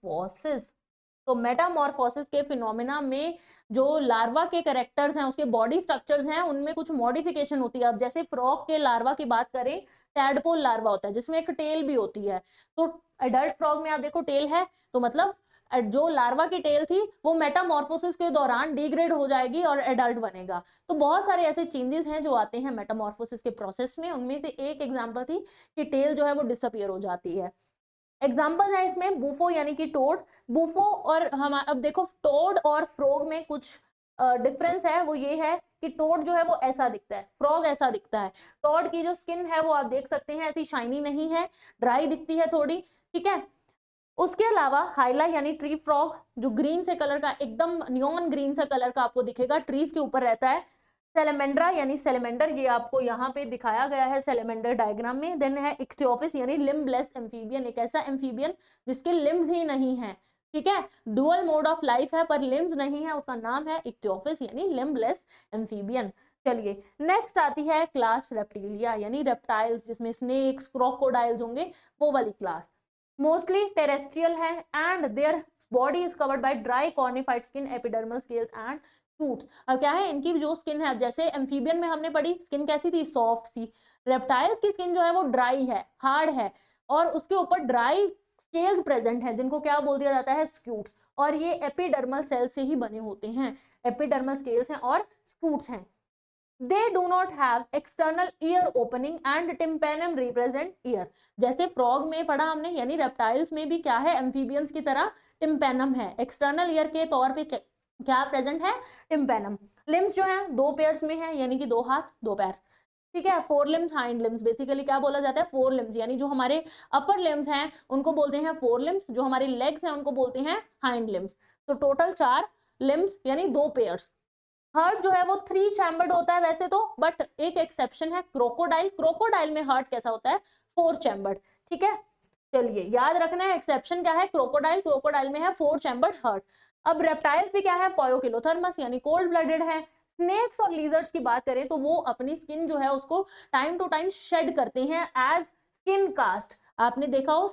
तो मेटामॉर्फोसिस के फिनोमेना में जो लार्वा के कैरेक्टर्स हैं, उसके बॉडी स्ट्रक्चर्स हैं, उनमें कुछ मॉडिफिकेशन होती है। अब जैसे फ्रॉग के लार्वा की बात करें, टैडपोल लार्वा होता है जिसमें एक टेल भी होती है, तो एडल्ट फ्रॉग में आप देखो टेल है, तो मतलब जो लार्वा की टेल थी वो मेटामॉर्फोसिस के दौरान डिग्रेड हो जाएगी और एडल्ट बनेगा। तो बहुत सारे ऐसे चेंजेस हैं जो आते हैं मेटामॉर्फोसिस के प्रोसेस में, उनमें से एक एग्जांपल थी कि टेल जो है वो डिसअपियर हो जाती है। एग्जाम्पल है इसमें बूफो यानी कि टोड, बूफो, और हम अब देखो टोड और फ्रॉग में कुछ डिफरेंस है, वो ये है कि टोड जो है वो ऐसा दिखता है, फ्रॉग ऐसा दिखता है। टोड की जो स्किन है वो आप देख सकते हैं ऐसी शाइनी नहीं है, ड्राई दिखती है थोड़ी। ठीक है, उसके अलावा हाइला यानी ट्री फ्रॉग, जो ग्रीन से कलर का, एकदम नियॉन ग्रीन से कलर का आपको दिखेगा, ट्रीज के ऊपर रहता है। सेलेमेंड्रा यानी सेलेमेंडर, ये आपको यहाँ पे दिखाया गया है सेलेमेंडर डायग्राम में। देन है इक्टियोपिस यानी लिम्बलेस एम्फीबियन, एक ऐसा एम्फीबियन जिसके लिम्स ही नहीं है। ठीक है, डुअल मोड ऑफ लाइफ है पर लिम्स नहीं है, उसका नाम है इक्टियोपिस यानी लिम्बलेस एम्फीबियन। चलिए नेक्स्ट आती है क्लास रेप्टिलिया यानी रेप्टाइल्स, जिसमें स्नेक्स क्रोकोडाइल्स होंगे, वो वाली क्लास। मोस्टली टेरेस्ट्रियल है and there body is covered by dry cornified skin, epidermal scales and suits. अब क्या है, इनकी जो स्किन है, जैसे एम्फीबियन में हमने पढ़ी स्किन कैसी थी, सॉफ्ट सी, रेप्टाइल्स की स्किन जो है वो ड्राई है, हार्ड है, और उसके ऊपर ड्राई स्केल्स प्रेजेंट है, जिनको क्या बोल दिया जाता है, स्क्यूट्स, और ये एपिडर्मल सेल से ही बने होते हैं, एपिडर्मल स्केल्स हैं और स्क्यूट्स हैं। They do not have external ear opening and tympanum represent ear। जैसे फ्रॉग में पढ़ा हमने, यानी रेप्टाइल्स में भी क्या है, एम्फीबियंस की तरह टिम्पेनम है, एक्सटर्नल ईयर के तौर पे क्या प्रेजेंट है, टिम्पेनम। लिम्स जो है 2 पेयर्स में है, यानी कि 2 हाथ 2 पैर, ठीक है। 4 लिम्स हाइंड लिम्स, बेसिकली क्या बोला जाता है, 4 लिम्स, यानी जो हमारे अपर लिम्स हैं उनको बोलते हैं 4 लिम्स, जो हमारे लेग्स हैं उनको बोलते हैं हाइंड लिम्स। तो टोटल 4 लिम्स यानी 2 पेयर्स। हार्ट जो है वो 3 चैम्बर्ड होता है वैसे तो, बट एक एक्सेप्शन है क्रोकोडाइल। क्रोकोडाइल में हार्ट कैसा होता है, 4 चैम्बर्ड, ठीक है। चलिए याद रखना है एक्सेप्शन क्या है, क्रोकोडाइल, क्रोकोडाइल में है 4 चैम्बर्ड हार्ट। अब रेप्टाइल्स भी क्या है, पोयोकिलोथर्मस यानी कोल्ड ब्लडेड है। स्नेक्स और लीजर्ड्स की बात करें तो वो अपनी स्किन जो है उसको टाइम टू टाइम शेड करते हैं एज स्किन कास्ट। आपने देखा हो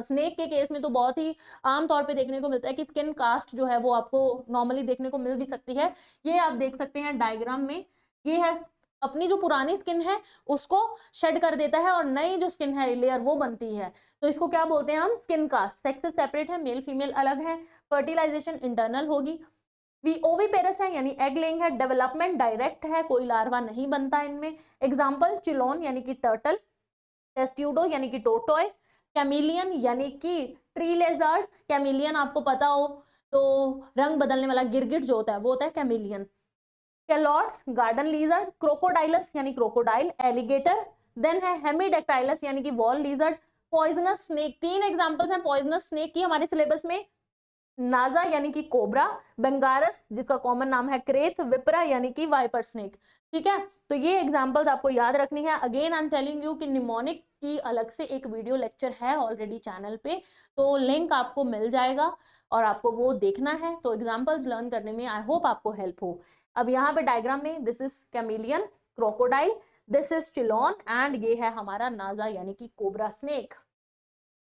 स्नेक के केस में तो बहुत ही आम तौर पे देखने को मिलता है कि स्किन कास्ट जो है वो आपको नॉर्मली देखने को मिल भी सकती है। ये आप देख सकते हैं डायग्राम में, ये है अपनी जो पुरानी स्किन है उसको शेड कर देता है और नई जो स्किन है लेयर वो बनती है, तो इसको क्या बोलते हैं हम, स्किन कास्ट। सेक्सेस सेपरेट है, मेल फीमेल अलग है, फर्टिलाइजेशन इंटरनल होगी। ओविपेरस है यानी एग लेइंग है, डेवलपमेंट डायरेक्ट है, कोई लार्वा नहीं बनता इनमें। एग्जाम्पल चिलोन यानी कि टर्टल, टेस्ट्यूडो यानी कि टोर्टोइस, कैमिलियन यानी कि ट्री लेजर्ड, कैमिलियन आपको पता हो तो रंग बदलने वाला गिरगिट जो होता है वो होता है कैमिलियन। कैलॉट्स गार्डन लीजर्ड, क्रोकोडाइलस यानी क्रोकोडाइल, एलिगेटर, देन है हेमीडेक्टाइलस यानी कि wall lizard, poisonous snake. 3 examples हैं पॉइजनस स्नेक की हमारे सिलेबस में, नाजा यानी कि कोबरा, बंगारस जिसका कॉमन नाम है क्रेथ, विपरा यानी कि वाइपर स्नेक, ठीक है। तो ये एग्जांपल्स आपको याद रखनी है। Again I am telling you कि निमोनिक की अलग से एक वीडियो लेक्चर है ऑलरेडी चैनल पे, तो लिंक आपको मिल जाएगा और आपको वो देखना है, तो एग्जांपल्स लर्न करने में आई होप आपको हेल्प हो। अब यहाँ पे डायग्राम में this is chameleon, crocodile, this is चिलोन and ये है हमारा नाजा यानी कि कोबरा स्नेक।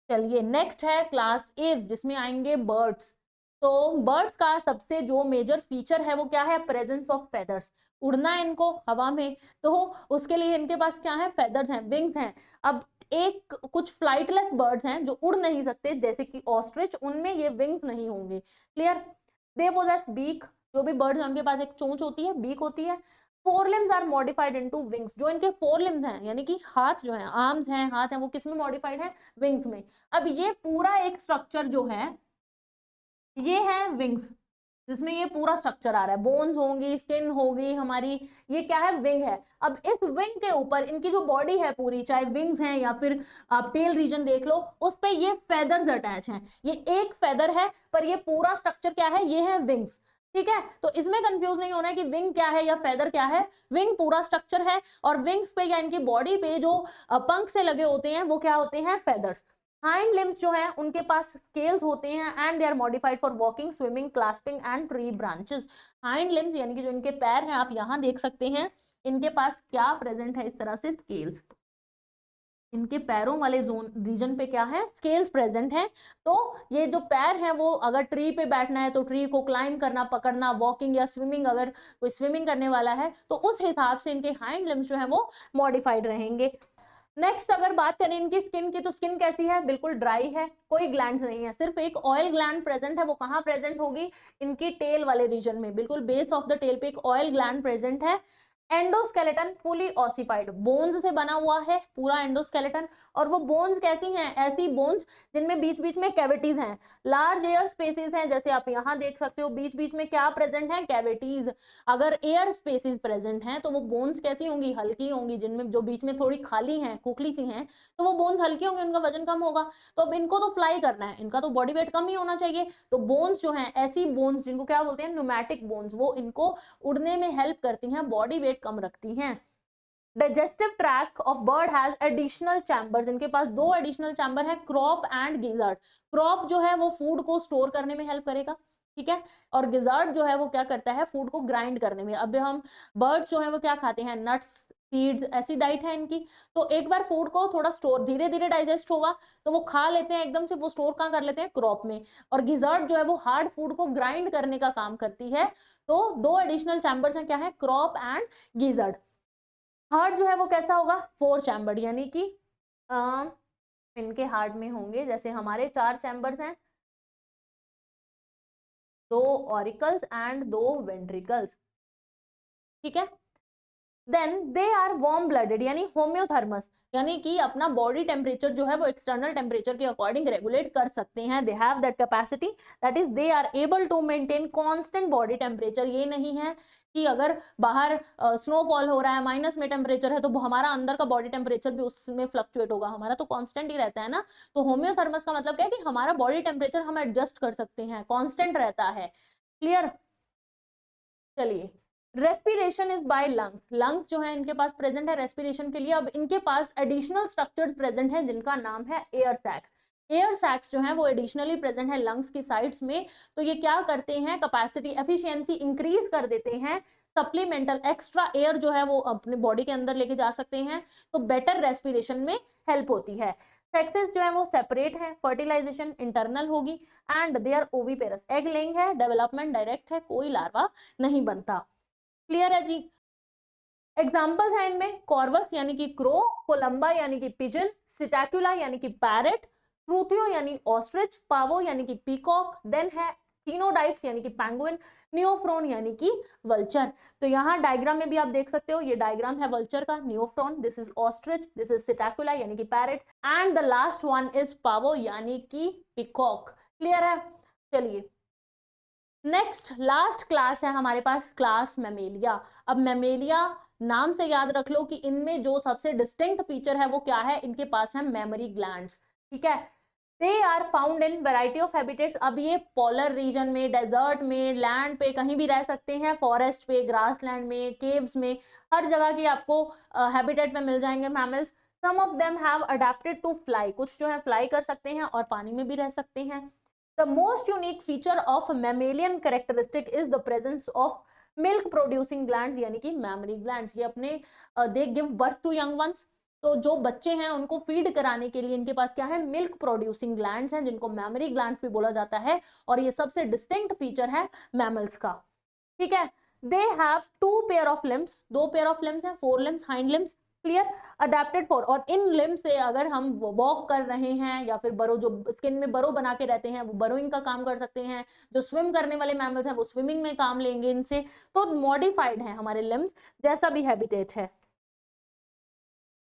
चलिए नेक्स्ट है क्लास एव्स, जिसमें आएंगे बर्ड्स। तो बर्ड्स का सबसे जो मेजर फीचर है वो क्या है, प्रेजेंस ऑफ फेदर्स। उड़ना है इनको हवा में, तो उसके लिए इनके पास क्या है, फेदर्स हैं, विंग्स हैं। अब एक कुछ फ्लाइटलेस बर्ड्स हैं जो उड़ नहीं सकते, जैसे कि ऑस्ट्रिच, उनमें ये विंग्स नहीं होंगे, क्लियर। दे पोजेस बीक, जो भी बर्ड्स हैं उनके पास एक चोंच होती है, बीक होती है। 4 limbs are modified into wings, जो इनके 4 limbs हैं यानी कि हाथ जो है, आर्म्स हैं, हाथ हैं, वो किस में मॉडिफाइड है, विंग्स में। अब ये पूरा एक स्ट्रक्चर जो है ये है विंग्स, जिसमें ये पूरा स्ट्रक्चर आ रहा है, बोन्स होंगी, स्किन होगी हमारी, ये क्या है, विंग है। अब इस विंग के ऊपर इनकी जो बॉडी है पूरी, चाहे विंग्स हैं या फिर आप टेल रीजन देख लो, उस पे ये फेदर्स अटैच हैं। ये एक फेदर है पर ये पूरा स्ट्रक्चर क्या है, ये है विंग्स, ठीक है। तो इसमें कंफ्यूज नहीं होना है कि विंग क्या है या फेदर क्या है, विंग पूरा स्ट्रक्चर है और विंग्स पे या इनकी बॉडी पे जो पंख से लगे होते हैं वो क्या होते हैं, फेदर्स। हाइंड लिम्स जो है उनके पास स्केल्स होते हैं and they are modified for walking, swimming, clasping and tree branches. Hind limbs यानी कि जो इनके पैर हैं, आप यहाँ देख सकते हैं इनके पास क्या प्रेजेंट है, इस तरह से स्केल्स, इनके पैरों वाले जोन रीजन पे क्या है, स्केल्स प्रेजेंट हैं। तो ये जो पैर हैं वो अगर ट्री पे बैठना है तो ट्री को क्लाइंब करना, पकड़ना, वॉकिंग या स्विमिंग, अगर कोई स्विमिंग करने वाला है तो उस हिसाब से इनके हाइंड लिम्स जो है वो मॉडिफाइड रहेंगे। नेक्स्ट अगर बात करें इनकी स्किन की, तो स्किन कैसी है, बिल्कुल ड्राई है, कोई ग्लैंड्स नहीं है, सिर्फ एक ऑयल ग्लैंड प्रेजेंट है। वो कहाँ प्रेजेंट होगी, इनकी टेल वाले रीजन में, बिल्कुल बेस ऑफ द टेल पे एक ऑयल ग्लैंड प्रेजेंट है। एंडोस्केलेटन फुली ऑसिफाइड, बोन्स से बना हुआ है पूरा एंडोस्केलेटन, और वो बोन्स कैसी हैं, ऐसी बोन्स जिनमें बीच बीच में कैविटीज हैं, लार्ज एयर स्पेसेस हैं, जैसे आप यहाँ देख सकते हो बीच बीच में क्या प्रेजेंट है, कैविटीज। अगर एयर स्पेसेस प्रेजेंट हैं तो वो बोन्स कैसी होंगी, हल्की होंगी, जिनमें जो बीच में थोड़ी खाली हैं, खोखली सी हैं, तो वो बोन्स हल्की होंगी, उनका वजन कम होगा। तो अब इनको तो फ्लाई करना है, इनका तो बॉडी वेट कम ही होना चाहिए, तो बोन्स जो हैं, ऐसी बोन्स जिनको क्या बोलते हैं, न्यूमैटिक बोन्स, वो इनको उड़ने में हेल्प करती हैं, बॉडी वेट कम रखती हैं। Digestive tract of bird has additional chambers, इनके पास 2 एडिशनल चैम्बर है, क्रॉप एंड गिजर्ड। क्रॉप जो है वो फूड को स्टोर करने में हेल्प करेगा, ठीक है। और गिजर्ड जो है वो क्या करता है, फूड को ग्राइंड करने में। अब हम बर्ड्स जो है वो क्या खाते हैं, नट्स, सीड्स, ऐसी डाइट है इनकी। तो एक बार फूड को थोड़ा स्टोर, धीरे धीरे डाइजेस्ट होगा तो वो खा लेते हैं एकदम से, वो स्टोर कहाँ कर लेते हैं, क्रॉप में। और गिजर्ड जो है वो हार्ड फूड को ग्राइंड करने का काम करती है। तो दो एडिशनल चैम्बर्स हैं, क्या है, क्रॉप एंड गिजर्ड। हार्ट जो है वो कैसा होगा, 4 चैम्बर, यानी कि इनके हार्ट में होंगे, जैसे हमारे 4 चैम्बर्स हैं, 2 ऑरिकल्स एंड 2 वेंट्रिकल्स, ठीक है। Then they are warm blooded, यानी होम्योथर्मस, यानी कि अपना बॉडी टेम्परेचर जो है वो एक्सटर्नल टेम्परेचर के अकॉर्डिंग रेगुलेट कर सकते हैं। They have that capacity, that is they are able to maintain constant body temperature. ये नहीं है कि अगर बाहर स्नोफॉल हो रहा है, माइनस में टेम्परेचर है, तो हमारा अंदर का बॉडी टेम्परेचर भी उसमें फ्लक्चुएट होगा, हमारा तो कांस्टेंट ही रहता है ना। तो होम्योथर्मस का मतलब क्या है कि हमारा बॉडी टेम्परेचर हम एडजस्ट कर सकते हैं, कांस्टेंट रहता है। क्लियर। चलिए, respiration is by lungs, lungs जो है इनके पास प्रेजेंट है रेस्पिरेशन के लिए। अब इनके पास एडिशनल स्ट्रक्चर्स प्रेजेंट है जिनका नाम है एयर सैक्स। एयर सैक्स जो है वो एडिशनली प्रेजेंट है लंग्स की साइड्स में। तो ये क्या करते हैं, कैपेसिटी, एफिशिएंसी इंक्रीज कर देते हैं, सप्लीमेंटल एक्स्ट्रा एयर जो है वो अपने बॉडी के अंदर लेके जा सकते हैं, तो बेटर रेस्पिरेशन में हेल्प होती है। सेक्सेस जो है वो सेपरेट है, फर्टिलाइजेशन इंटरनल होगी, and they are oviparous, egg laying है, डेवलपमेंट डायरेक्ट है, कोई लार्वा नहीं बनता। क्लियर है जी। एग्जाम्पल्स हैं इनमें, कॉर्वस यानी कि क्रो, कोलंबा यानी कि पिजन, सिटाकुला यानी कि पैरेट, ट्रूथियो यानी ऑस्ट्रिच, पावो यानी कि पीकॉक, देन है टीनोडाइट्स यानी कि पेंगुइन, नियोफ्रोन यानी कि वल्चर। तो यहाँ डायग्राम में भी आप देख सकते हो, ये डायग्राम है वल्चर का, Neophron, this is ostrich, this is Psittacula यानी कि parrot, and the last one is Pavo यानी कि पीकॉक। क्लियर है। चलिए, नेक्स्ट लास्ट क्लास है हमारे पास, क्लास मैमेलिया। अब मैमेलिया नाम से याद रख लो कि इनमें जो सबसे डिस्टिंक्ट फीचर है वो क्या है, इनके पास है मेमोरी ग्लैंड्स, ठीक है। They are found in variety of habitats. अब ये पोलर रीजन में, डेजर्ट में, लैंड पे कहीं भी रह सकते हैं, फॉरेस्ट पे, ग्रास लैंड में, केव्स में, हर जगह की आपको हैबिटेट में मिल जाएंगे mammals. Some of them have adapted to fly, कुछ जो है फ्लाई कर सकते हैं और पानी में भी रह सकते हैं। The most unique feature of mammalian characteristic is the presence of milk producing glands, यानी कि mammary glands। ये अपने they give birth to young ones, तो जो बच्चे हैं उनको फीड कराने के लिए इनके पास क्या है, मिल्क प्रोड्यूसिंग ग्लैंड्स हैं, जिनको मैमरी ग्लैंड्स भी बोला जाता है, और ये सबसे डिस्टिंक्ट फीचर है मैमल्स का, ठीक है। They have 2 pair of limbs, 2 pair of limbs हैं, 4 limbs, hind limbs, clear, adapted for, और इन लिम्ब से अगर हम वॉक कर रहे हैं या फिर बरो, जो स्किन में बरो बना के रहते हैं वो बरोइंग का काम कर सकते हैं, जो स्विम करने वाले मैमल्स हैं वो स्विमिंग में काम लेंगे इनसे। तो मॉडिफाइड है हमारे लिम्स, जैसा भी हैबिटेट है।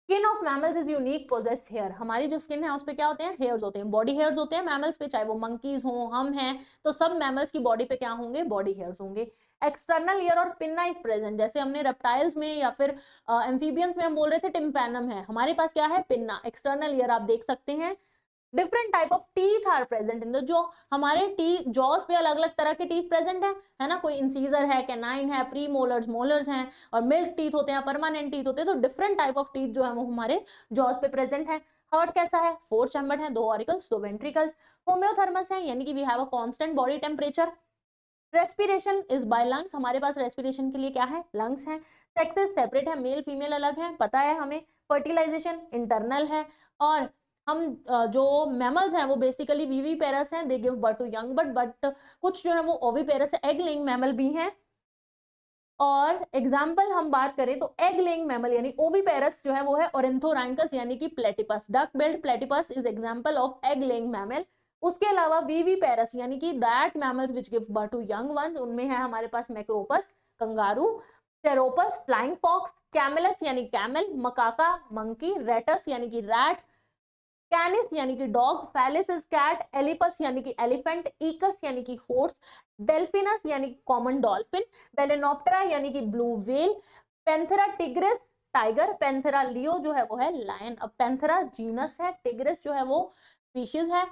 Skin of mammals is unique, possess hair, हमारी जो स्किन है उस पे क्या होते हैं, हेयर्स होते हैं, बॉडी हेयर्स होते हैं मैमल्स पे, चाहे वो मंकीज हो, हम हैं, तो सब मैमल्स की बॉडी पे क्या होंगे, बॉडी हेयर्स होंगे। एक्सटर्नल ईयर और पिन्ना इज प्रेजेंट, जैसे हमने रेप्टाइल्स में या फिर एम्फीबियंस में हम बोल रहे थे टिम्पैनम है, हमारे पास क्या है, पिन्ना, एक्सटर्नल ईयर आप देख सकते हैं। Different type of teeth are present in the jaw, हमारे टीथ जॉस पे अलग अलग तरह के टीथ प्रेजेंट है ना, कोई इंसीजर है, कैनाइन है, प्री मोलर्स, मोलर्स हैं, और मिल्क टीथ होते हैं, परमानेंट टीथ होते हैं, तो डिफरेंट टाइप ऑफ टीथ जो है वो हमारे जॉस पे प्रेजेंट है। हार्ट कैसा है, 4 चैम्बर है, 2 ऑरिकल्स, 2 वेंट्रिकल्स, होम्योथर्मस है, यानी कि we have a constant body temperature. Respiration is by lungs, हमारे पास रेस्पिरेशन के लिए क्या है, लंग्स हैं। सेक्सेस सेपरेट है, मेल फीमेल अलग है, पता है हमें। फर्टिलाइजेशन इंटरनल है, और हम जो मैमल्स हैं वो बेसिकली विविपेरस हैं, they give birth to young but कुछ जो है वो ओविपेरस है, एग लेइंग मैमल भी हैं। और एग्जाम्पल हम बात करें तो एग लेइंग मैमल यानी ओविपेरस जो है वो है ओरिन्थोरैंकस यानी कि platypus, duck billed platypus is example of egg laying mammal. उसके अलावा विविपेरस यानी कि that mammals which give birth to young ones, उनमें है हमारे पास Macropus, kangaroo, Pteropus, flying fox, Camelus यानी कैमल, मकाका मंकी, रेटस यानी कि रैट, कैनिस यानी कि dog, Felis is cat, Elephas यानी कि एलिफेंट, ईकस यानी कि हॉर्स, डेल्फिनस यानी कि कॉमन डॉल्फिन, बेलेनोप्टेरा यानी कि blue whale, Panthera tigris tiger, Panthera लियो जो है वो है लायन। अब पैंथेरा जीनस है, टिग्रिस जो है वो स्पीशीज है,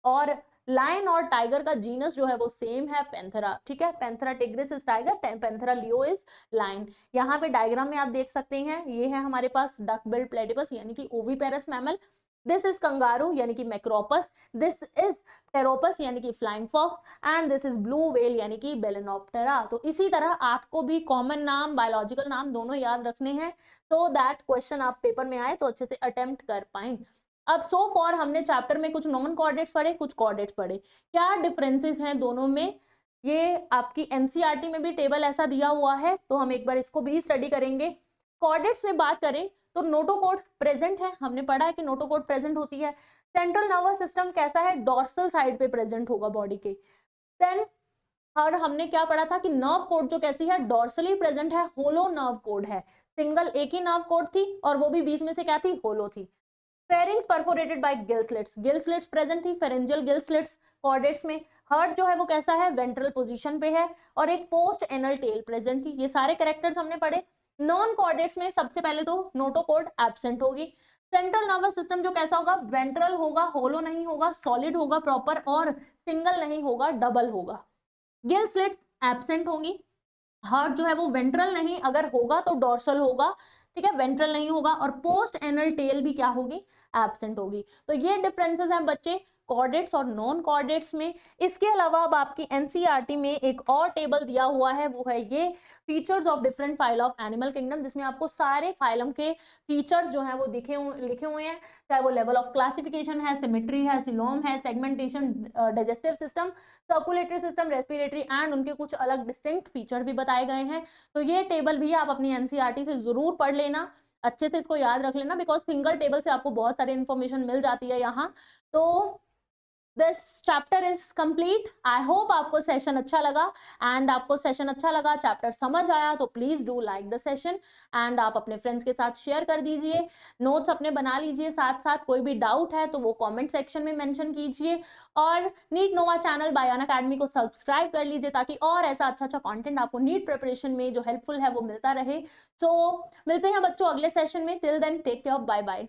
और लायन और टाइगर का जीनस जो है वो सेम है, पैंथेरा, ठीक है। Panthera tigris is tiger, Panthera leo is lion. यहाँ पे डायग्राम में आप देख सकते हैं, ये है हमारे पास डक बिल्ड प्लेटिपस यानी कि oviparous mammal, this is kangaroo यानी कि मैक्रोपस, दिस इज टेरोपस यानी कि flying fox, and this is blue whale यानी कि बेलेनोप्टेरा। तो इसी तरह आपको भी कॉमन नाम, बायोलॉजिकल नाम दोनों याद रखने हैं, सो दैट क्वेश्चन आप पेपर में आए तो अच्छे से अटेम्प्ट कर पाए। अब सो फॉर हमने चैप्टर में कुछ नॉन कोऑर्डिनेट्स पढ़े, कुछ कोऑर्डिनेट्स पढ़े। क्या डिफरेंसेस हैं दोनों में, ये आपकी एनसीईआरटी में भी टेबल ऐसा दिया हुआ है, तो हम एक बार इसको भी स्टडी करेंगे। कोऑर्डिनेट्स में बात करें तो नोटोकॉर्ड प्रेजेंट है, हमने पढ़ा है कि नोटोकॉर्ड प्रेजेंट होती है। सेंट्रल नर्वस सिस्टम कैसा है, डोर्सल साइड पे प्रेजेंट होगा बॉडी के। देन और हमने क्या पढ़ा था कि नर्व कोड जो कैसी है, डोर्सली प्रेजेंट है, होलो नर्व कोड है, सिंगल एक ही नर्व कोड थी और वो भी बीच में से क्या थी, होलो थी। Pharynx perforated bye gill slits present थी, फेरेंजियल गिल स्लिट्स कोऑर्डिनेट्स में। हार्ट जो है वो कैसा है, वेंट्रल पोजीशन पे है, और एक पोस्ट एनल टेल प्रेजेंट थी। ये सारे कैरेक्टर्स हमने पढ़े। नॉन कोऑर्डिनेट्स में सबसे पहले तो नोटोकॉर्ड एब्सेंट होगी। सेंट्रल नर्वस सिस्टम जो कैसा होगा, वेंट्रल होगा, होलो नहीं होगा, सॉलिड होगा प्रॉपर, और सिंगल नहीं होगा, डबल होगा। गिल स्लिट्स एब्सेंट होंगी। हार्ट जो है वो वेंट्रल नहीं, अगर होगा तो डोर्सल होगा, ठीक है, वेंट्रल नहीं होगा, और पोस्ट एनल टेल भी क्या होगी, एब्सेंट होगी। तो ये डिफरेंसेस हैं बच्चे कोऑर्डिनेट्स और नॉन कोऑर्डिनेट्स में। इसके अलावा अब आपकी एनसीईआरटी में एक और टेबल दिया हुआ है, वो है ये features of different file of animal kingdom, जिसमें आपको सारे फाइलम के फीचर्स जो हैं वो लिखे हुए हैं, चाहे वो लेवल ऑफ क्लासिफिकेशन है, सिमेट्री है, सिलोम है, segmentation, digestive system, circulatory system, respiratory, and उनके कुछ अलग डिस्टिंक्ट फीचर भी बताए गए हैं। तो ये टेबल भी आप अपनी एनसीईआरटी से जरूर पढ़ लेना, अच्छे से इसको याद रख लेना, बिकॉज सिंगल टेबल से आपको बहुत सारी इन्फॉर्मेशन मिल जाती है यहाँ। तो this chapter is complete. I hope आपको सेशन अच्छा लगा, एंड आपको सेशन अच्छा लगा, चैप्टर समझ आया, तो please do like the session, and आप अपने फ्रेंड्स के साथ शेयर कर दीजिए, नोट्स अपने बना लीजिए, साथ साथ कोई भी डाउट है तो वो कमेंट सेक्शन में मेंशन कीजिए, और NEET Nova channel by Unacademy को सब्सक्राइब कर लीजिए, ताकि और ऐसा अच्छा अच्छा कंटेंट आपको नीट प्रिपरेशन में जो हेल्पफुल है वो मिलता रहे। सो मिलते हैं बच्चों अगले सेशन में, till then take care, bye bye.